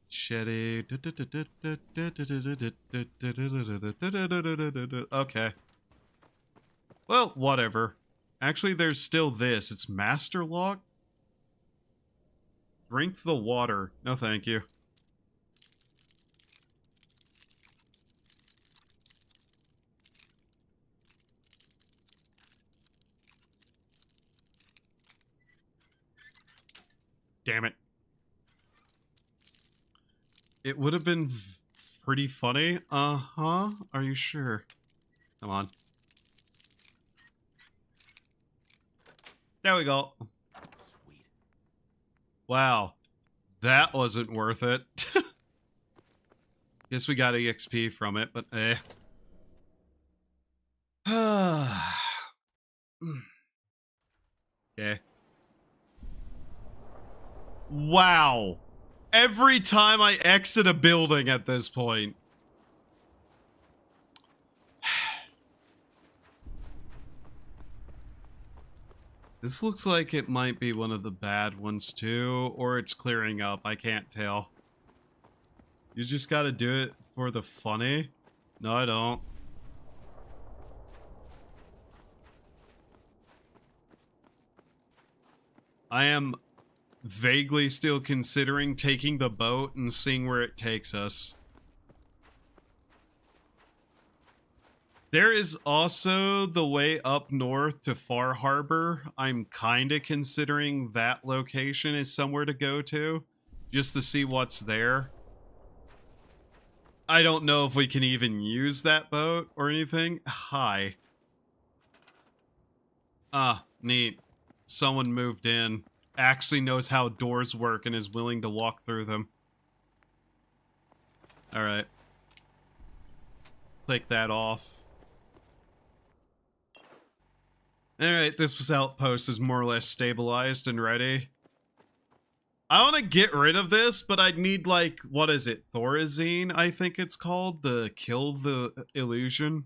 Shetty. Okay. Well, whatever. Actually, there's still this. It's Master Lock. Drink the water. No, thank you. Damn it. It would have been pretty funny. Uh-huh. Are you sure? Come on. There we go. Sweet. Wow. That wasn't worth it. Guess we got EXP from it, but eh. Wow. Every time I exit a building at this point. This looks like it might be one of the bad ones too, or it's clearing up. I can't tell. You just gotta do it for the funny? No, I don't. I am vaguely still considering taking the boat and seeing where it takes us. There is also the way up north to Far Harbor. I'm kind of considering that location as somewhere to go to, just to see what's there. I don't know if we can even use that boat or anything. Hi. Ah, neat. Someone moved in, actually knows how doors work and is willing to walk through them. Alright. Click that off. Alright, this outpost is more or less stabilized and ready. I want to get rid of this, but I'd need, like, what is it? Thorazine, I think it's called? The kill the illusion.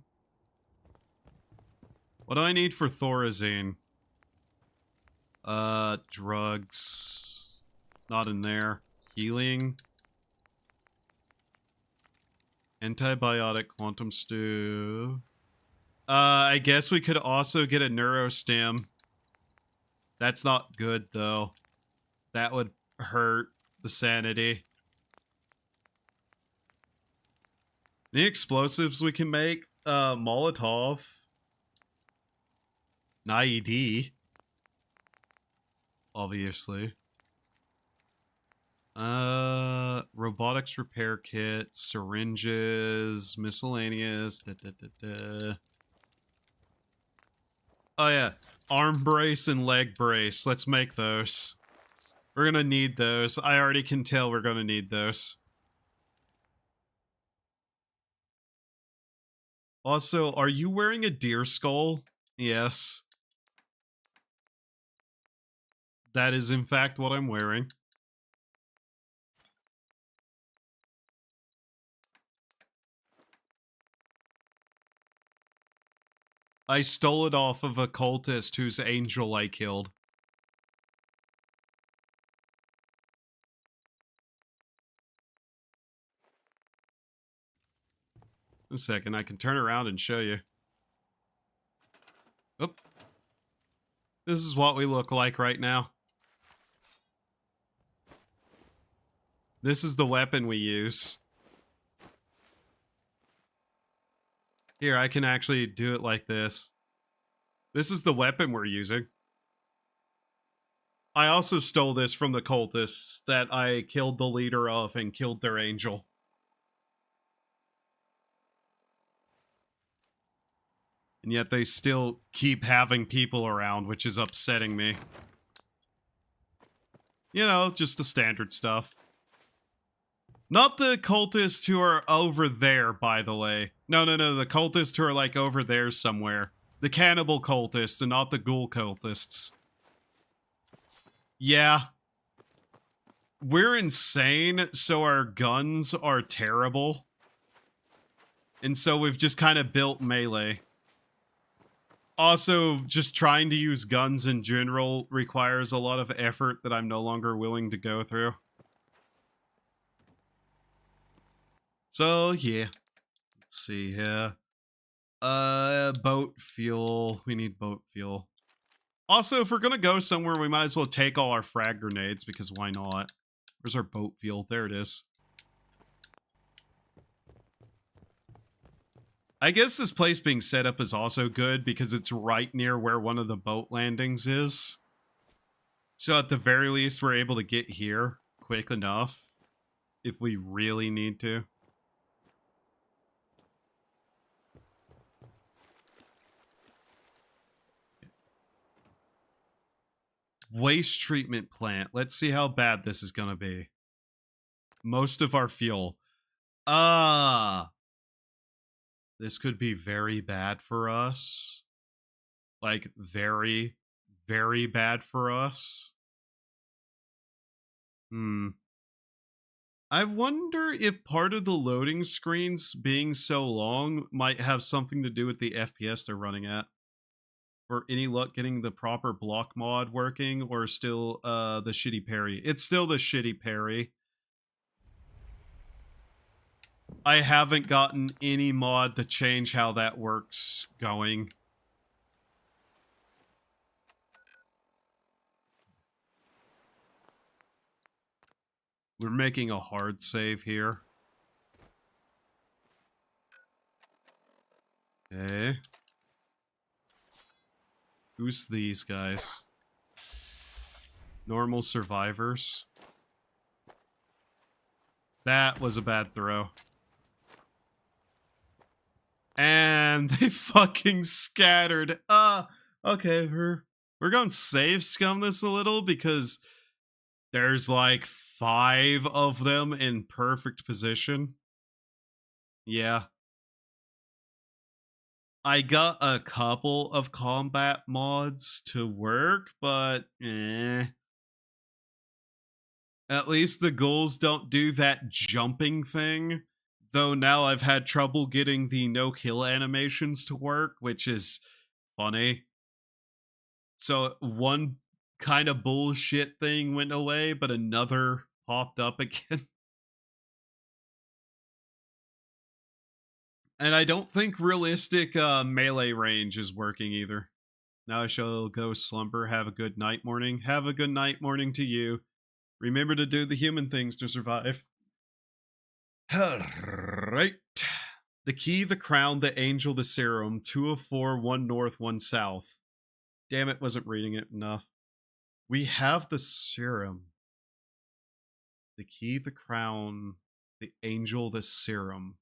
What do I need for Thorazine? Drugs. Not in there. Healing. Antibiotic, quantum stew. I guess we could also get a neurostim. That's not good, though. That would hurt the sanity. Any explosives we can make? Molotov. An IED. Obviously. Robotics repair kit, syringes, miscellaneous. Oh yeah, arm brace and leg brace. Let's make those. We're gonna need those. I already can tell we're gonna need those. Also, are you wearing a deer skull? Yes. That is in fact what I'm wearing. I stole it off of a cultist whose angel I killed. A second, I can turn around and show you. Oop. This is what we look like right now. This is the weapon we use. Here, I can actually do it like this. This is the weapon we're using. I also stole this from the cultists that I killed the leader of and killed their angel. And yet they still keep having people around, which is upsetting me. You know, just the standard stuff. Not the cultists who are over there, by the way. No, the cultists who are, like, over there somewhere. The cannibal cultists and not the ghoul cultists. Yeah. We're insane, so our guns are terrible. And so we've just kind of built melee. Also, just trying to use guns in general requires a lot of effort that I'm no longer willing to go through. So, yeah. Let's see here. Boat fuel. We need boat fuel. Also, if we're gonna go somewhere, we might as well take all our frag grenades, because why not? Where's our boat fuel? There it is. I guess this place being set up is also good, because it's right near where one of the boat landings is. So at the very least, we're able to get here quick enough, if we really need to. Waste treatment plant. Let's see how bad this is gonna be. Most of our fuel. This could be very bad for us. Like, very, very bad for us. Hmm. I wonder if part of the loading screens being so long might have something to do with the FPS they're running at. For any luck getting the proper block mod working, or still the shitty parry. It's still the shitty parry. I haven't gotten any mod to change how that works going. We're making a hard save here. Okay. Who's these guys? Normal survivors. That was a bad throw. And they fucking scattered. Okay, we're going to save scum this a little because there's like 5 of them in perfect position. Yeah. I got a couple of combat mods to work, but at least the ghouls don't do that jumping thing. Though now I've had trouble getting the no-kill animations to work, which is funny. So one kind of bullshit thing went away, but another popped up again. And I don't think realistic melee range is working either. Now I shall go slumber. Have a good night, morning. Have a good night, morning to you. Remember to do the human things to survive. Alright. The key, the crown, the angel, the serum. 2 of 4, 1 north, 1 south. Damn it, wasn't reading it enough. We have the serum. The key, the crown, the angel, the serum.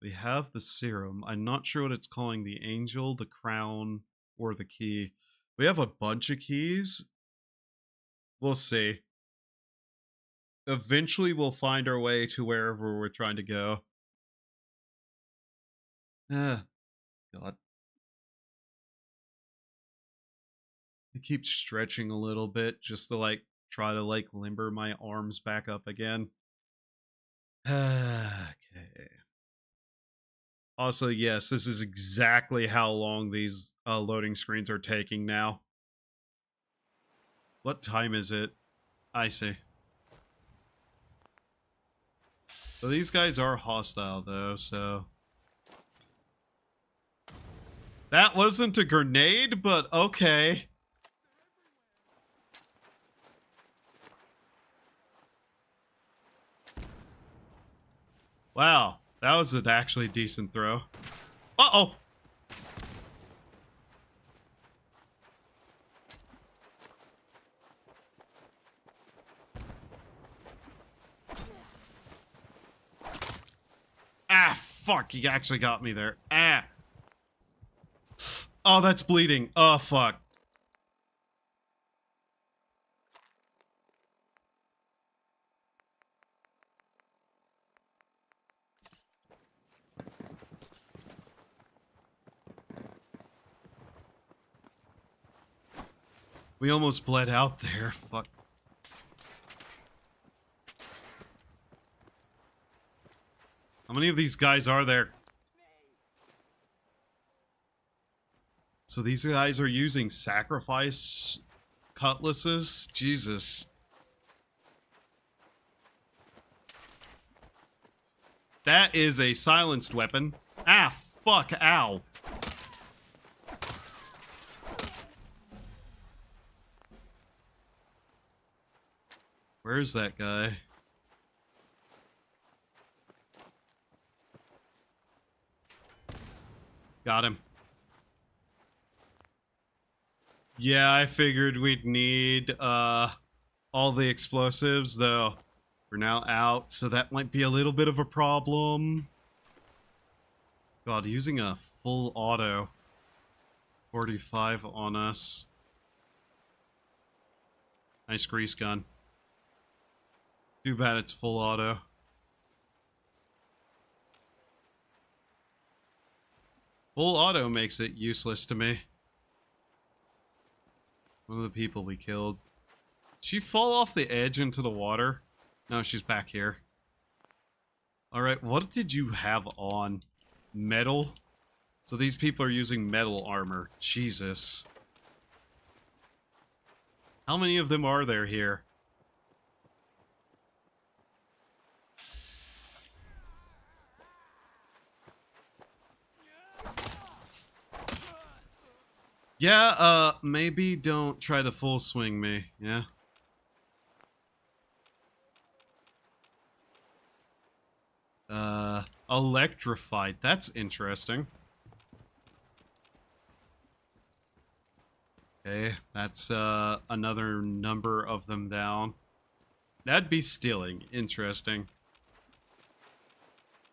We have the serum. I'm not sure what it's calling. The angel, the crown, or the key. We have a bunch of keys. We'll see. Eventually we'll find our way to wherever we're trying to go. God. I keep stretching a little bit just to like try to like limber my arms back up again. Okay. Also, yes, this is exactly how long these loading screens are taking now. What time is it? I see. So these guys are hostile though, so... That wasn't a grenade, but okay. Wow, that was an actually decent throw. Uh-oh! Ah, fuck, he actually got me there. Ah! Oh, that's bleeding. Oh, fuck. We almost bled out there. Fuck. How many of these guys are there? So these guys are using sacrifice cutlasses? Jesus. That is a silenced weapon. Ah, fuck, ow. Where's that guy? Got him. Yeah, I figured we'd need all the explosives, though we're now out, so that might be a little bit of a problem. God, using a full auto 45 on us. Nice grease gun. Too bad it's full auto. Full auto makes it useless to me. One of the people we killed. she fall off the edge into the water? No, she's back here. Alright, what did you have on? Metal? So these people are using metal armor. Jesus. How many of them are there here? Yeah, maybe don't try to full swing me, yeah? Electrified. That's interesting. Okay, that's, another number of them down. That'd be stealing. Interesting.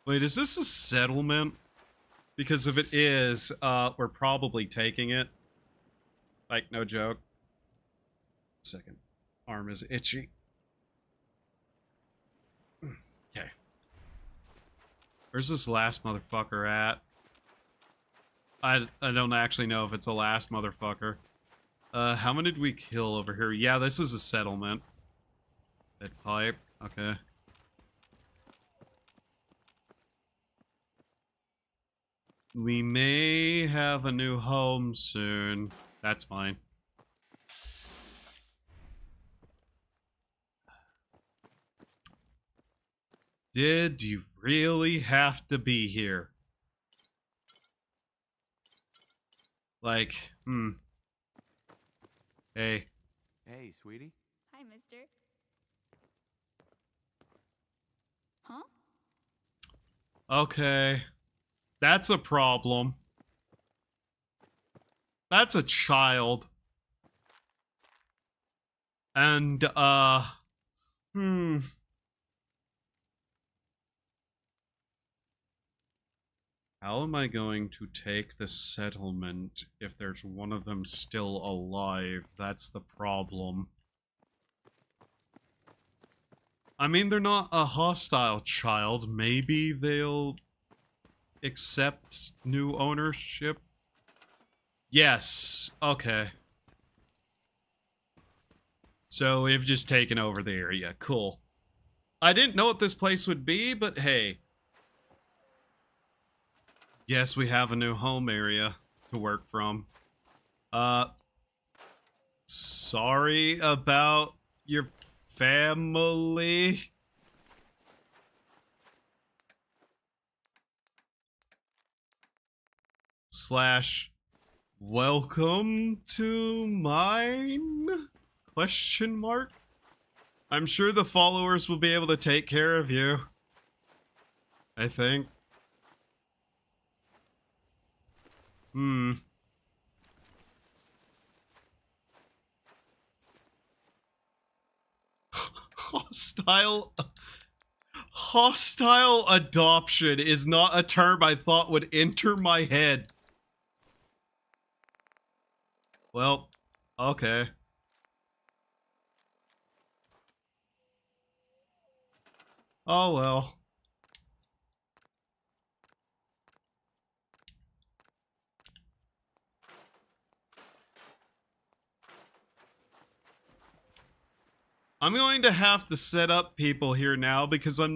Wait, is this a settlement? Because if it is, we're probably taking it. Like, no joke. Second. Arm is itchy. Okay. Where's this last motherfucker at? I don't actually know if it's a last motherfucker. How many did we kill over here? Yeah, this is a settlement. Bed pipe. Okay. We may have a new home soon. That's fine. Did you really have to be here? Like, Hey. Hey, sweetie. Hi, mister. Huh? Okay. That's a problem. That's a child. And, How am I going to take the settlement if there's one of them still alive? That's the problem. I mean, they're not a hostile child. Maybe they'll accept new ownership? Yes. Okay. So we've just taken over the area. Cool. I didn't know what this place would be, but hey. Yes, we have a new home area to work from. Sorry about your family. Slash, welcome to mine? Question mark? I'm sure the followers will be able to take care of you. I think. Hostile adoption is not a term I thought would enter my head. Well, okay. Oh well. I'm going to have to set up people here now because I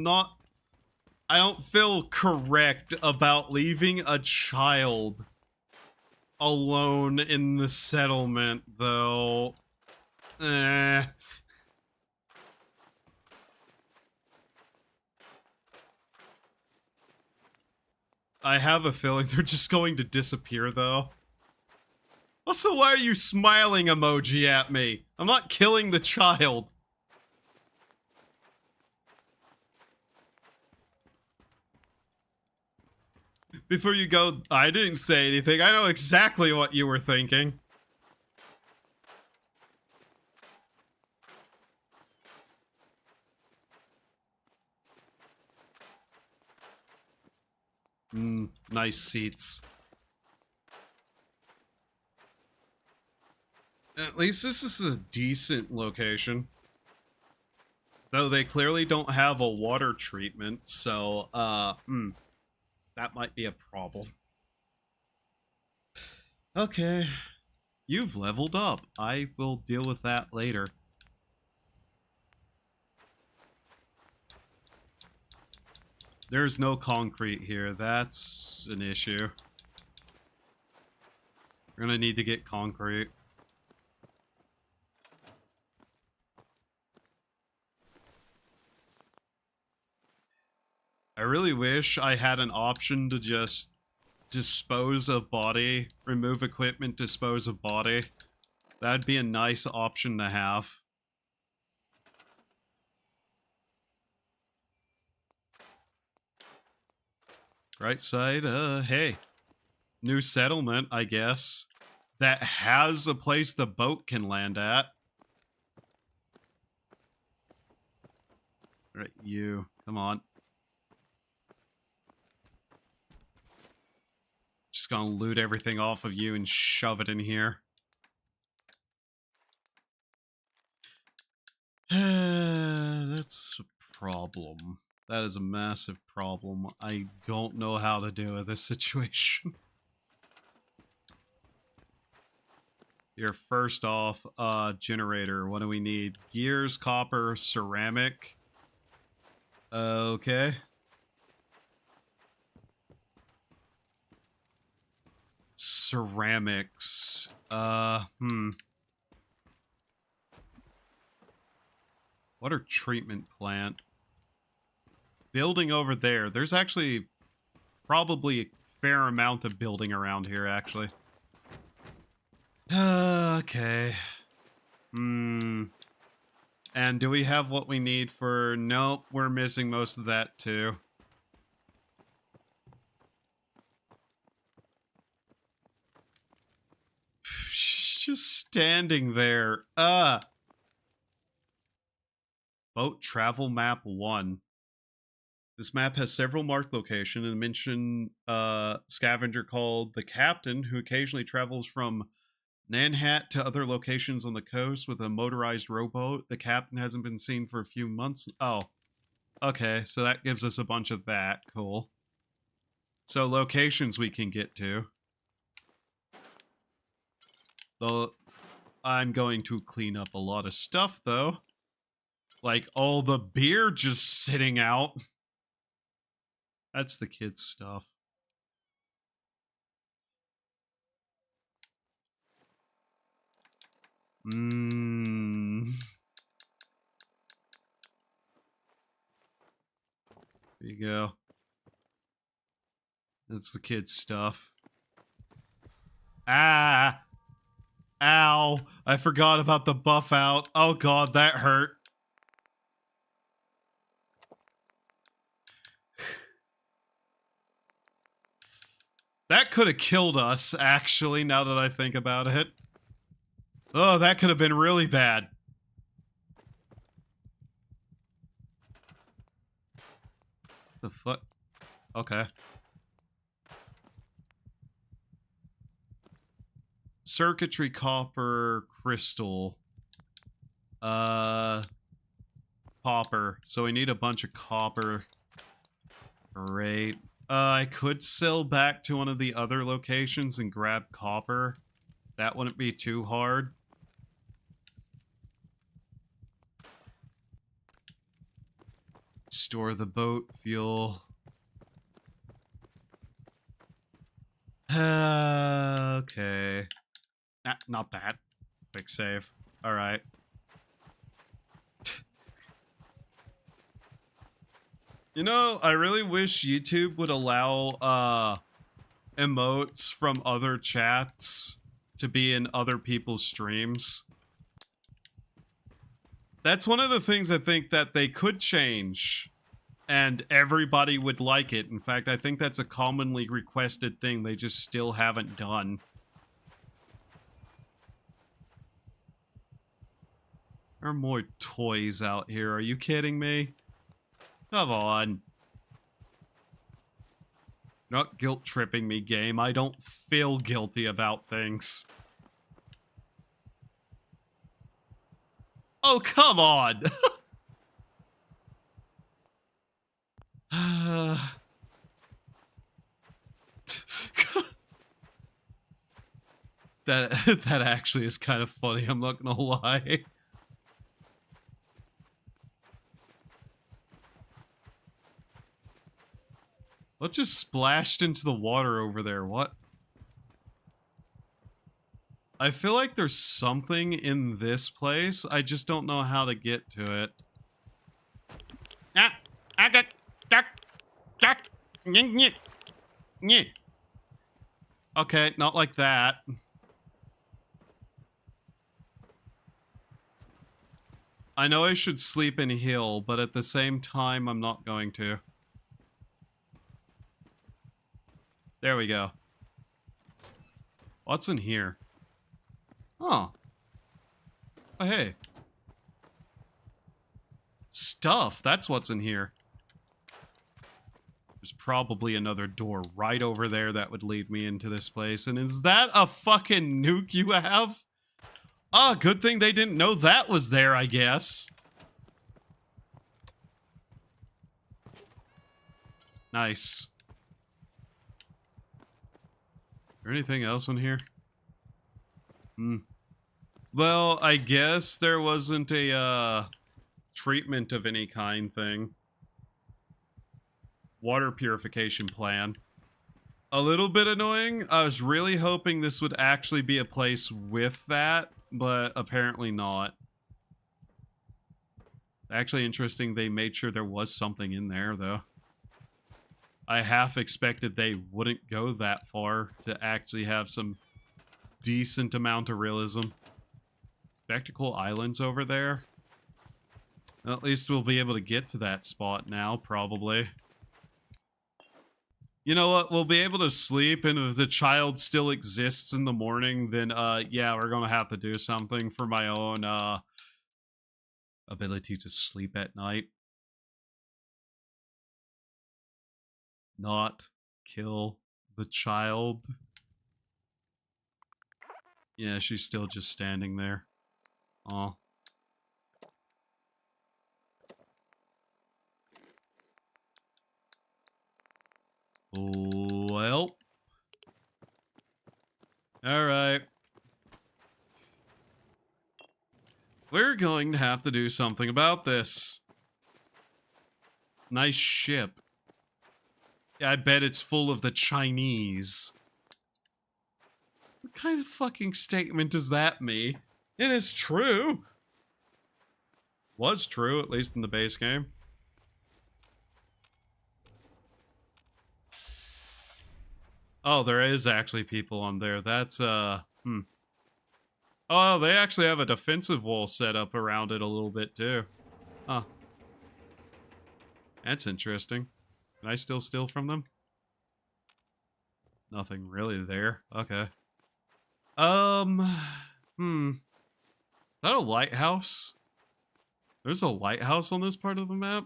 don't feel correct about leaving a child alone in the settlement, though. I have a feeling they're just going to disappear, though. Also, why are you smiling emoji at me? I'm not killing the child. Before you go, I didn't say anything. I know exactly what you were thinking. Nice seats. At least this is a decent location. Though they clearly don't have a water treatment, so, that might be a problem. Okay. You've leveled up. I will deal with that later. There's no concrete here. That's an issue. We're gonna need to get concrete. I really wish I had an option to just dispose of body, remove equipment, dispose of body. That'd be a nice option to have. Right side, hey. New settlement, I guess. That has a place the boat can land at. Right, you. Come on. Just gonna loot everything off of you and shove it in here. That's a problem. That is a massive problem. I don't know how to deal with this situation. Here, first off, generator. What do we need? Gears, copper, ceramic. Okay. Ceramics. Water treatment plant. Building over there. There's actually probably a fair amount of building around here, actually. Okay. And do we have what we need for... Nope, we're missing most of that, too. She's just standing there. Boat travel map 1. This map has several marked locations and mention scavenger called the Captain, who occasionally travels from Nanhat to other locations on the coast with a motorized rowboat. The Captain hasn't been seen for a few months. Oh, okay, so that gives us a bunch of that. Cool. So locations we can get to. Though I'm going to clean up a lot of stuff, though. Like all the beer just sitting out. That's the kids' stuff. There you go. That's the kids' stuff. Ah! Ow! I forgot about the buff out. Oh god, that hurt. That could have killed us, actually, now that I think about it. Oh, that could have been really bad. The fuck? Okay. Circuitry, copper, crystal. Copper. So we need a bunch of copper. Great. I could sail back to one of the other locations and grab copper. That wouldn't be too hard. Store the boat fuel. Okay. Not that. Quick save. Alright. You know, I really wish YouTube would allow, emotes from other chats to be in other people's streams. That's one of the things I think that they could change, and everybody would like it. In fact, I think that's a commonly requested thing they just still haven't done. There are more toys out here. Are you kidding me? Come on. Not guilt-tripping me, game. I don't feel guilty about things. Oh, come on! that actually is kind of funny, I'm not gonna lie. What just splashed into the water over there? What? I feel like there's something in this place. I just don't know how to get to it. Ah! Ah! Duck! Duck! Duck! Nyeh, nyeh, nyeh. Okay, not like that. I know I should sleep and heal, but at the same time, I'm not going to. There we go. What's in here? Oh. Oh, hey. Stuff. That's what's in here. There's probably another door right over there that would lead me into this place. And is that a fucking nuke you have? Ah, good thing they didn't know that was there, I guess. Nice. Is there anything else in here? Hmm. Well, I guess there wasn't a, treatment of any kind thing. Water purification plan. A little bit annoying. I was really hoping this would actually be a place with that, but apparently not. Actually interesting they made sure there was something in there, though. I half expected they wouldn't go that far to actually have some decent amount of realism. Spectacle Island's over there. At least we'll be able to get to that spot now, probably. You know what? We'll be able to sleep, and if the child still exists in the morning, then, yeah, we're gonna have to do something for my own, ability to sleep at night. Not kill the child. Yeah, she's still just standing there. Aw. Well. Alright. We're going to have to do something about this. Nice ship. Yeah, I bet it's full of the Chinese. What kind of fucking statement is that, me? It is true. Was true, at least in the base game. Oh, there is actually people on there. That's, Oh, they actually have a defensive wall set up around it a little bit, too. Huh. That's interesting. Can I still steal from them? Nothing really there. Okay. Hmm. Is that a lighthouse? There's a lighthouse on this part of the map?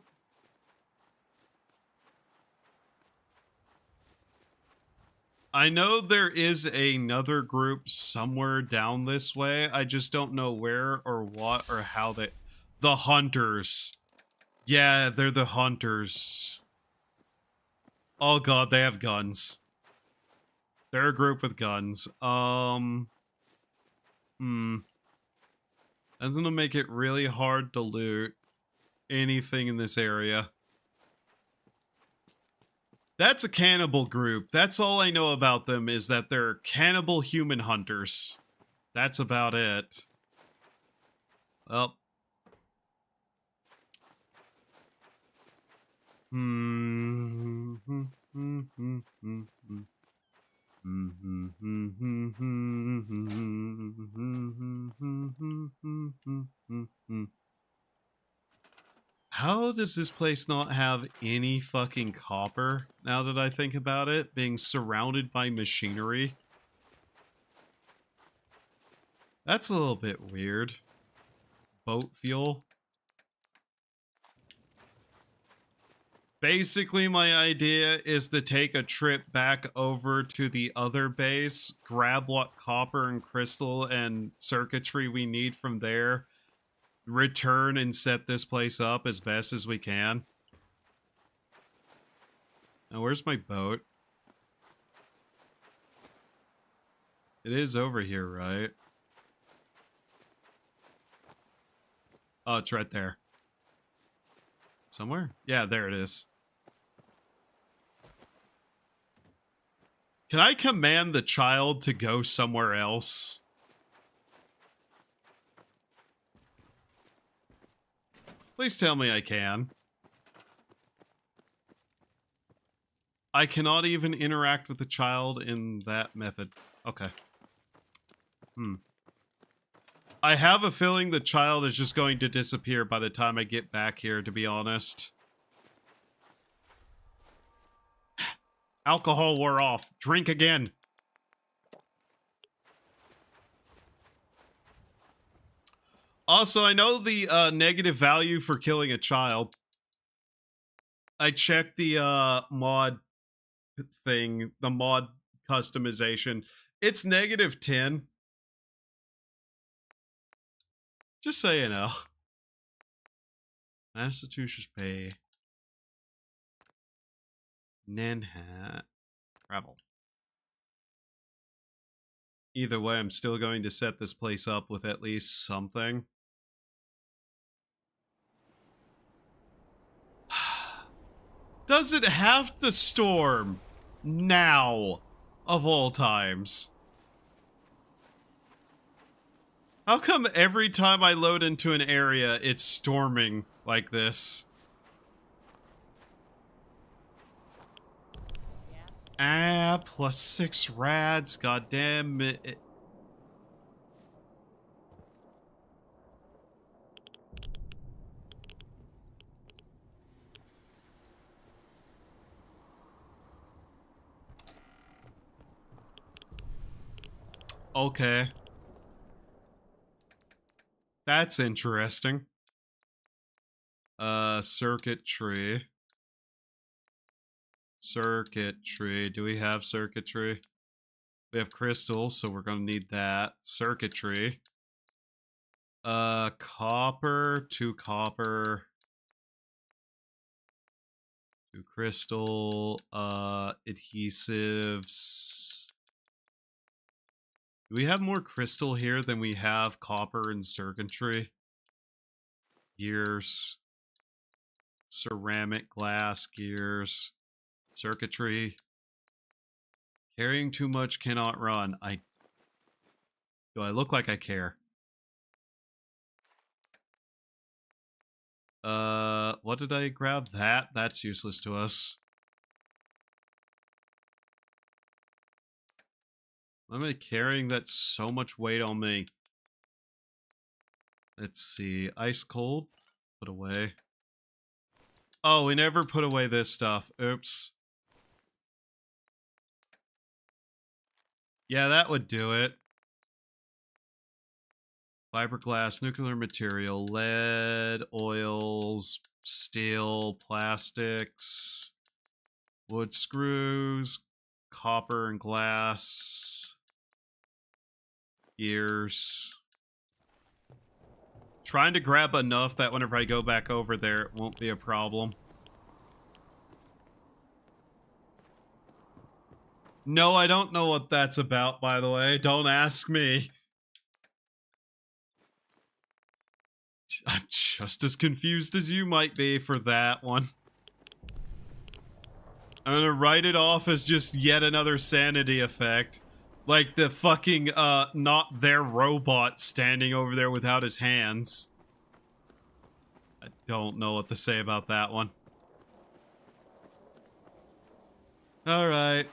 I know there is another group somewhere down this way. I just don't know where or what or how they... The Hunters. Yeah, they're the Hunters. Oh god, they have guns. They're a group with guns. That's gonna make it really hard to loot anything in this area. That's a cannibal group. That's all I know about them, is that they're cannibal human hunters. That's about it. Well. How does this place not have any fucking copper, now that I think about it, being surrounded by machinery? That's a little bit weird. Boat fuel. Basically, my idea is to take a trip back over to the other base, grab what copper and crystal and circuitry we need from there, return and set this place up as best as we can. Now, where's my boat? It is over here, right? Oh, it's right there. Somewhere? Yeah, there it is. Can I command the child to go somewhere else? Please tell me I can. I cannot even interact with the child in that method. Okay. I have a feeling the child is just going to disappear by the time I get back here, to be honest. Alcohol wore off. Drink again. Also, I know the negative value for killing a child. I checked the mod thing, the mod customization. It's -10. Just so you know. Massachusetts pay. Nanhat. Travel. Either way, I'm still going to set this place up with at least something. Does it have to storm now, of all times? How come every time I load into an area, it's storming like this? Yeah. Ah, +6 rads, goddamn it. Okay. That's interesting. Circuitry. Circuitry. Do we have circuitry? We have crystals, so we're gonna need that. Circuitry. Copper, 2 copper. 2 crystal, adhesives. Do we have more crystal here than we have copper and circuitry? Gears. Ceramic glass gears. Circuitry. Carrying too much cannot run. Do I look like I care? What did I grab? That's useless to us. What am I carrying that's so much weight on me? Let's see. Ice cold. Put away. Oh, we never put away this stuff. Oops. Yeah, that would do it. Fiberglass, nuclear material, lead, oils, steel, plastics, wood screws, copper and glass, gears. Trying to grab enough that whenever I go back over there, it won't be a problem. No, I don't know what that's about, by the way. Don't ask me. I'm just as confused as you might be for that one. I'm gonna write it off as just yet another sanity effect. Like the fucking, not their robot standing over there without his hands. I don't know what to say about that one. Alright.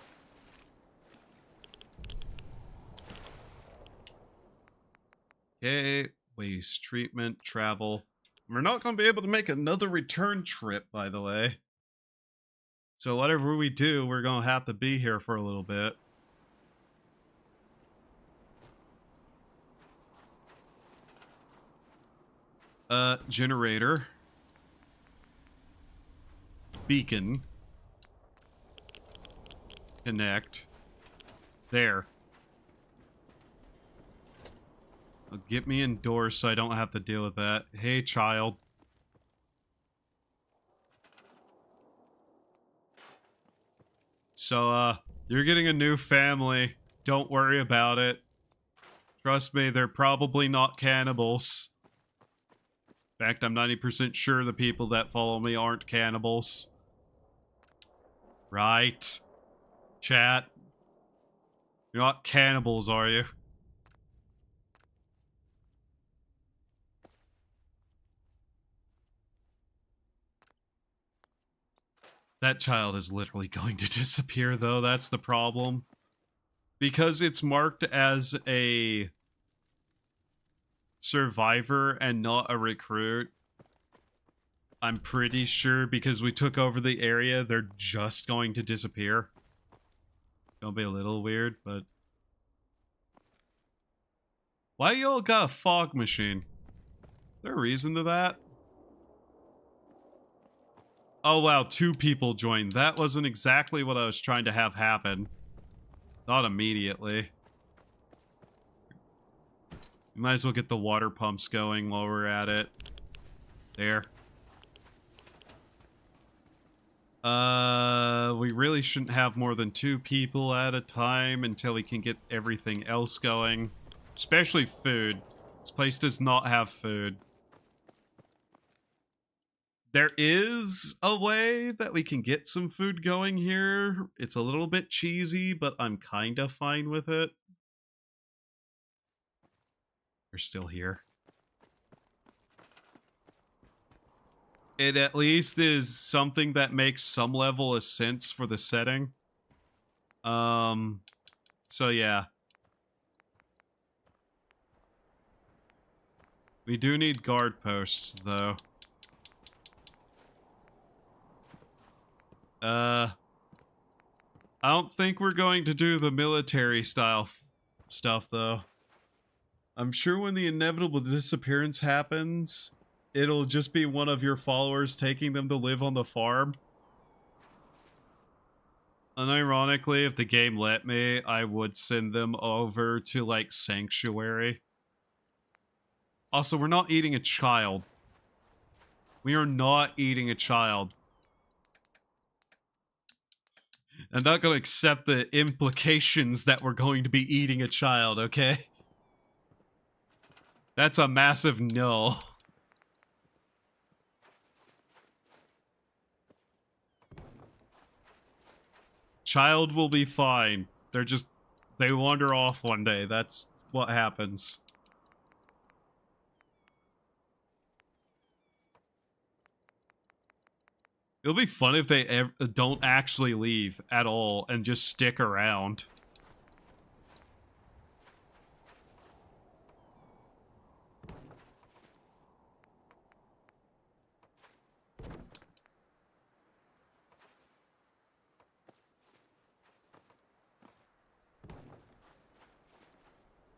Okay, waste treatment, travel. We're not gonna be able to make another return trip, by the way. So whatever we do, we're gonna have to be here for a little bit. Generator. Beacon. Connect. There. Get me indoors so I don't have to deal with that. Hey, child. So, you're getting a new family. Don't worry about it. Trust me, they're probably not cannibals. In fact, I'm 90% sure the people that follow me aren't cannibals. Right. Chat. You're not cannibals, are you? That child is literally going to disappear, though. That's the problem. Because it's marked as a survivor and not a recruit, I'm pretty sure because we took over the area, they're just going to disappear. It's gonna be a little weird, but... Why y'all got a fog machine? Is there a reason to that? Oh wow, 2 people joined. That wasn't exactly what I was trying to have happen. Not immediately. We might as well get the water pumps going while we're at it. There. We really shouldn't have more than 2 people at a time until we can get everything else going. Especially food. This place does not have food. There is a way that we can get some food going here. It's a little bit cheesy, but I'm kind of fine with it. We're still here. It at least is something that makes some level of sense for the setting. So yeah. We do need guard posts, though. I don't think we're going to do the military style stuff, though. I'm sure when the inevitable disappearance happens, it'll just be one of your followers taking them to live on the farm. Unironically, if the game let me, I would send them over to, like, Sanctuary. Also, we're not eating a child. We are not eating a child. I'm not going to accept the implications that we're going to be eating a child, okay? That's a massive no. Child will be fine. They wander off one day. That's what happens. It'll be fun if they don't actually leave at all and just stick around.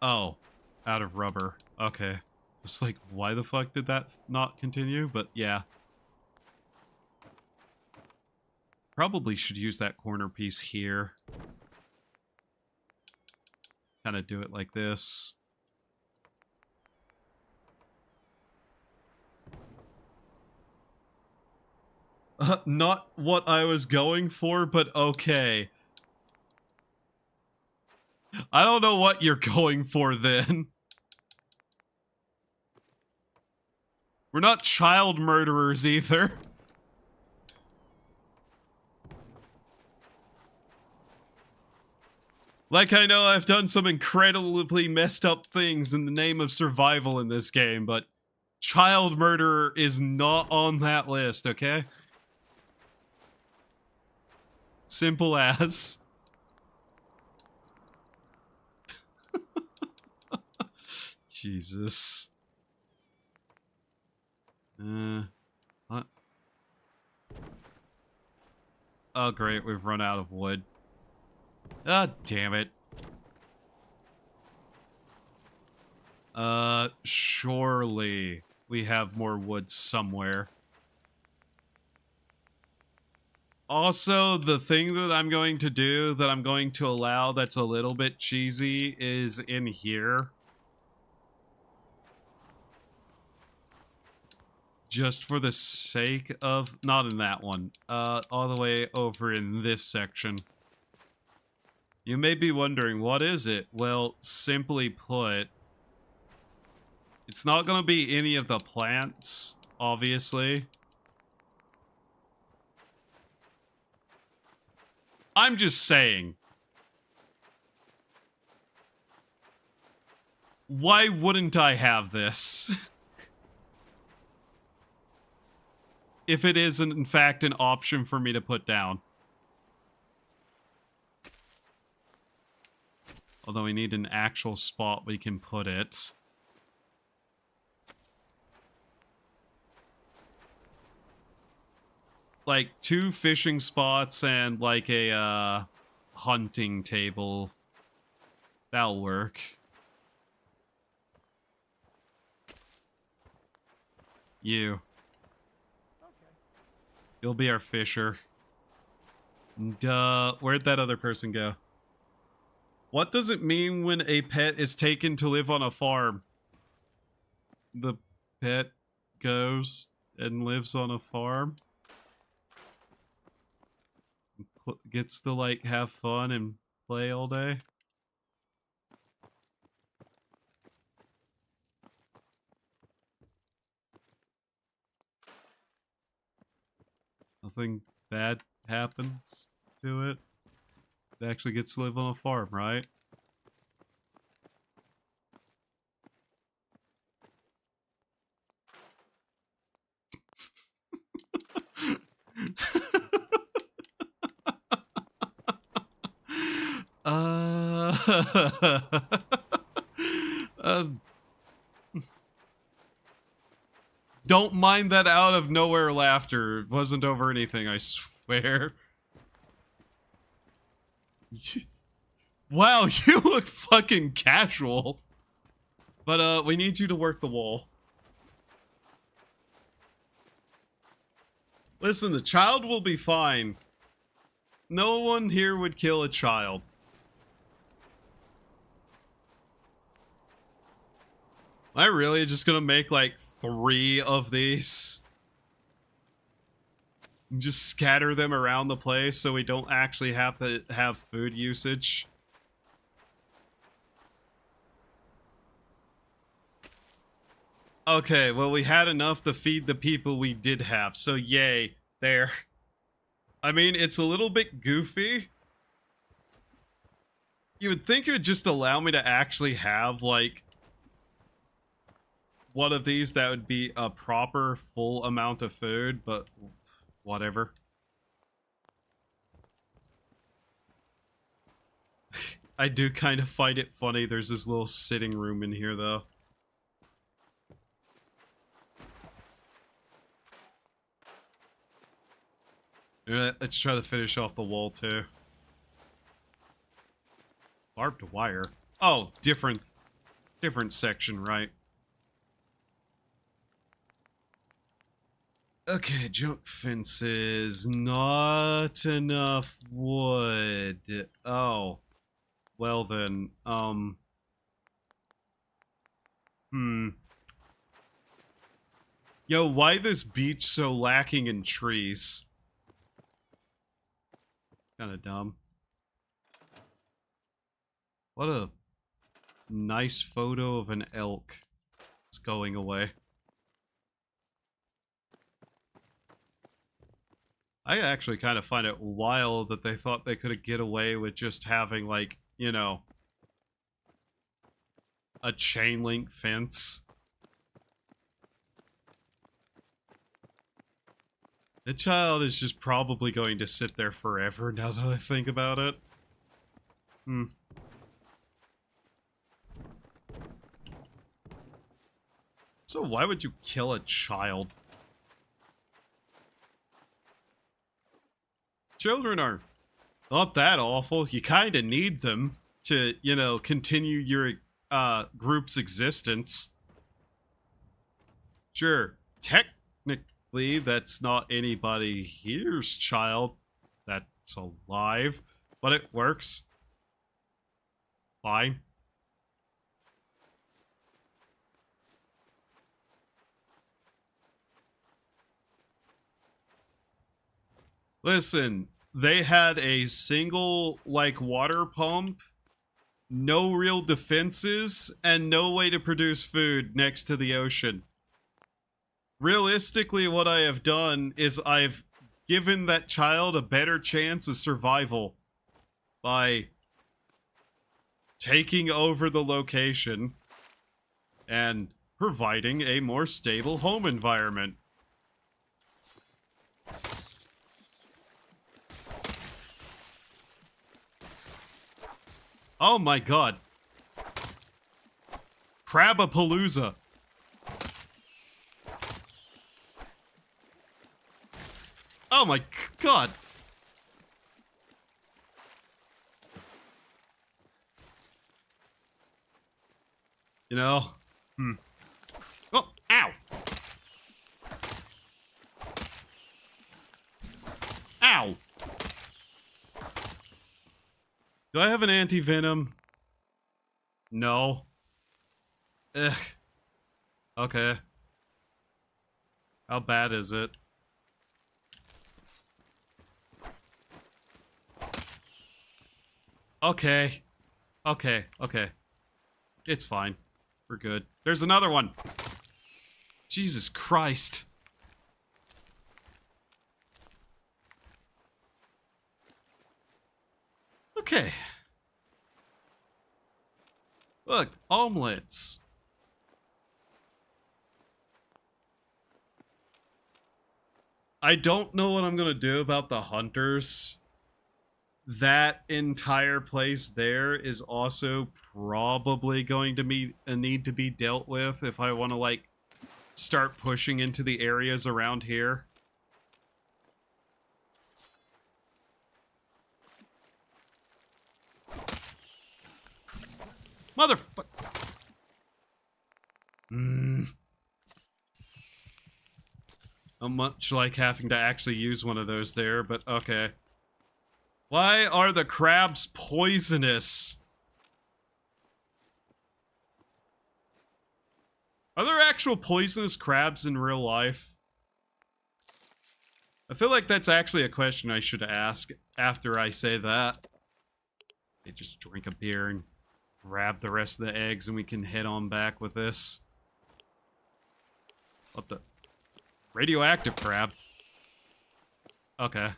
Oh, out of rubber. Okay. It's like, why the fuck did that not continue? But yeah. Probably should use that corner piece here. Kind of do it like this. Not what I was going for, but okay. I don't know what you're going for then. We're not child murderers either. Like, I know I've done some incredibly messed up things in the name of survival in this game, but child murderer is not on that list, okay? Simple as. Jesus. What? Oh, great, we've run out of wood. Ah, damn it. Surely we have more wood somewhere. Also, the thing that I'm going to do, that I'm going to allow that's a little bit cheesy, is in here. Just for the sake of... Not in that one. All the way over in this section. You may be wondering, what is it? Well, simply put, it's not going to be any of the plants, obviously. I'm just saying. Why wouldn't I have this? If it is, in fact, an option for me to put down. Although we need an actual spot we can put it. Like 2 fishing spots and like a hunting table. That'll work. You. Okay. You'll be our fisher. Duh. Where'd that other person go? What does it mean when a pet is taken to live on a farm? The pet goes and lives on a farm? Gets to, like, have fun and play all day? Nothing bad happens to it? It actually gets to live on a farm, right? uh, um, don't mind that out of nowhere laughter. It wasn't over anything, I swear. Wow, you look fucking casual. But, we need you to work the wall. Listen, the child will be fine. No one here would kill a child. Am I really just gonna make, like, 3 of these? And just scatter them around the place so we don't actually have to have food usage? Okay, well, we had enough to feed the people we did have, so yay, there. I mean, it's a little bit goofy. You would think it would just allow me to actually have, like, one of these that would be a proper full amount of food, but whatever. I do kind of find it funny there's this little sitting room in here, though. Let's try to finish off the wall, too. Barbed wire. Oh, different section, right? Okay, junk fences. Not enough wood. Oh. Well then, Yo, why this beach so lacking in trees? Kinda dumb. What a nice photo of an elk. It's going away. I actually kind of find it wild that they thought they could get away with just having, like, you know, a chain link fence. The child is just probably going to sit there forever now that I think about it. So why would you kill a child? Children are not that awful. You kind of need them to, you know, continue your group's existence. Sure, technically that's not anybody here's child that's alive, but it works. Fine. Listen, they had a single, like, water pump, no real defenses, and no way to produce food next to the ocean. Realistically, what I have done is I've given that child a better chance of survival by taking over the location and providing a more stable home environment. Oh my god. Crabapalooza. Oh my god. You know? Oh, ow. Ow. Do I have an anti-venom? No. Ugh. Okay. How bad is it? Okay. Okay. It's fine. We're good. There's another one. Jesus Christ. Okay. Look, omelets. I don't know what I'm gonna do about the hunters. That entire place there is also probably going to be a need to be dealt with if I want to, like, start pushing into the areas around here. Motherfucker. I'm much like having to actually use one of those there, but okay. Why are the crabs poisonous? Are there actual poisonous crabs in real life? I feel like that's actually a question I should ask after I say that. They just drink a beer and grab the rest of the eggs and we can head on back with this. What the? Radioactive crab. Okay.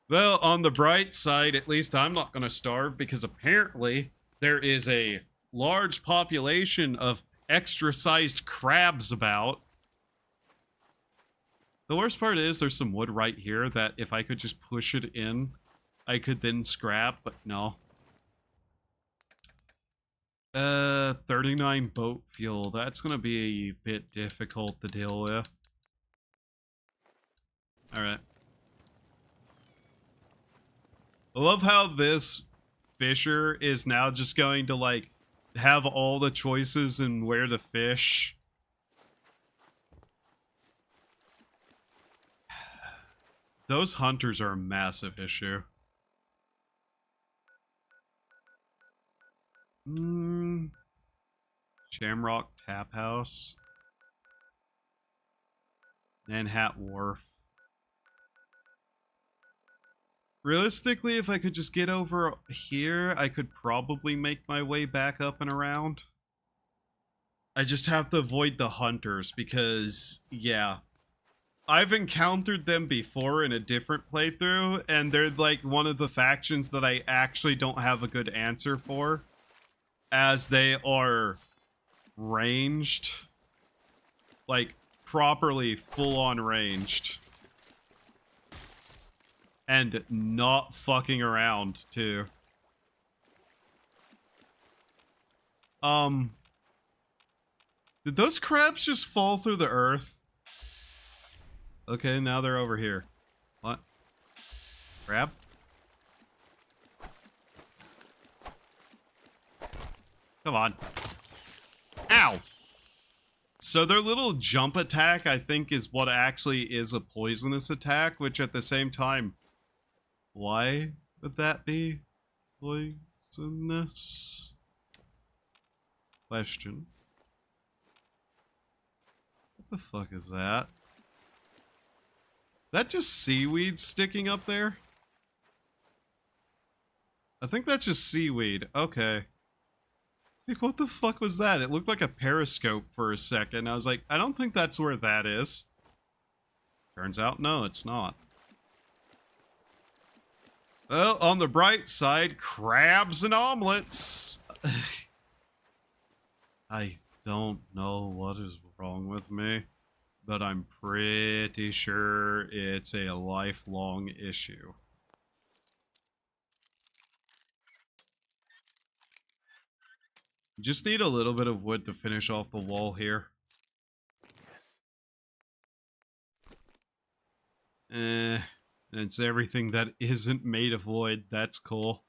Well, on the bright side, at least I'm not going to starve because apparently there is a large population of extra-sized crabs about. The worst part is there's some wood right here that if I could just push it in, I could then scrap, but no. 39 boat fuel. That's going to be a bit difficult to deal with. Alright. I love how this fisher is now just going to, like, have all the choices in where to fish. Those hunters are a massive issue. Shamrock Tap House. Manhat Wharf. Realistically, if I could just get over here, I could probably make my way back up and around. I just have to avoid the hunters because, yeah. I've encountered them before in a different playthrough, and they're like one of the factions that I actually don't have a good answer for, as they are ranged. Like, properly full-on ranged. And not fucking around, too. Did those crabs just fall through the earth? Okay, now they're over here. What? Crab? Come on. Ow! So their little jump attack, I think, is what actually is a poisonous attack, which at the same time, why would that be poisonous? Question. What the fuck is that? That just seaweed sticking up there? I think that's just seaweed. Okay. Like, what the fuck was that? It looked like a periscope for a second. I was like, I don't think that's where that is. Turns out, no, it's not. Well, on the bright side, crabs and omelets. I don't know what is wrong with me, but I'm pretty sure it's a lifelong issue. Just need a little bit of wood to finish off the wall here. Yes. Eh, it's everything that isn't made of wood. That's cool.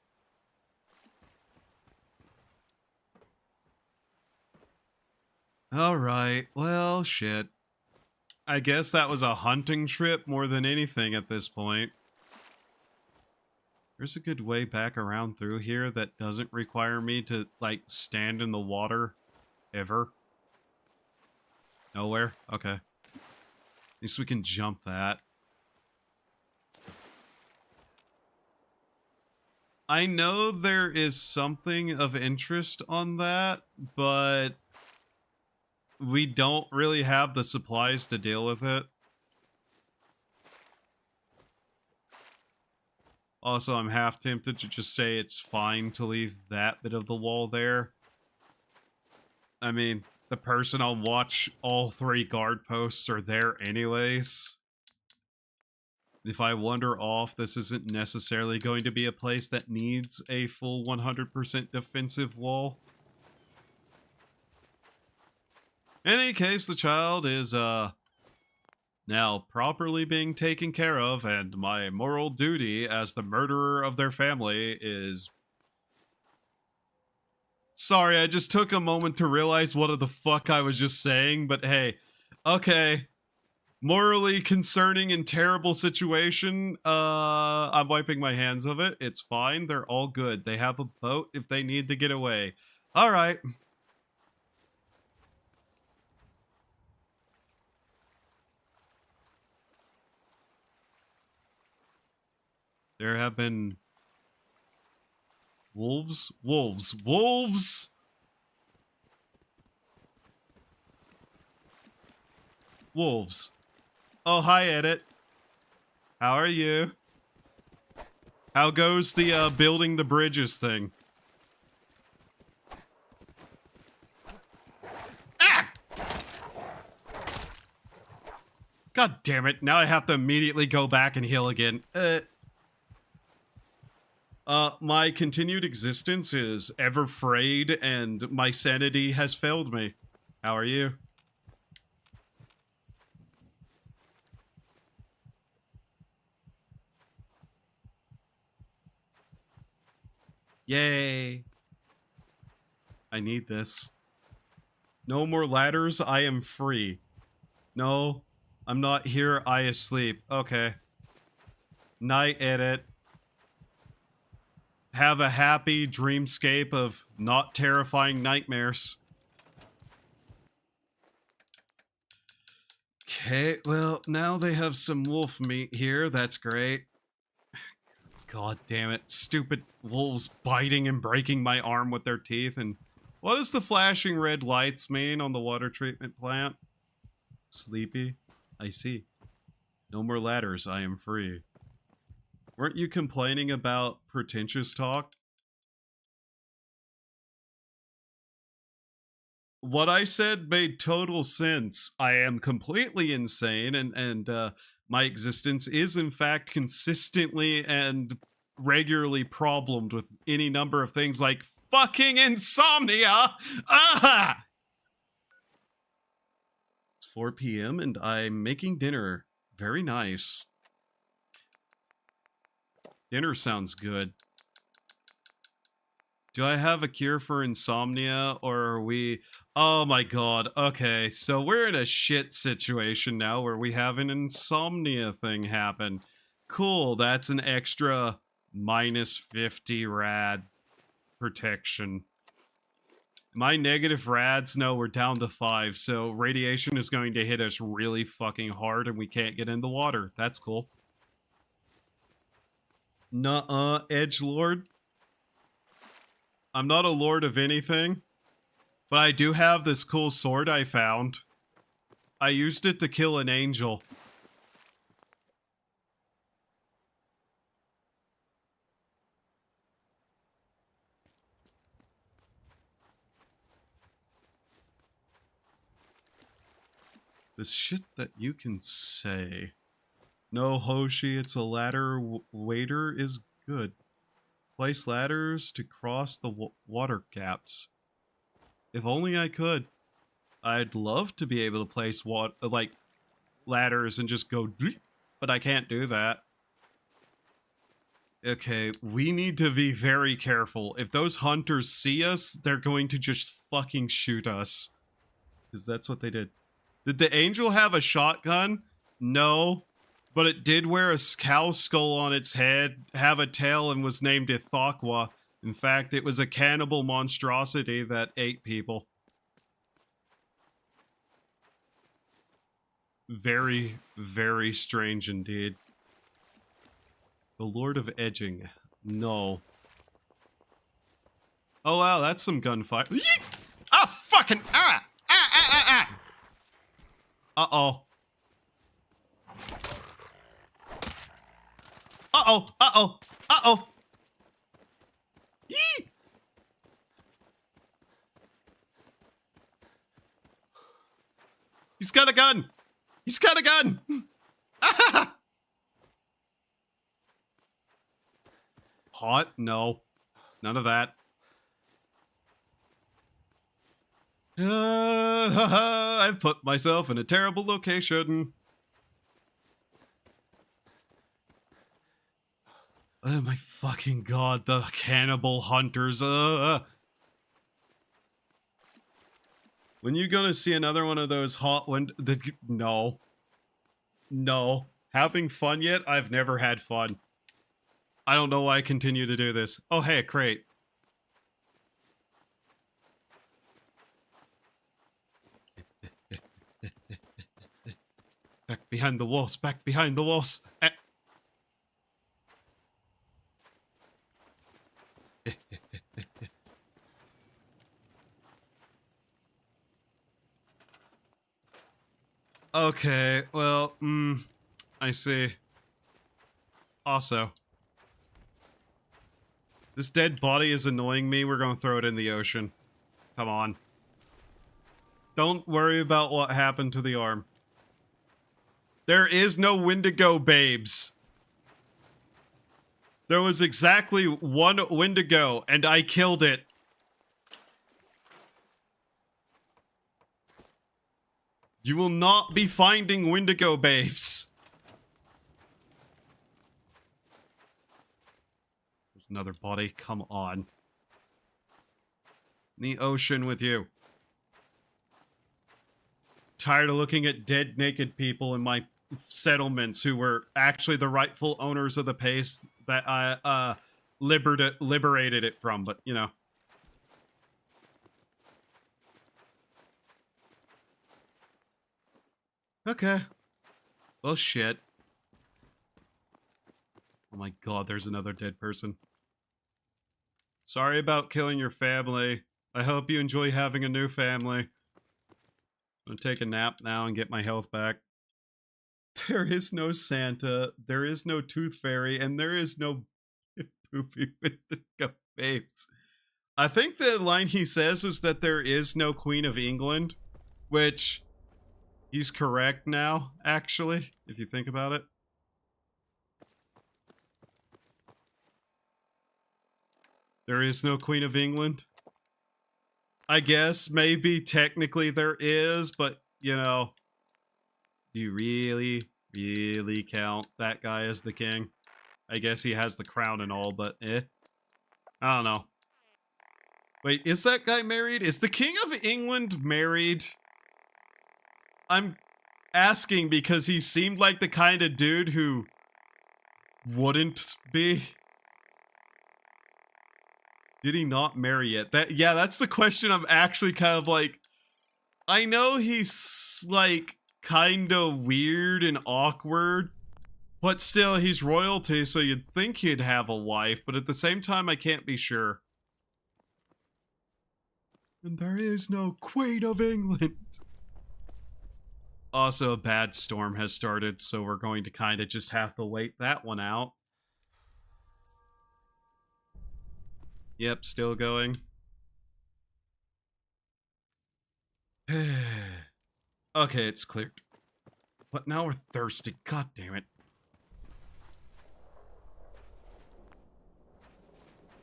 Alright, well, shit. I guess that was a hunting trip more than anything at this point. There's a good way back around through here that doesn't require me to, like, stand in the water ever. Nowhere? Okay. At least we can jump that. I know there is something of interest on that, but we don't really have the supplies to deal with it. Also, I'm half tempted to just say it's fine to leave that bit of the wall there. I mean, the person on watch, all 3 guard posts are there anyways. If I wander off, this isn't necessarily going to be a place that needs a full 100% defensive wall. In any case, the child is, now properly being taken care of, and my moral duty as the murderer of their family is... Sorry, I just took a moment to realize what the fuck I was just saying, but hey, okay. Morally concerning and terrible situation. I'm wiping my hands of it. It's fine. They're all good. They have a boat if they need to get away. All right. There have been wolves, wolves, wolves. Wolves. Oh, hi, Edit. How are you? How goes the building the bridges thing? Ah! God damn it. Now I have to immediately go back and heal again. My continued existence is ever frayed and my sanity has failed me. How are you? Yay. I need this. No more ladders. I am free. No, I'm not here. I asleep. Okay. Night, Edit. Have a happy dreamscape of not terrifying nightmares. Okay, well, now they have some wolf meat here. That's great. God damn it. Stupid wolves biting and breaking my arm with their teeth. And what does the flashing red lights mean on the water treatment plant? Sleepy? I see. No more ladders. I am free. Weren't you complaining about pretentious talk? What I said made total sense. I am completely insane, and my existence is in fact consistently and regularly problemed with any number of things like fucking insomnia. Ah! It's 4 p.m. and I'm making dinner. Very nice. Dinner sounds good. Do I have a cure for insomnia, or are we... Oh my god, okay, so we're in a shit situation now where we have an insomnia thing happen. Cool, that's an extra minus 50 rad protection. My negative rads, no, we're down to 5, so radiation is going to hit us really fucking hard and we can't get in the water. That's cool. Nuh-uh, edgelord. I'm not a lord of anything. But I do have this cool sword I found. I used it to kill an angel. The shit that you can say. No, Hoshi, it's a ladder. Waiter is good. Place ladders to cross the water gaps. If only I could. I'd love to be able to place like ladders and just go, but I can't do that. Okay, we need to be very careful. If those hunters see us, they're going to just fucking shoot us. Because that's what they did. Did the angel have a shotgun? No. But it did wear a cow skull on its head, have a tail, and was named Ithaqua. In fact, it was a cannibal monstrosity that ate people. Very, very strange indeed. The Lord of Edging. No. Oh wow, that's some gunfire. Ah, fucking ah! Ah, ah, ah, ah! Uh-oh. Uh-oh, uh-oh, uh-oh! Yee! He's got a gun! He's got a gun! Ah! Hot? No. None of that. I've put myself in a terrible location. Oh my fucking god, the cannibal hunters. When you gonna see another one of those hot no. No. Having fun yet? I've never had fun. I don't know why I continue to do this. Oh, hey, a crate. Back behind the walls, back behind the walls. Okay, well, I see. Also, this dead body is annoying me. We're gonna throw it in the ocean. Come on. Don't worry about what happened to the arm. There is no Wendigo, babes. There was exactly one Wendigo, and I killed it. You will not be finding Wendigo, babes. There's another body. Come on. In the ocean with you. Tired of looking at dead, naked people in my settlements who were actually the rightful owners of the place that I liberated it from, but you know. Okay. Well, shit. Oh my god, there's another dead person. Sorry about killing your family. I hope you enjoy having a new family. I'm gonna take a nap now and get my health back. There is no Santa, there is no Tooth Fairy, and there is no poopy Wendigo babes. I think the line he says is that there is no Queen of England, which he's correct now, actually, if you think about it. There is no Queen of England. I guess maybe technically there is, but you know, do you really count that guy as the king? I guess he has the crown and all, but I don't know. Wait, is that guy married? Is the King of England married? I'm asking because he seemed like the kind of dude who wouldn't be. Did he not marry yet? Yeah, that's the question. I'm actually kind of like, I know he's like kind of weird and awkward, but still he's royalty, so you'd think he'd have a wife, but at the same time I can't be sure. And there is no Queen of England. Also, a bad storm has started, so we're going to kind of just have to wait that one out. Yep, still going. Okay, it's cleared. But now we're thirsty. God damn it.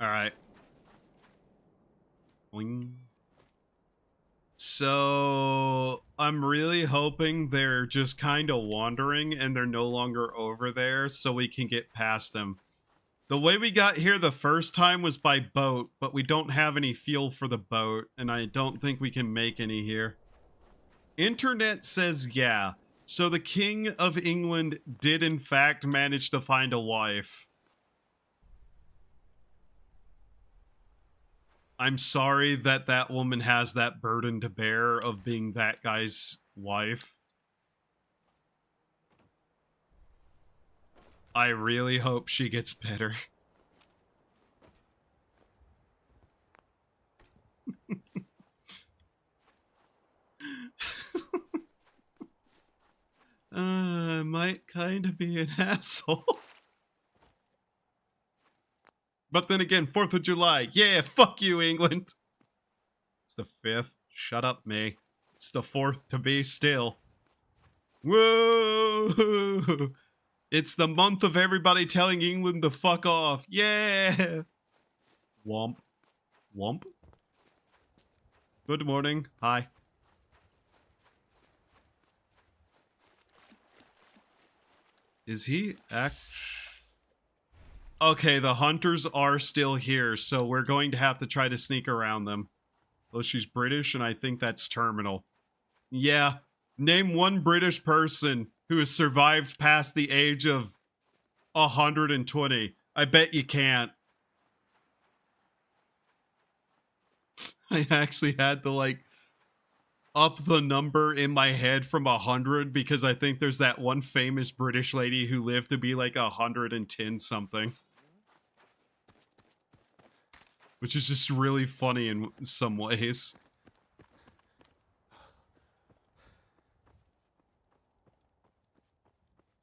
Alright. Boing. So I'm really hoping they're just kind of wandering and they're no longer over there so we can get past them. The way we got here the first time was by boat, but we don't have any fuel for the boat, and I don't think we can make any here. Internet says yeah. So the King of England did in fact manage to find a wife. I'm sorry that that woman has that burden to bear of being that guy's wife. I really hope she gets better. Might kind of be an asshole. But then again, 4th of July. Yeah, fuck you, England. It's the 5th. Shut up, May. It's the 4th to be still. Whoa! It's the month of everybody telling England to fuck off. Yeah! Womp. Womp. Good morning. Hi. Is he Okay, the hunters are still here, so we're going to have to try to sneak around them. Well, she's British, and I think that's terminal. Yeah. Name one British person who has survived past the age of 120. I bet you can't. I actually had to, like, up the number in my head from 100 because I think there's that one famous British lady who lived to be like 110 something. Which is just really funny in some ways.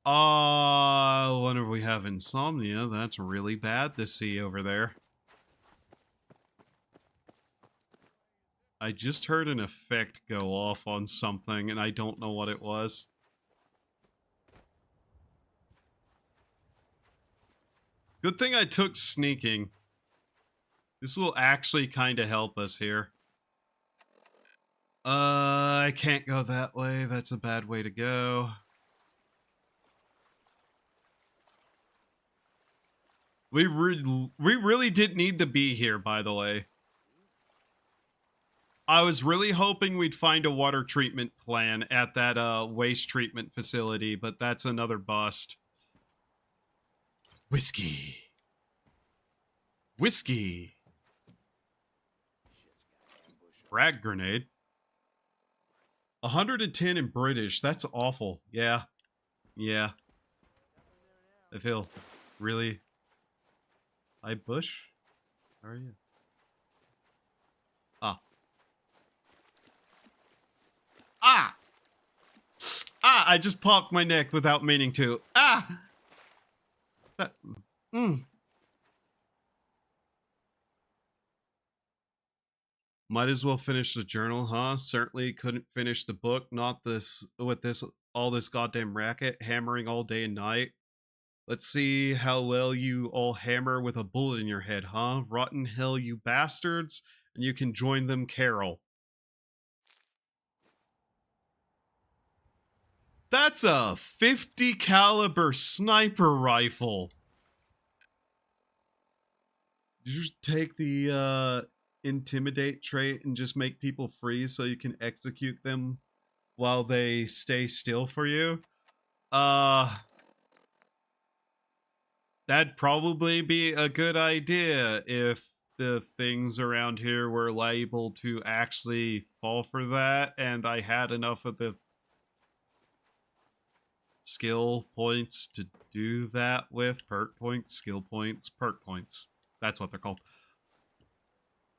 I wonder if we have insomnia. That's really bad to see over there. I just heard an effect go off on something, and I don't know what it was. Good thing I took sneaking. This will actually kind of help us here. I can't go that way. That's a bad way to go. We really did need to be here, by the way. I was really hoping we'd find a water treatment plan at that waste treatment facility, but that's another bust. Whiskey. Whiskey. Frag grenade. 110 in British. That's awful. Yeah. Yeah. I feel really... Hi, Bush? How are you? Ah. Ah! Ah! I just popped my neck without meaning to. Ah! That... Might as well finish the journal, huh? Certainly couldn't finish the book. Not this... With this... All this goddamn racket. Hammering all day and night. Let's see how well you all hammer with a bullet in your head, huh? Rotten hell, you bastards. And you can join them, Carol. That's a 50 caliber sniper rifle. Did you just take the intimidate trait and just make people freeze so you can execute them while they stay still for you? That'd probably be a good idea if the things around here were liable to actually fall for that, and I had enough of the skill points to do that with. Perk points, skill points, perk points. That's what they're called.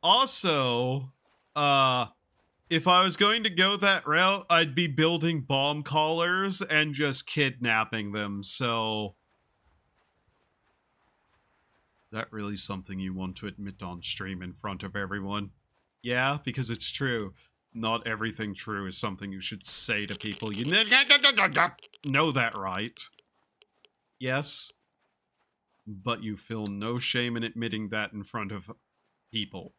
Also, if I was going to go that route, I'd be building bomb collars and just kidnapping them, so... Is that really something you want to admit on stream in front of everyone? Yeah, because it's true. not everything true is something you should say to people. You know that, right? Yes, but you feel no shame in admitting that in front of people.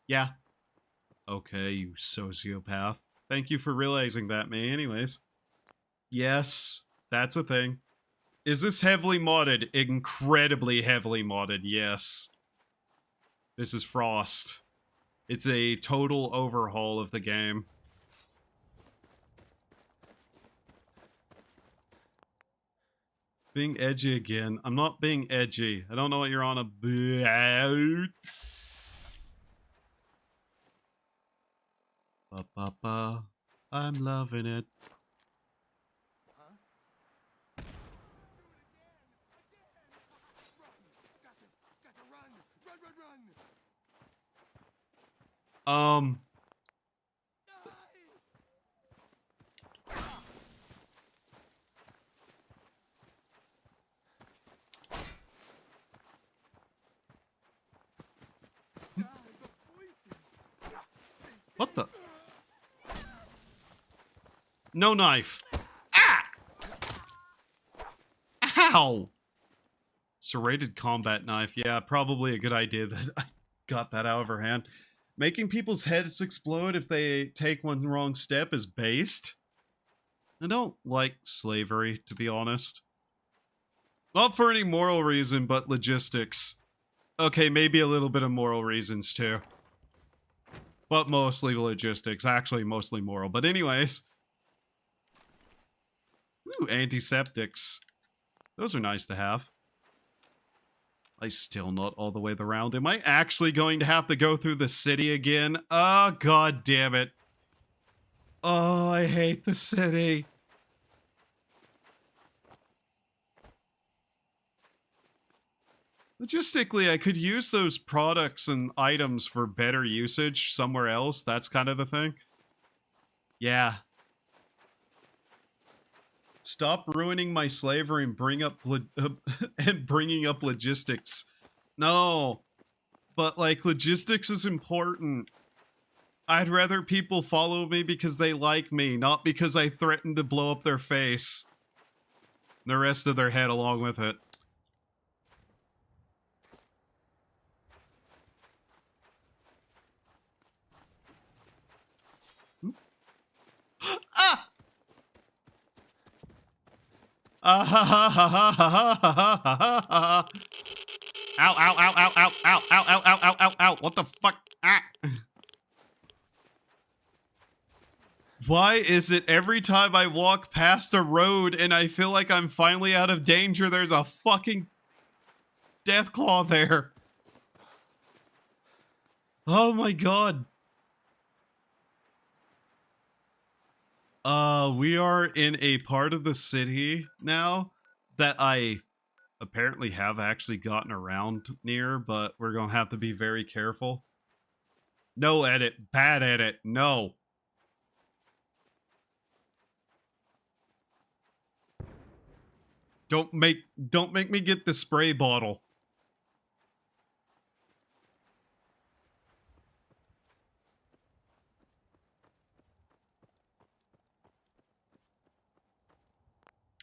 Yeah. Okay, you sociopath. Thank you for realizing that, me. Anyways. Yes, that's a thing. Is this heavily modded? Incredibly heavily modded, yes. This is Frost. It's a total overhaul of the game. Being edgy again. I'm not being edgy. I don't know what you're on about. Ba-ba-ba. I'm loving it. Got to run! Run, run, run! God, the voices! What the? No knife. Ah! Ow! Serrated combat knife. Yeah, probably a good idea that I got that out of her hand. Making people's heads explode if they take one wrong step is based. I don't like slavery, to be honest. Not for any moral reason, but logistics. Okay, maybe a little bit of moral reasons too. But mostly logistics. Actually, mostly moral. But anyways. Ooh, antiseptics. Those are nice to have. I still not all the way around. Am I actually going to have to go through the city again? Oh, god damn it. Oh, I hate the city. Logistically, I could use those products and items for better usage somewhere else. That's kind of the thing. Yeah. Stop ruining my slavery and bring up and bringing up logistics. No. But like logistics is important. I'd rather people follow me because they like me, not because I threatened to blow up their face. The rest of their head along with it. Ah! Ah ha ha ha ha ha ha ha ha. Ow, ow, ow, ow, ow, ow, ow, ow, ow, ow, ow, ow. What the fuck? Ah. Why is it every time I walk past a road and I feel like I'm finally out of danger, there's a fucking deathclaw there? Oh my god. We are in a part of the city now that I apparently have actually gotten around near, but we're gonna have to be very careful. No edit. Bad edit. No. Don't make me get the spray bottle.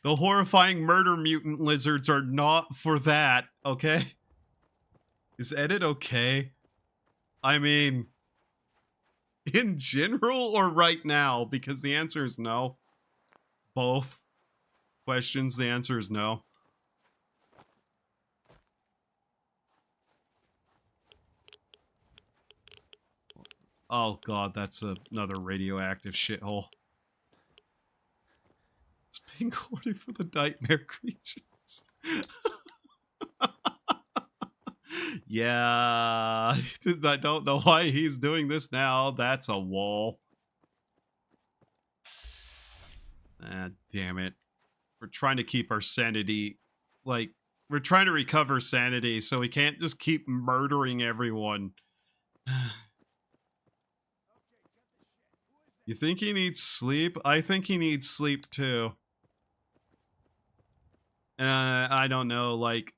The horrifying murder mutant lizards are not for that, okay? Is edit okay? I mean, in general or right now? Because the answer is no. Both questions, the answer is no. Oh god, that's another radioactive shithole. It's being hoarded for the nightmare creatures. Yeah, I don't know why he's doing this now. That's a wall. Ah, damn it. We're trying to keep our sanity, like, we're trying to recover sanity, so we can't just keep murdering everyone. You think he needs sleep? I think he needs sleep too. I don't know, like,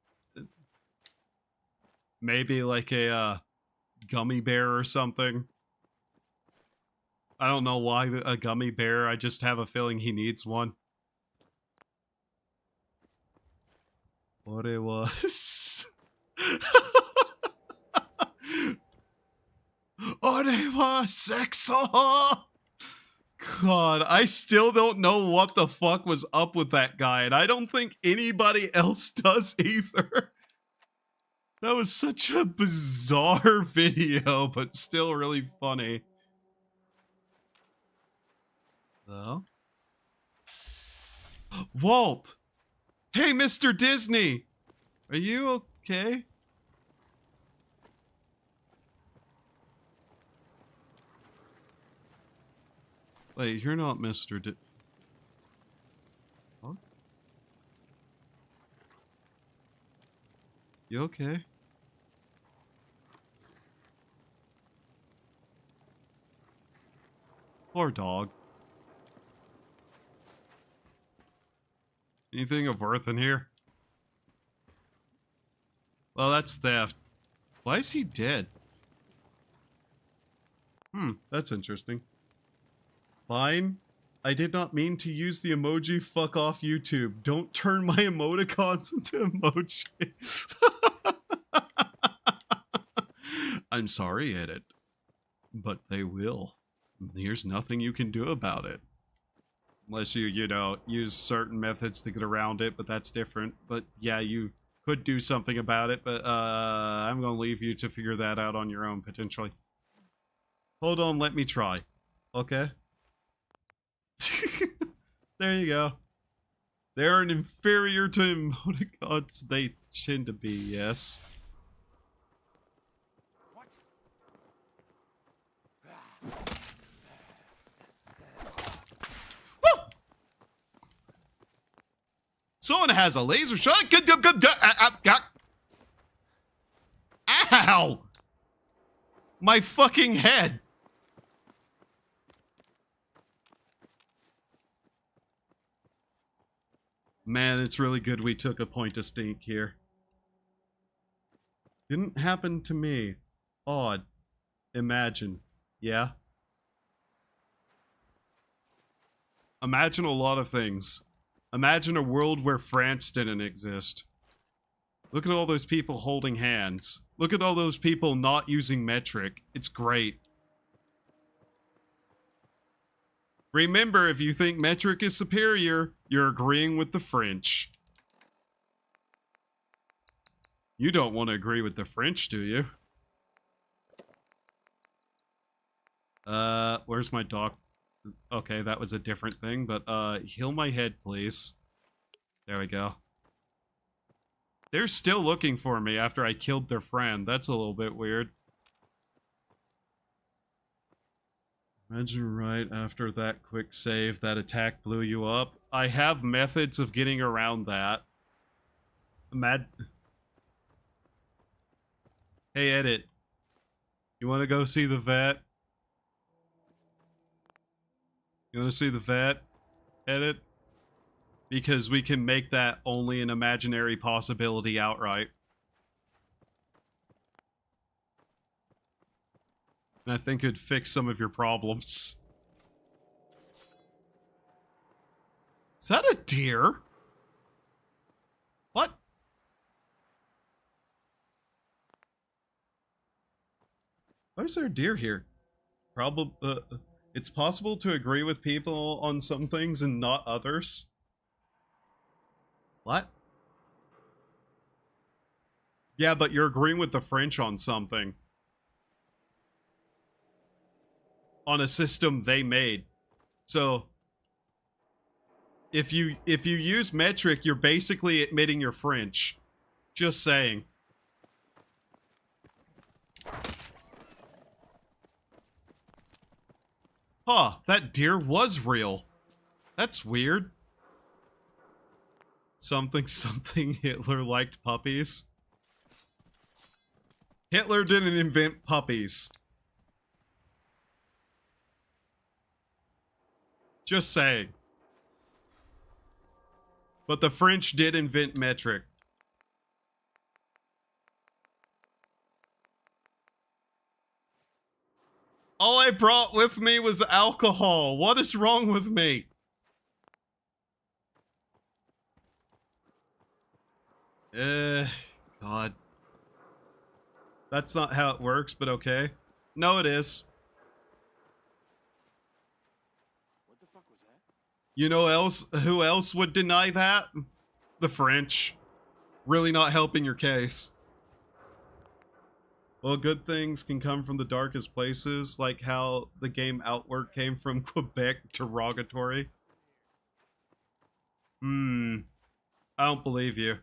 maybe like a gummy bear or something. I don't know why a gummy bear. I just have a feeling he needs one. What it was. Oreva sexo. God, I still don't know what the fuck was up with that guy, and I don't think anybody else does either. That was such a bizarre video, but still really funny. Though. Walt! Hey, Mr. Disney! Are you okay? Wait, you're not Mr. Huh? You okay? Poor dog. Anything of worth in here? Well, that's theft. Why is he dead? That's interesting. Fine. I did not mean to use the emoji. Fuck off, YouTube. Don't turn my emoticons into emoji. I'm sorry, Edit. But they will. There's nothing you can do about it. Unless you know, use certain methods to get around it, but that's different. But yeah, you could do something about it, but I'm gonna leave you to figure that out on your own, potentially. Hold on, let me try. Okay? There you go. They're an inferior to emoticons. They tend to be, yes. What? Woo! Someone has a laser shot. Ow! My fucking head. Man, it's really good we took a point of stink here. Didn't happen to me. Odd. Imagine. Yeah? Imagine a lot of things. Imagine a world where France didn't exist. Look at all those people holding hands. Look at all those people not using metric. It's great. Remember, if you think metric is superior, you're agreeing with the French. You don't want to agree with the French, do you? Where's my doc? Okay, that was a different thing, but, heal my head, please. There we go. They're still looking for me after I killed their friend. That's a little bit weird. Imagine right after that quick save, that attack blew you up. I have methods of getting around that. Hey, Edit. You want to go see the vet? You want to see the vet? Edit? Because we can make that only an imaginary possibility outright. And I think it'd fix some of your problems. Is that a deer? What? Why is there a deer here? Probably, it's possible to agree with people on some things and not others. What? Yeah, but you're agreeing with the French on something. On a system they made. So if you use metric, you're basically admitting you're French. Just saying. Huh, that deer was real. That's weird. Something Hitler liked puppies. Hitler didn't invent puppies. Just saying. But the French did invent metric. All I brought with me was alcohol. What is wrong with me? God. That's not how it works, but okay. No, it is. What the fuck was that? You know who else would deny that? The French. Really not helping your case. Well, good things can come from the darkest places, like how the game Outwork came from Quebec derogatory. I don't believe you.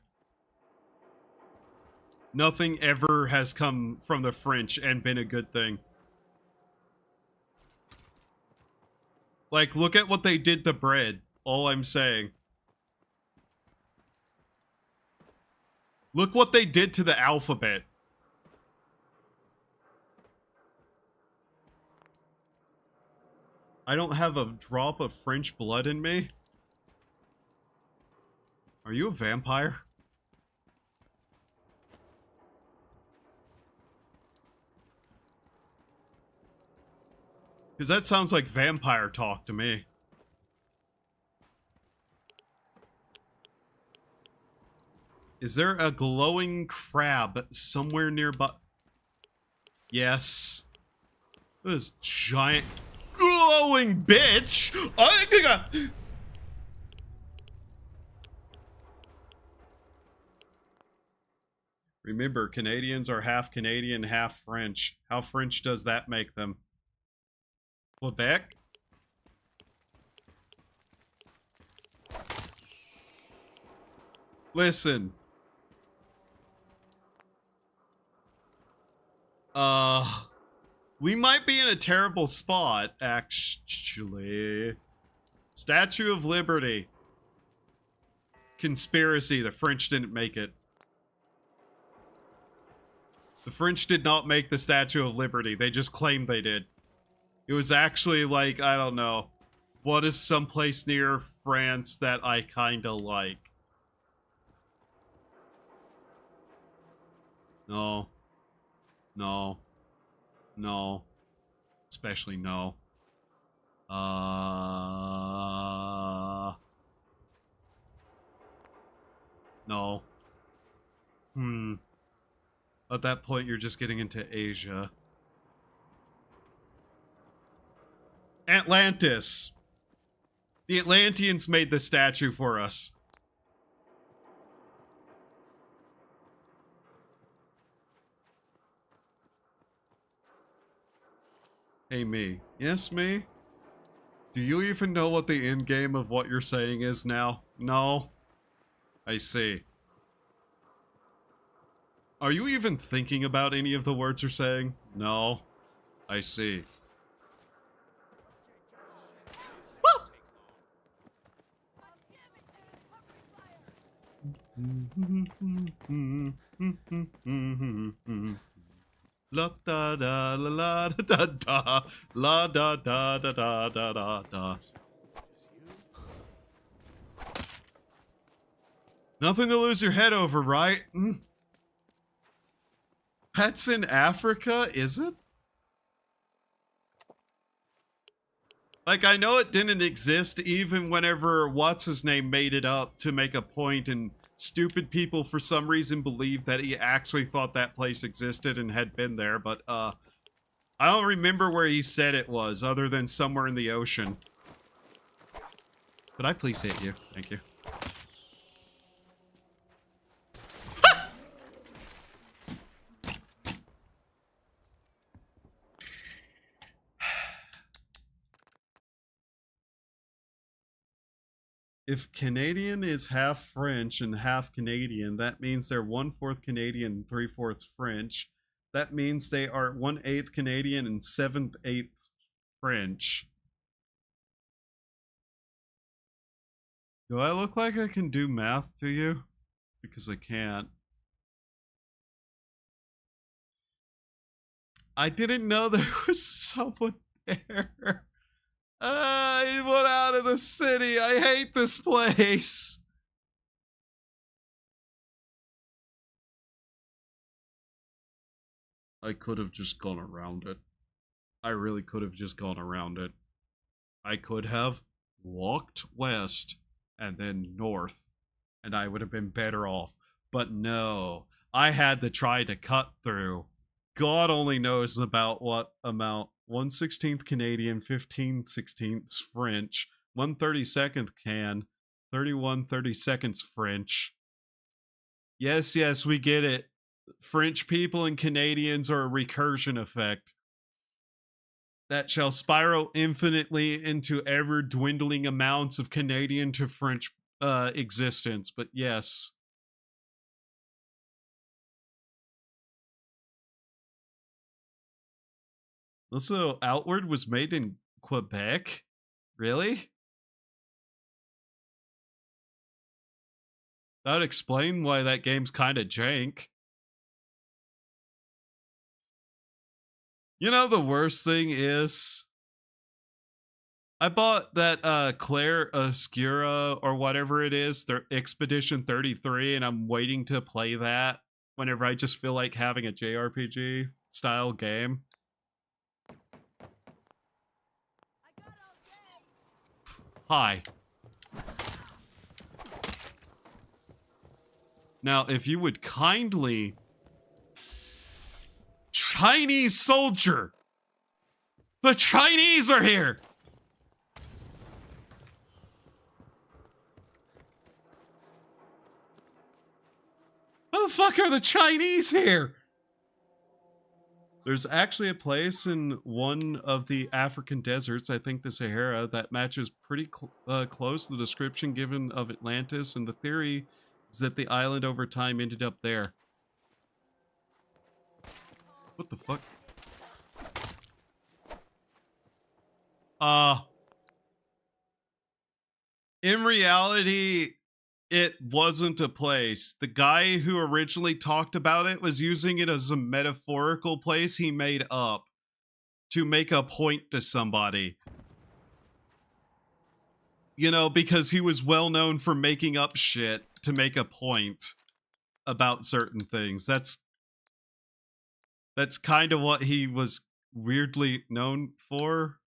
Nothing ever has come from the French and been a good thing. Like, look at what they did to bread. All I'm saying. Look what they did to the alphabet. I don't have a drop of French blood in me. Are you a vampire? Because that sounds like vampire talk to me. Is there a glowing crab somewhere nearby? Yes. This giant glowing bitch! Remember, Canadians are half Canadian, half French. How French does that make them? Quebec? Listen. We might be in a terrible spot, actually. Statue of Liberty. Conspiracy, the French didn't make it. The French did not make the Statue of Liberty. They just claimed they did. It was actually like, I don't know. What is someplace near France that I kinda like? No. No. No. Especially no. No. At that point, you're just getting into Asia. Atlantis! The Atlanteans made the statue for us. Hey, me. Yes, me? Do you even know what the end game of what you're saying is now? No? I see. Are you even thinking about any of the words you're saying? No? I see. La da da la la da da la da da da da da da da. Nothing to lose your head over, right? Pets in Africa, is it? Like, I know it didn't exist even whenever what's-his-name made it up to make a point, and stupid people for some reason believed that he actually thought that place existed and had been there, but, I don't remember where he said it was, other than somewhere in the ocean. Could I please hit you? Thank you. If Canadian is half French and half Canadian, that means they're 1/4 Canadian and 3/4 French. That means they are 1/8 Canadian and 7/8 French. Do I look like I can do math to you? Because I can't. I didn't know there was someone there. I went out of the city. I hate this place. I could have just gone around it. I really could have just gone around it. I could have walked west and then north, and I would have been better off. But no, I had to try to cut through. God only knows about what amount. 1/16th Canadian, 15/16 French, 1/32nd can, 31/32 French. Yes, yes, we get it. French people and Canadians are a recursion effect that shall spiral infinitely into ever dwindling amounts of Canadian to French existence. But yes. Also, Outward was made in Quebec? Really? That would explain why that game's kind of jank. You know, the worst thing is I bought that Claire Oscura or whatever it is, their Expedition 33, and I'm waiting to play that whenever I just feel like having a JRPG style game. Hi. Now, if you would kindly... Chinese soldier! The Chinese are here! How the fuck are the Chinese here? There's actually a place in one of the African deserts, I think the Sahara, that matches pretty close to the description given of Atlantis, and the theory is that the island over time ended up there. What the fuck? In reality, it wasn't a place. The guy who originally talked about it was using it as a metaphorical place he made up to make a point to somebody. You know, because he was well known for making up shit to make a point about certain things. That's kind of what he was weirdly known for.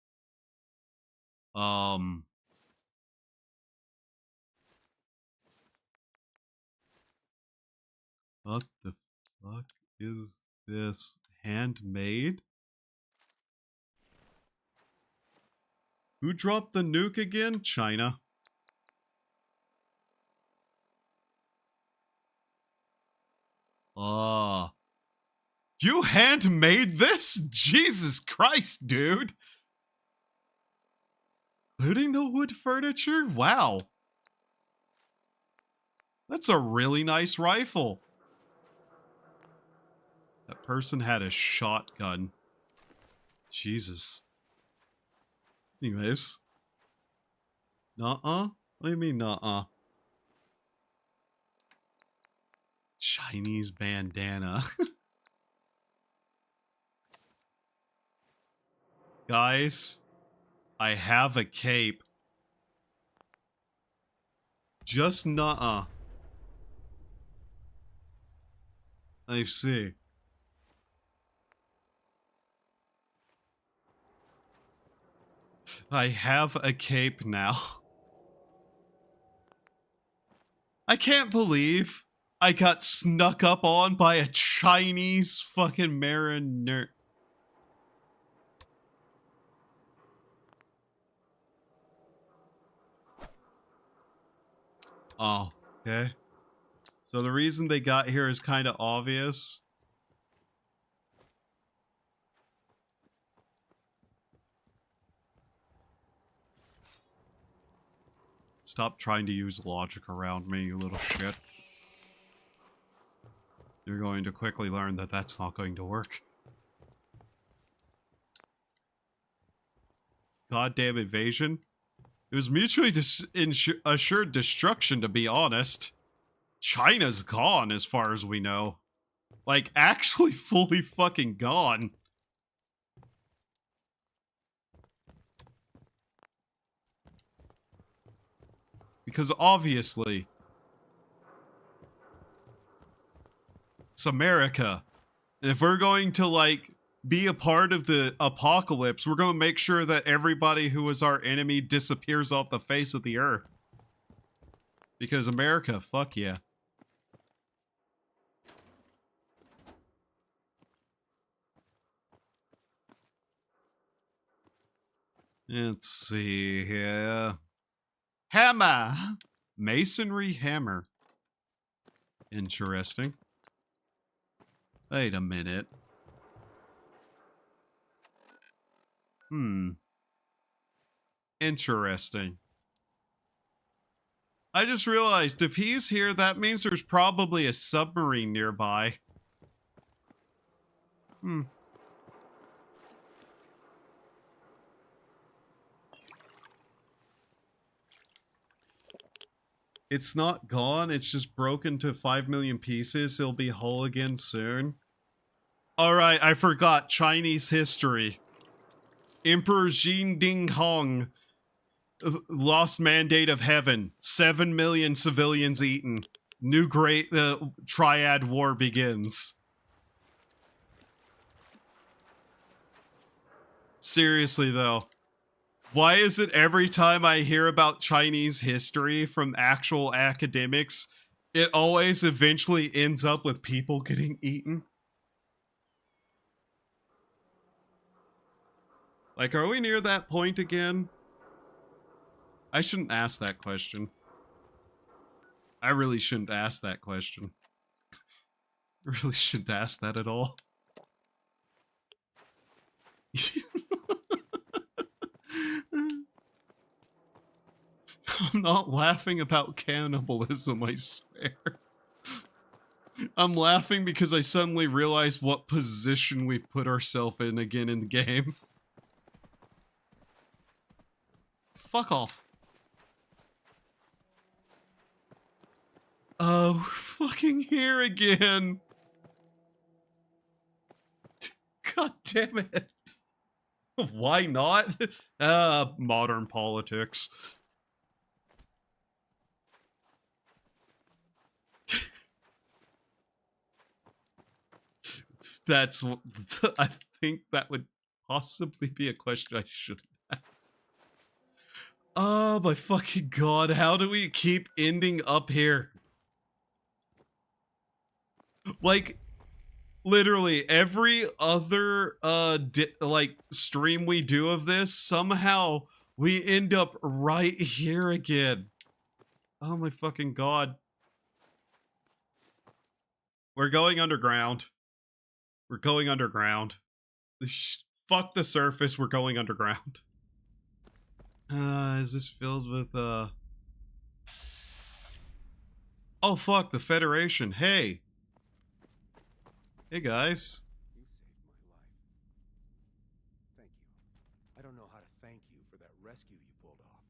What the fuck is this? Handmade? Who dropped the nuke again? China. You handmade this? Jesus Christ, dude. Including the wood furniture? Wow. That's a really nice rifle. That person had a shotgun. Jesus. Anyways. Nuh-uh? What do you mean, nuh-uh? Chinese bandana. Guys, I have a cape. Just nuh-uh. I see. I have a cape now. I can't believe I got snuck up on by a Chinese fucking mariner. Oh, okay. So the reason they got here is kind of obvious. Stop trying to use logic around me, you little shit. You're going to quickly learn that that's not going to work. Goddamn invasion. It was mutually assured destruction, to be honest. China's gone, as far as we know. Like, actually fully fucking gone. Because obviously, it's America. And if we're going to, like, be a part of the apocalypse. We're going to make sure that everybody who was our enemy disappears off the face of the earth. Because America, fuck yeah. Let's see here. Hammer! Masonry hammer. Interesting. Wait a minute. Interesting. I just realized if he's here, that means there's probably a submarine nearby. It's not gone, it's just broken to 5 million pieces. It'll be whole again soon. Alright, I forgot. Chinese history. Emperor Jin Ding Hong lost mandate of heaven. 7 million civilians eaten. New great triad war begins. Seriously though, why is it every time I hear about Chinese history from actual academics, it always eventually ends up with people getting eaten? Like, are we near that point again? I shouldn't ask that question. I really shouldn't ask that question. I really shouldn't ask that at all. I'm not laughing about cannibalism, I swear. I'm laughing because I suddenly realized what position we've put ourselves in again in the game. Fuck off. Oh, we're fucking here again. God damn it. Why not? Modern politics. That's... I think that would possibly be a question I should have. Oh my fucking god, how do we keep ending up here? Like, literally every other like stream we do of this, somehow we end up right here again. Oh my fucking god. We're going underground. We're going underground. Fuck the surface, we're going underground. Is this filled with oh fuck, the Federation. Hey. Hey guys. You saved my life. Thank you. I don't know how to thank you for that rescue you pulled off.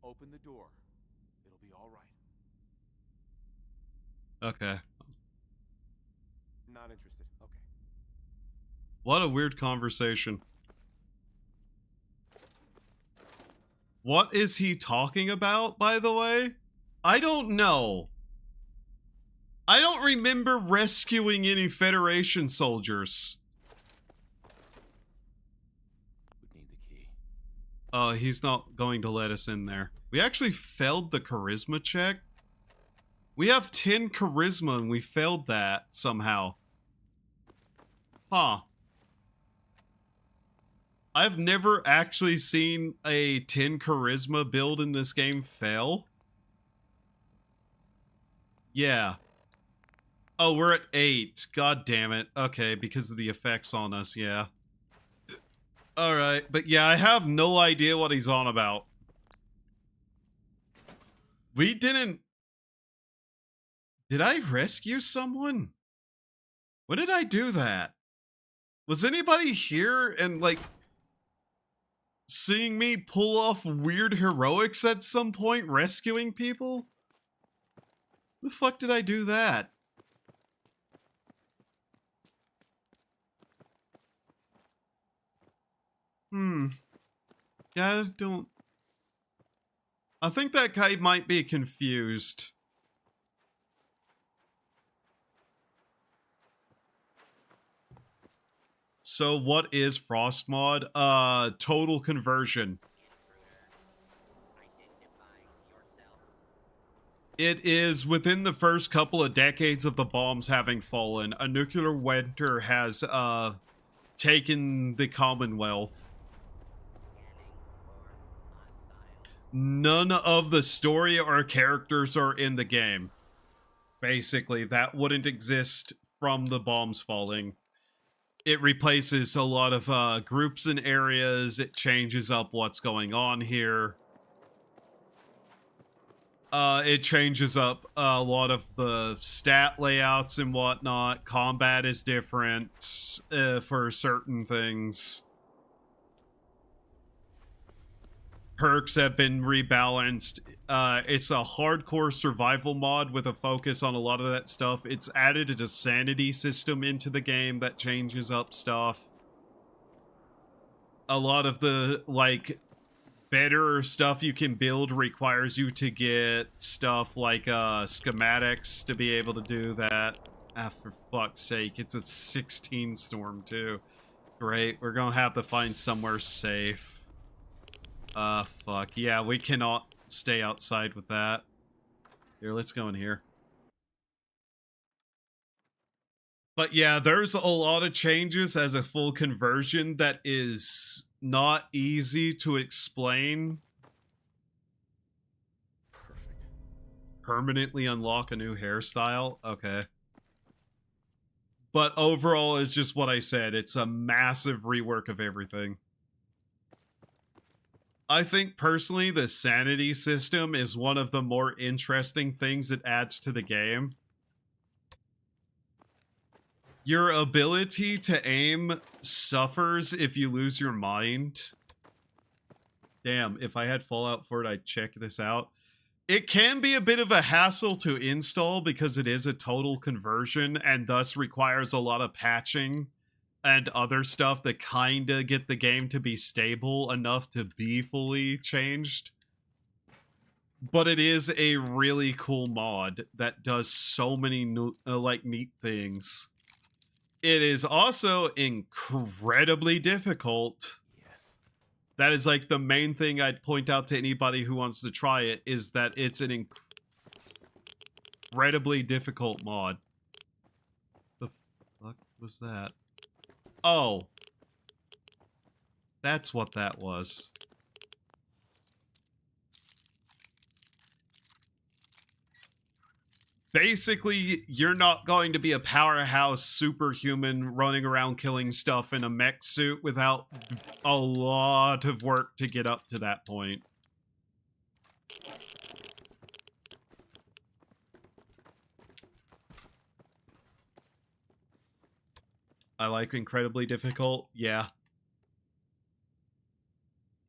Open the door. It'll be all right. Okay. Not interested. Okay. What a weird conversation. What is he talking about, by the way? I don't know. I don't remember rescuing any Federation soldiers. Would need the key. Oh, he's not going to let us in there. We actually failed the charisma check. We have 10 charisma and we failed that somehow. Huh. I've never actually seen a 10 charisma build in this game fail. Yeah. Oh, we're at 8. God damn it. Okay, because of the effects on us, yeah. Alright, but yeah, I have no idea what he's on about. We didn't... Did I rescue someone? When did I do that? Was anybody here and, like, seeing me pull off weird heroics at some point, rescuing people? The fuck did I do that? Yeah, I don't... I think that guy might be confused. So what is Frost mod? Total conversion. It is within the first couple of decades of the bombs having fallen, a nuclear winter has taken the Commonwealth. None of the story or characters are in the game. Basically, that wouldn't exist from the bombs falling. It replaces a lot of groups and areas. It changes up what's going on here. It changes up a lot of the stat layouts and whatnot. Combat is different for certain things. Perks have been rebalanced. It's a hardcore survival mod with a focus on a lot of that stuff. It's added a sanity system into the game that changes up stuff. A lot of the, like, better stuff you can build requires you to get stuff like schematics to be able to do that. Ah, for fuck's sake, it's a 16 storm too. Great, we're gonna have to find somewhere safe. Fuck. Yeah, we cannot stay outside with that. Here, let's go in here. But yeah, there's a lot of changes as a full conversion that is not easy to explain. Perfect. Permanently unlock a new hairstyle? Okay. But overall, it's just what I said. It's a massive rework of everything. I think personally the sanity system is one of the more interesting things it adds to the game. Your ability to aim suffers if you lose your mind. Damn, if I had Fallout 4, I'd check this out. It can be a bit of a hassle to install because it is a total conversion and thus requires a lot of patching and other stuff that kind of get the game to be stable enough to be fully changed. But it is a really cool mod that does so many new, neat things. It is also incredibly difficult. Yes. That is like the main thing I'd point out to anybody who wants to try it, is that it's an incredibly difficult mod. The fuck was that? Oh. That's what that was. Basically, you're not going to be a powerhouse superhuman running around killing stuff in a mech suit without a lot of work to get up to that point. I like incredibly difficult. Yeah.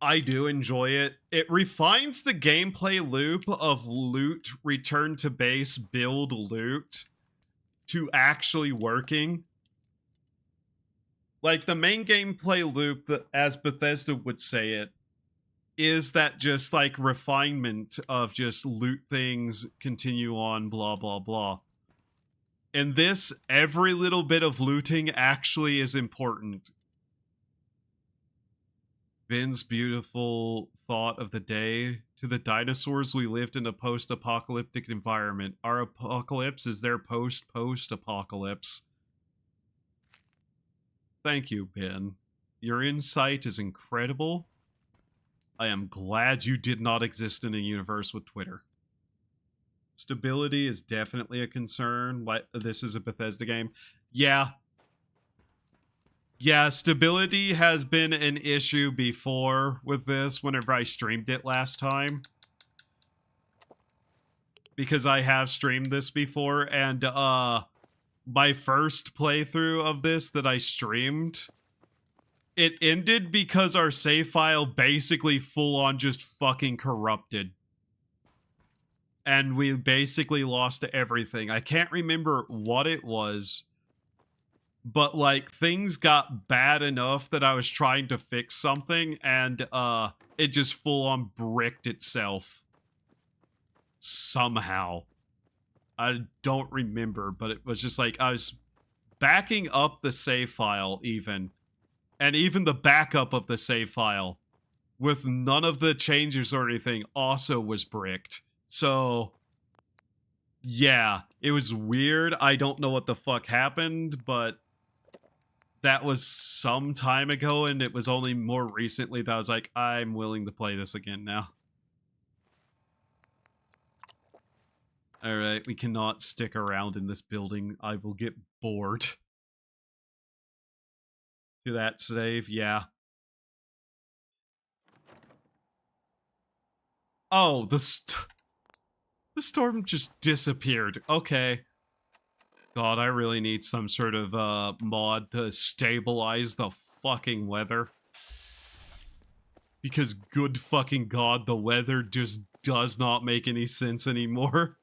I do enjoy it. It refines the gameplay loop of loot, return to base, build loot to actually working. Like the main gameplay loop, that, as Bethesda would say it, is that just like refinement of just loot things, continue on, blah, blah, blah. In this, every little bit of looting actually is important. Vin's beautiful thought of the day: to the dinosaurs, we lived in a post-apocalyptic environment. Our apocalypse is their post-apocalypse. Thank you, Ben. Your insight is incredible. I am glad you did not exist in a universe with Twitter. Stability is definitely a concern. Like, this is a Bethesda game. Yeah. Yeah, stability has been an issue before with this whenever I streamed it last time. Because I have streamed this before, and my first playthrough of this that I streamed, it ended because our save file basically full on just fucking corrupted. And we basically lost everything. I can't remember what it was, but like things got bad enough that I was trying to fix something and it just full on bricked itself. Somehow. I don't remember, but it was just like I was backing up the save file even, And even the backup of the save file, with none of the changes or anything, also was bricked. So, yeah, it was weird. I don't know what the fuck happened, but that was some time ago, and it was only more recently that I was like, I'm willing to play this again now. Alright, we cannot stick around in this building. I will get bored. To that save, yeah. Oh, the storm just disappeared. Okay. God, I really need some sort of mod to stabilize the fucking weather. Because good fucking god, the weather just does not make any sense anymore.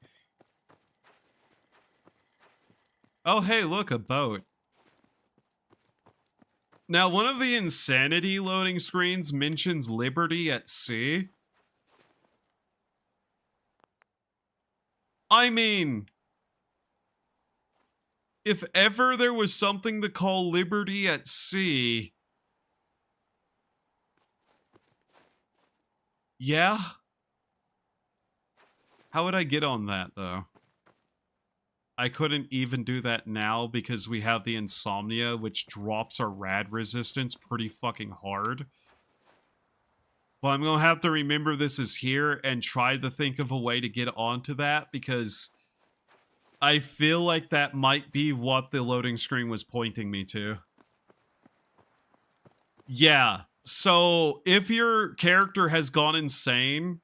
Oh, hey, look, a boat. Now, one of the insanity loading screens mentions liberty at sea. I mean, if ever there was something to call liberty at sea, yeah. How would I get on that, though? I couldn't even do that now because we have the insomnia, which drops our rad resistance pretty fucking hard. But I'm gonna have to remember this is here and try to think of a way to get onto that, because I feel like that might be what the loading screen was pointing me to. Yeah, so if your character has gone insane,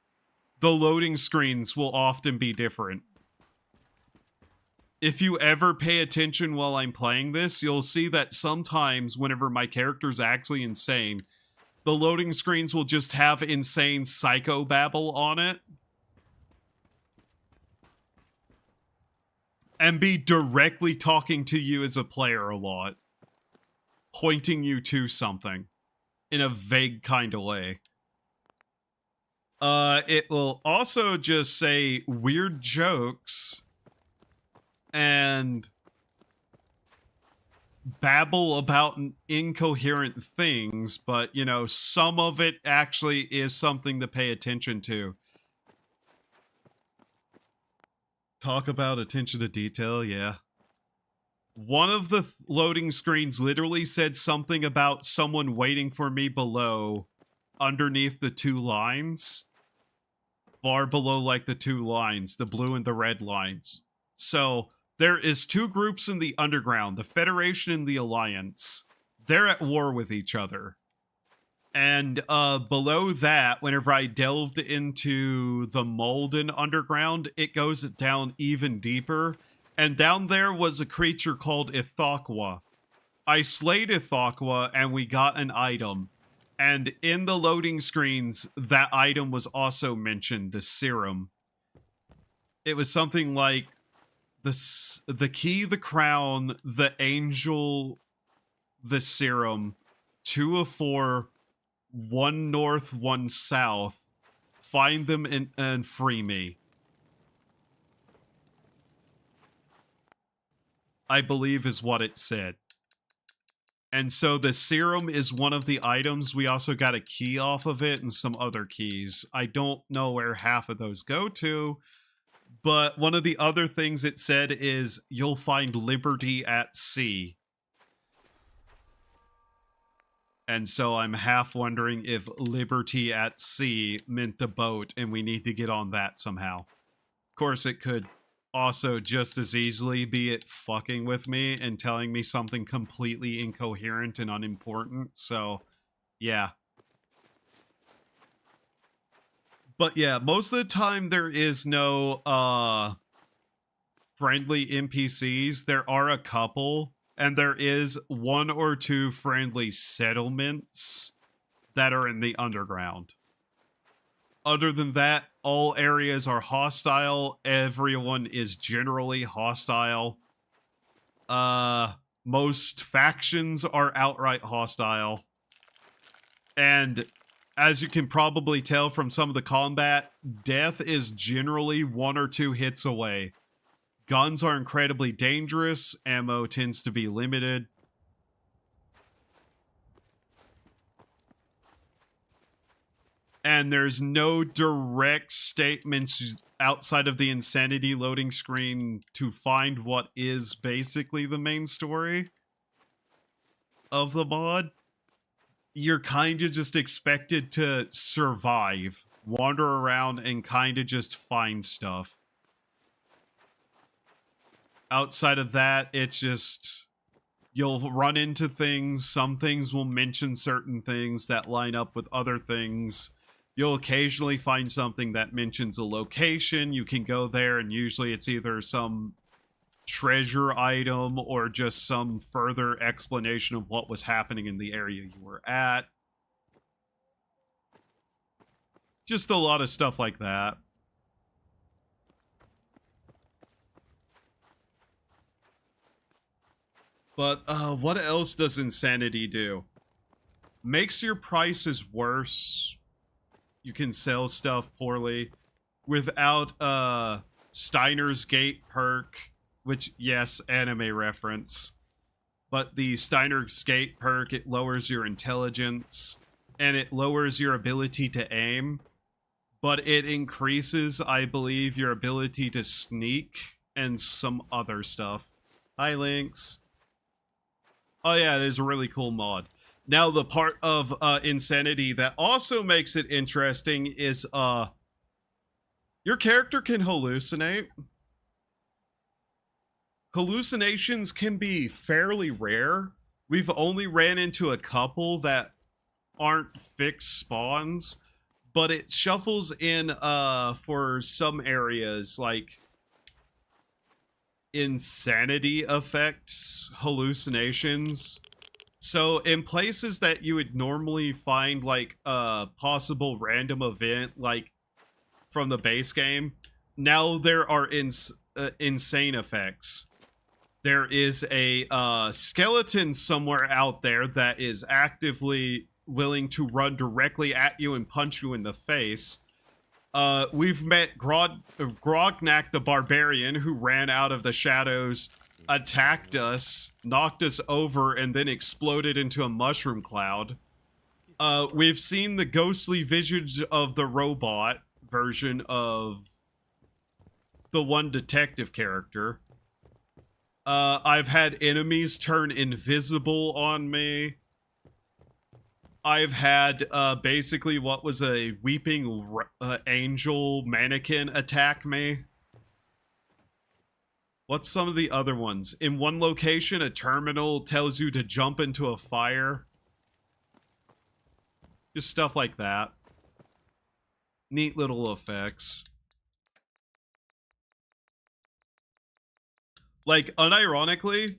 the loading screens will often be different. If you ever pay attention while I'm playing this, you'll see that sometimes whenever my character's actually insane, the loading screens will just have insane psychobabble on it. And be directly talking to you as a player a lot. Pointing you to something. In a vague kind of way. It will also just say weird jokes. And babble about incoherent things, but, you know, some of it actually is something to pay attention to. Talk about attention to detail, yeah. One of the loading screens literally said something about someone waiting for me below, underneath the two lines. Far below, like, the two lines, the blue and the red lines. So, there is two groups in the underground, the Federation and the Alliance. They're at war with each other. And below that, whenever I delved into the Molden underground, it goes down even deeper. And down there was a creature called Ithaqua. I slayed Ithaqua and we got an item. And in the loading screens, that item was also mentioned, the serum. It was something like the key, the crown, the angel, the serum, 2 of 4, 1 north, 1 south. Find them and free me. I believe is what it said. And so the serum is one of the items. We also got a key off of it and some other keys. I don't know where half of those go to, but one of the other things it said is you'll find liberty at sea. And so I'm half wondering if liberty at sea meant the boat and we need to get on that somehow. Of course, it could also just as easily be it fucking with me and telling me something completely incoherent and unimportant. So, yeah. But yeah, most of the time there is no friendly NPCs. There are a couple, and there is 1 or 2 friendly settlements that are in the underground. Other than that, all areas are hostile. Everyone is generally hostile. Most factions are outright hostile. And as you can probably tell from some of the combat, death is generally 1 or 2 hits away. Guns are incredibly dangerous. Ammo tends to be limited. and there's no direct statements outside of the insanity loading screen to find what is basically the main story of the mod. You're kind of just expected to survive, wander around, and kind of just find stuff. Outside of that, it's just you'll run into things. Some things will mention certain things that line up with other things. You'll occasionally find something that mentions a location. You can go there, and usually it's either some treasure item or just some further explanation of what was happening in the area you were at. Just a lot of stuff like that. But what else does Insanity do? Makes your prices worse. You can sell stuff poorly without Steiner's Gate perk, which, yes, anime reference. But the Steiner's Gate perk, it lowers your intelligence and it lowers your ability to aim, but it increases, I believe, your ability to sneak and some other stuff. Hi, Lynx. Oh yeah, it is a really cool mod. Now, the part of Insanity that also makes it interesting is your character can hallucinate. Hallucinations can be fairly rare. We've only ran into a couple that aren't fixed spawns, but it shuffles in for some areas, like insanity effects, hallucinations. So in places that you would normally find like a possible random event, like from the base game, now there are insane effects. There is a skeleton somewhere out there that is actively willing to run directly at you and punch you in the face. We've met Grognak the Barbarian, who ran out of the shadows, attacked us, knocked us over, and then exploded into a mushroom cloud. We've seen the ghostly visage of the robot version of the one detective character. I've had enemies turn invisible on me. I've had basically what was a weeping angel mannequin attack me. What's some of the other ones? In one location, a terminal tells you to jump into a fire. Just stuff like that. Neat little effects. Like, unironically,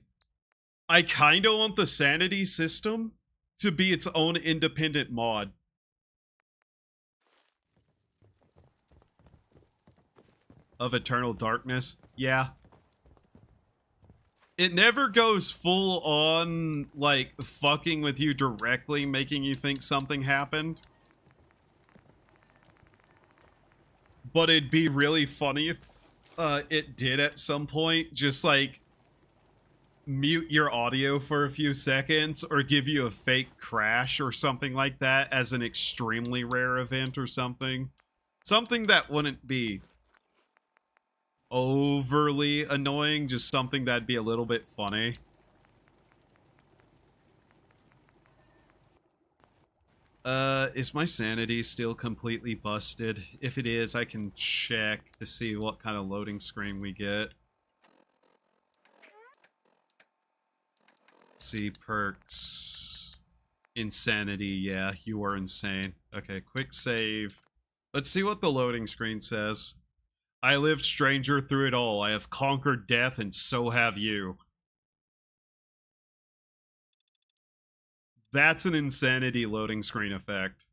I kind of want the sanity system to be its own independent mod. Of Eternal Darkness. Yeah. It never goes full on, like, fucking with you directly, making you think something happened. But it'd be really funny if it did at some point. Just, like, mute your audio for a few seconds or give you a fake crash or something like that as an extremely rare event or something. Something that wouldn't be overly annoying, just something that'd be a little bit funny. Is my sanity still completely busted? If it is, I can check to see what kind of loading screen we get. Let's see, perks. Insanity, yeah, you are insane. Okay, quick save. Let's see what the loading screen says. I lived stranger through it all. I have conquered death, and so have you. That's an insanity loading screen effect.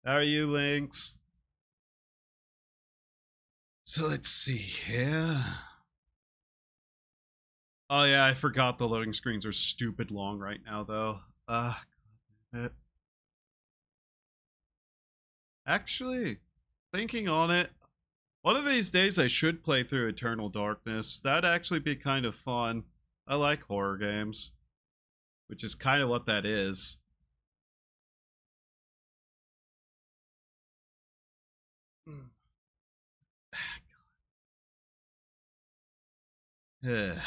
How are you, Lynx? So let's see here. Oh yeah, I forgot the loading screens are stupid long right now, though. Actually, thinking on it, one of these days I should play through Eternal Darkness. That'd actually be kind of fun. I like horror games, which is kind of what that is. I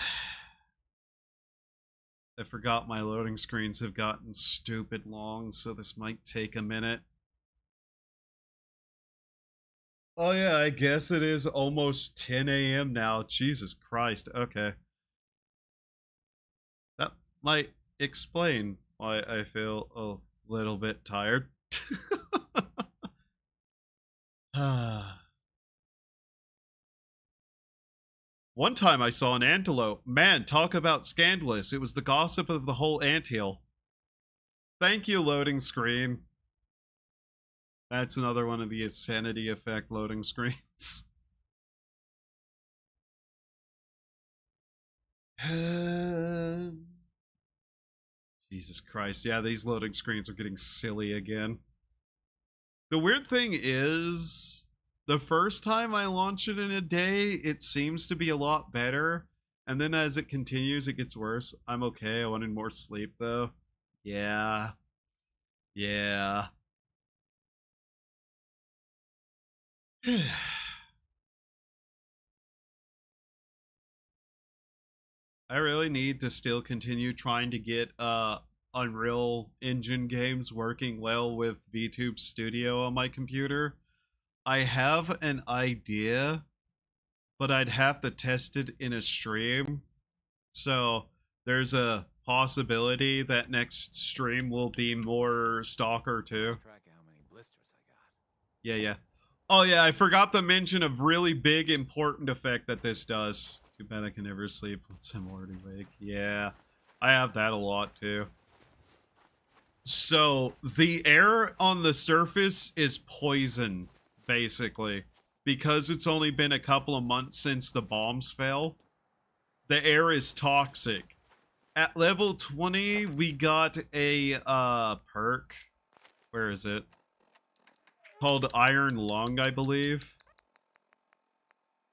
forgot my loading screens have gotten stupid long, so this might take a minute. Oh yeah, I guess it is almost 10 a.m. now. Jesus Christ. Okay. That might explain why I feel a little bit tired. One time I saw an antelope. Man, talk about scandalous. It was the gossip of the whole anthill. Thank you, loading screen. That's another one of the insanity effect loading screens. Jesus Christ. Yeah, these loading screens are getting silly again. The weird thing is, the first time I launch it in a day, it seems to be a lot better. And then as it continues, it gets worse. I'm okay. I wanted more sleep, though. Yeah. Yeah. I really need to still continue trying to get Unreal Engine games working well with VTube Studio on my computer. I have an idea, but I'd have to test it in a stream. So there's a possibility that next stream will be more Stalker 2. Track of how many blisters I got. Yeah, yeah. Oh yeah, I forgot to mention a really big important effect that this does. Too bad I can never sleep once I'm already awake. Yeah, I have that a lot too. So the air on the surface is poison, basically. Because it's only been a couple of months since the bombs fell, the air is toxic. At level 20, we got a perk. Where is it? Called Iron Lung, I believe.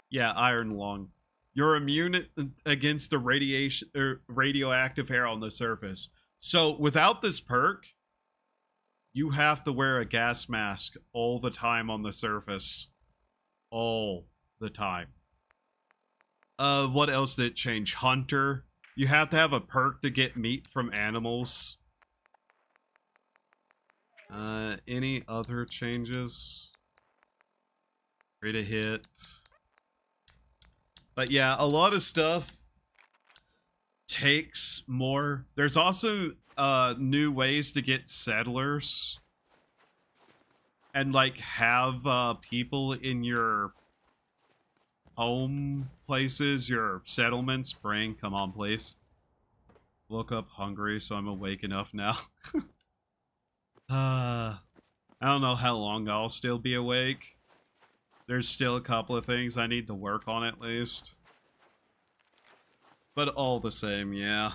Yeah, Iron Lung. You're immune against the radiation or radioactive air on the surface. So without this perk, you have to wear a gas mask all the time on the surface. All the time. What else did it change? Hunter. You have to have a perk to get meat from animals. Any other changes? Free to hit. But yeah, a lot of stuff takes more. There's also new ways to get settlers and like have people in your home places, your settlements. Brain, come on, please. Woke up hungry, so I'm awake enough now. I don't know how long I'll still be awake. There's still a couple of things I need to work on at least. But all the same, yeah.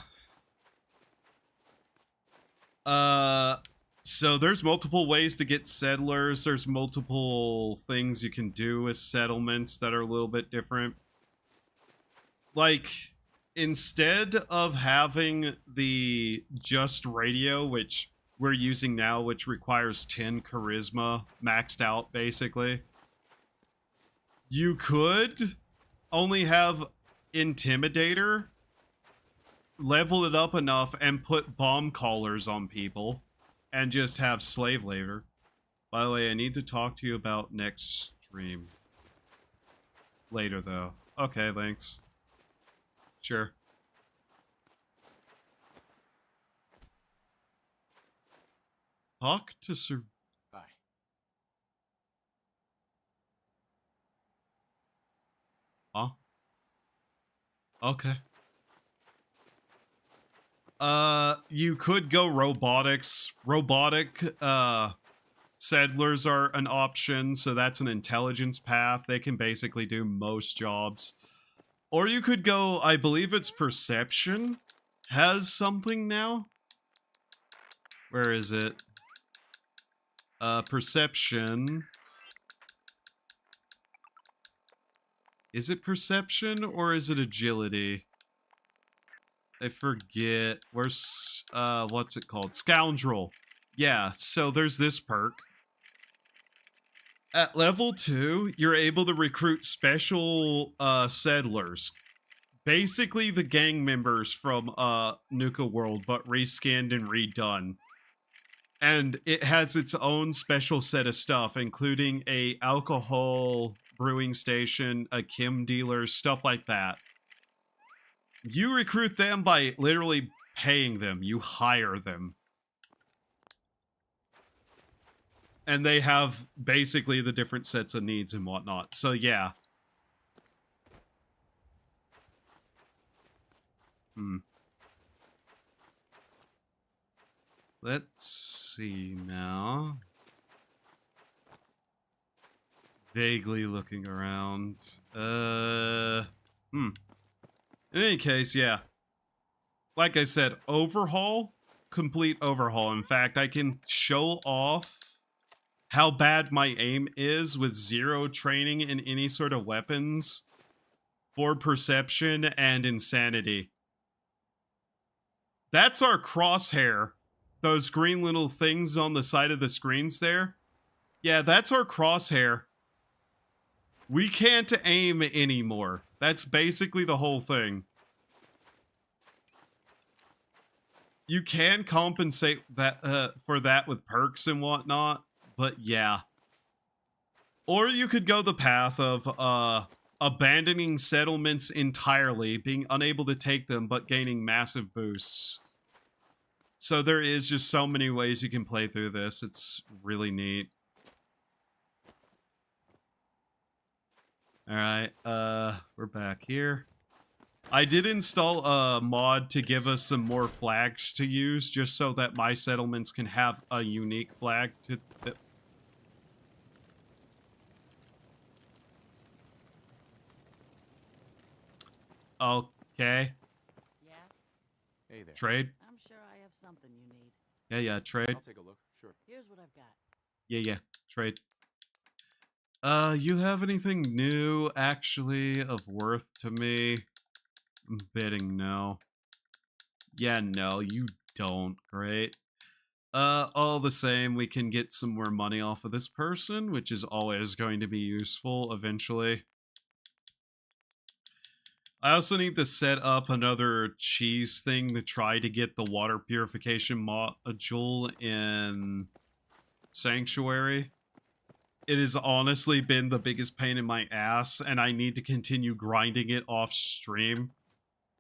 So there's multiple ways to get settlers. There's multiple things you can do with settlements that are a little bit different. Like, instead of having the just radio, which we're using now, which requires 10 charisma maxed out, basically, you could only have Intimidator, level it up enough, and put bomb collars on people, and just have slave labor. By the way, I need to talk to you about next stream. Later, though. Okay, thanks. Sure. Talk to Sir... Bye. Huh? Okay. You could go robotics. Robotic, settlers are an option, so that's an intelligence path. They can basically do most jobs. Or you could go, I believe it's perception, has something now? Where is it? Perception. Is it perception or is it agility? I forget. Where's, what's it called? Scoundrel. Yeah, so there's this perk. At level 2, you're able to recruit special settlers. Basically the gang members from Nuka World, but reskinned and redone. And it has its own special set of stuff, including a alcohol brewing station, a chem dealer, stuff like that. You recruit them by literally paying them. You hire them. And they have basically the different sets of needs and whatnot. So yeah. Let's see now. Vaguely looking around. In any case, yeah. Like I said, overhaul. Complete overhaul. In fact, I can show off how bad my aim is with 0 training in any sort of weapons for perception and insanity. That's our crosshair. Those green little things on the side of the screens there. Yeah, that's our crosshair. We can't aim anymore. That's basically the whole thing. You can compensate that for that with perks and whatnot, but yeah. Or you could go the path of abandoning settlements entirely, being unable to take them, but gaining massive boosts. So there is just so many ways you can play through this. It's really neat. Alright, we're back here. I did install a mod to give us some more flags to use, just so that my settlements can have a unique flag to... Okay. Yeah, Hey there. Trade? I'm sure I have something you need. Yeah, trade. I'll take a look. Sure. Here's what I've got. Yeah, trade. You have anything new, actually, of worth to me? I'm betting no. Yeah, no, you don't. Great. All the same, we can get some more money off of this person, which is always going to be useful eventually. I also need to set up another cheese thing to try to get the water purification module in Sanctuary. It has honestly been the biggest pain in my ass, and I need to continue grinding it off stream.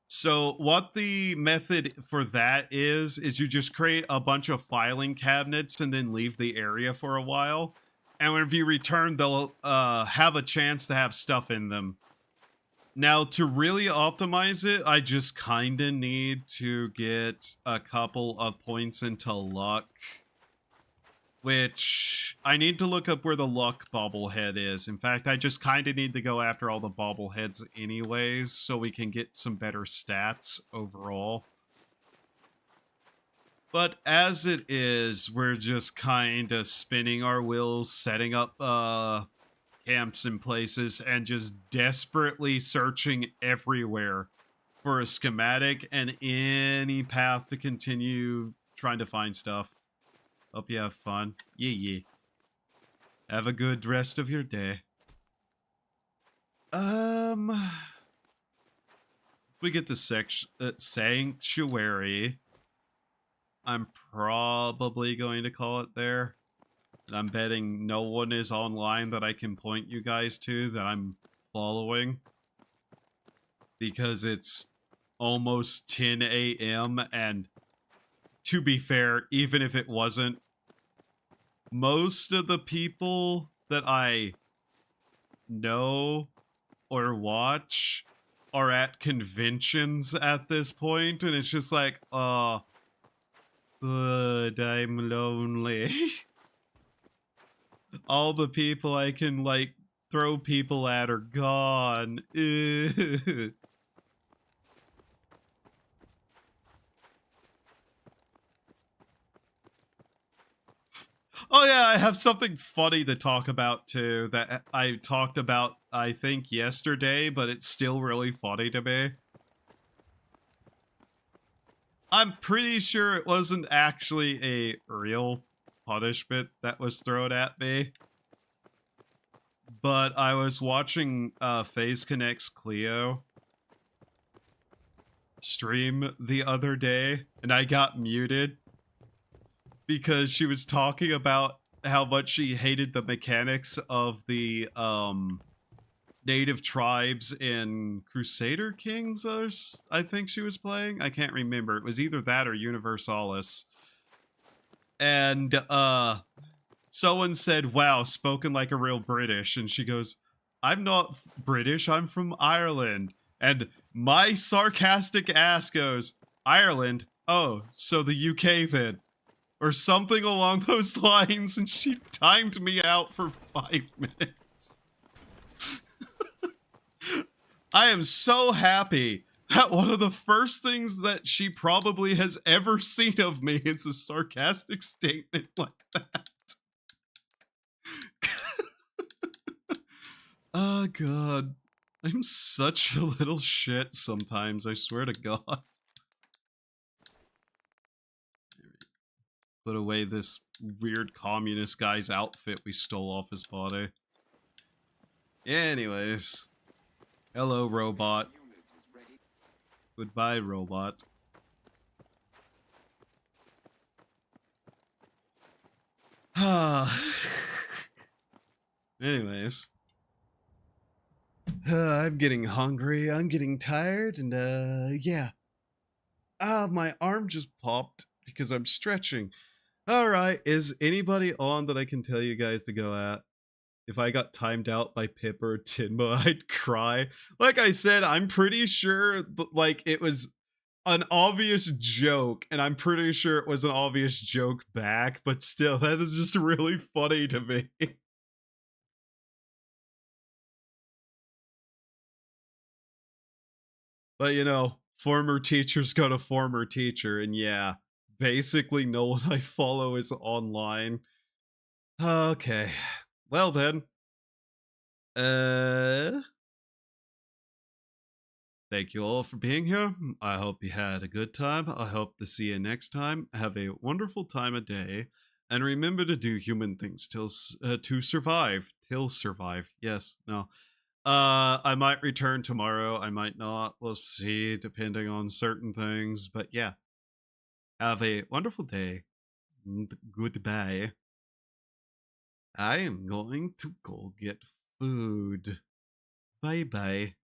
So what the method for that is you just create a bunch of filing cabinets and then leave the area for a while. And whenever you return, they'll have a chance to have stuff in them. Now, to really optimize it, I just kind of need to get a couple of points into luck. Which, I need to look up where the luck bobblehead is. In fact, I just kind of need to go after all the bobbleheads anyways, so we can get some better stats overall. But as it is, we're just kind of spinning our wheels, setting up camps in places, and just desperately searching everywhere for a schematic and any path to continue trying to find stuff. Hope you have fun. Yeah. Have a good rest of your day. If we get the Sanctuary, I'm probably going to call it there. And I'm betting no one is online that I can point you guys to that I'm following. Because it's almost 10 a.m. and to be fair, even if it wasn't, most of the people that I know or watch are at conventions at this point, and it's just like, good, I'm lonely. All the people I can, like, throw people at are gone. Oh yeah, I have something funny to talk about too that I talked about, I think, yesterday, but it's still really funny to me. I'm pretty sure it wasn't actually a real punishment that was thrown at me. but I was watching FaZe Connect's Cleo stream the other day, and I got muted because she was talking about how much she hated the mechanics of the native tribes in Crusader Kings. I think she was playing. I can't remember. It was either that or Universalis. And someone said, "Wow, spoken like a real British," and she goes, "I'm not British. I'm from Ireland." And my sarcastic ass goes, "Ireland? Oh, so the UK then?" Or something along those lines, and she timed me out for 5 minutes. I am so happy that one of the first things that she probably has ever seen of me is a sarcastic statement like that. Oh, God. I'm such a little shit sometimes, I swear to God. Put away this weird communist guy's outfit we stole off his body. Anyways. Hello, robot. Goodbye, robot. Anyways. I'm getting hungry, I'm getting tired, and yeah. My arm just popped because I'm stretching. Alright, is anybody on that I can tell you guys to go at? If I got timed out by Pip or Tinma, I'd cry. Like I said, I'm pretty sure like it was an obvious joke, and I'm pretty sure it was an obvious joke back, but still, that is just really funny to me. But you know, former teachers go to former teacher, and yeah, basically no one I follow is online. Okay. Well then. Thank you all for being here. I hope you had a good time. I hope to see you next time. Have a wonderful time of day. And remember to do human things to survive. Till survive. Yes. No. I might return tomorrow. I might not. We'll see, depending on certain things. But yeah. Have a wonderful day. Goodbye. I am going to go get food. Bye bye.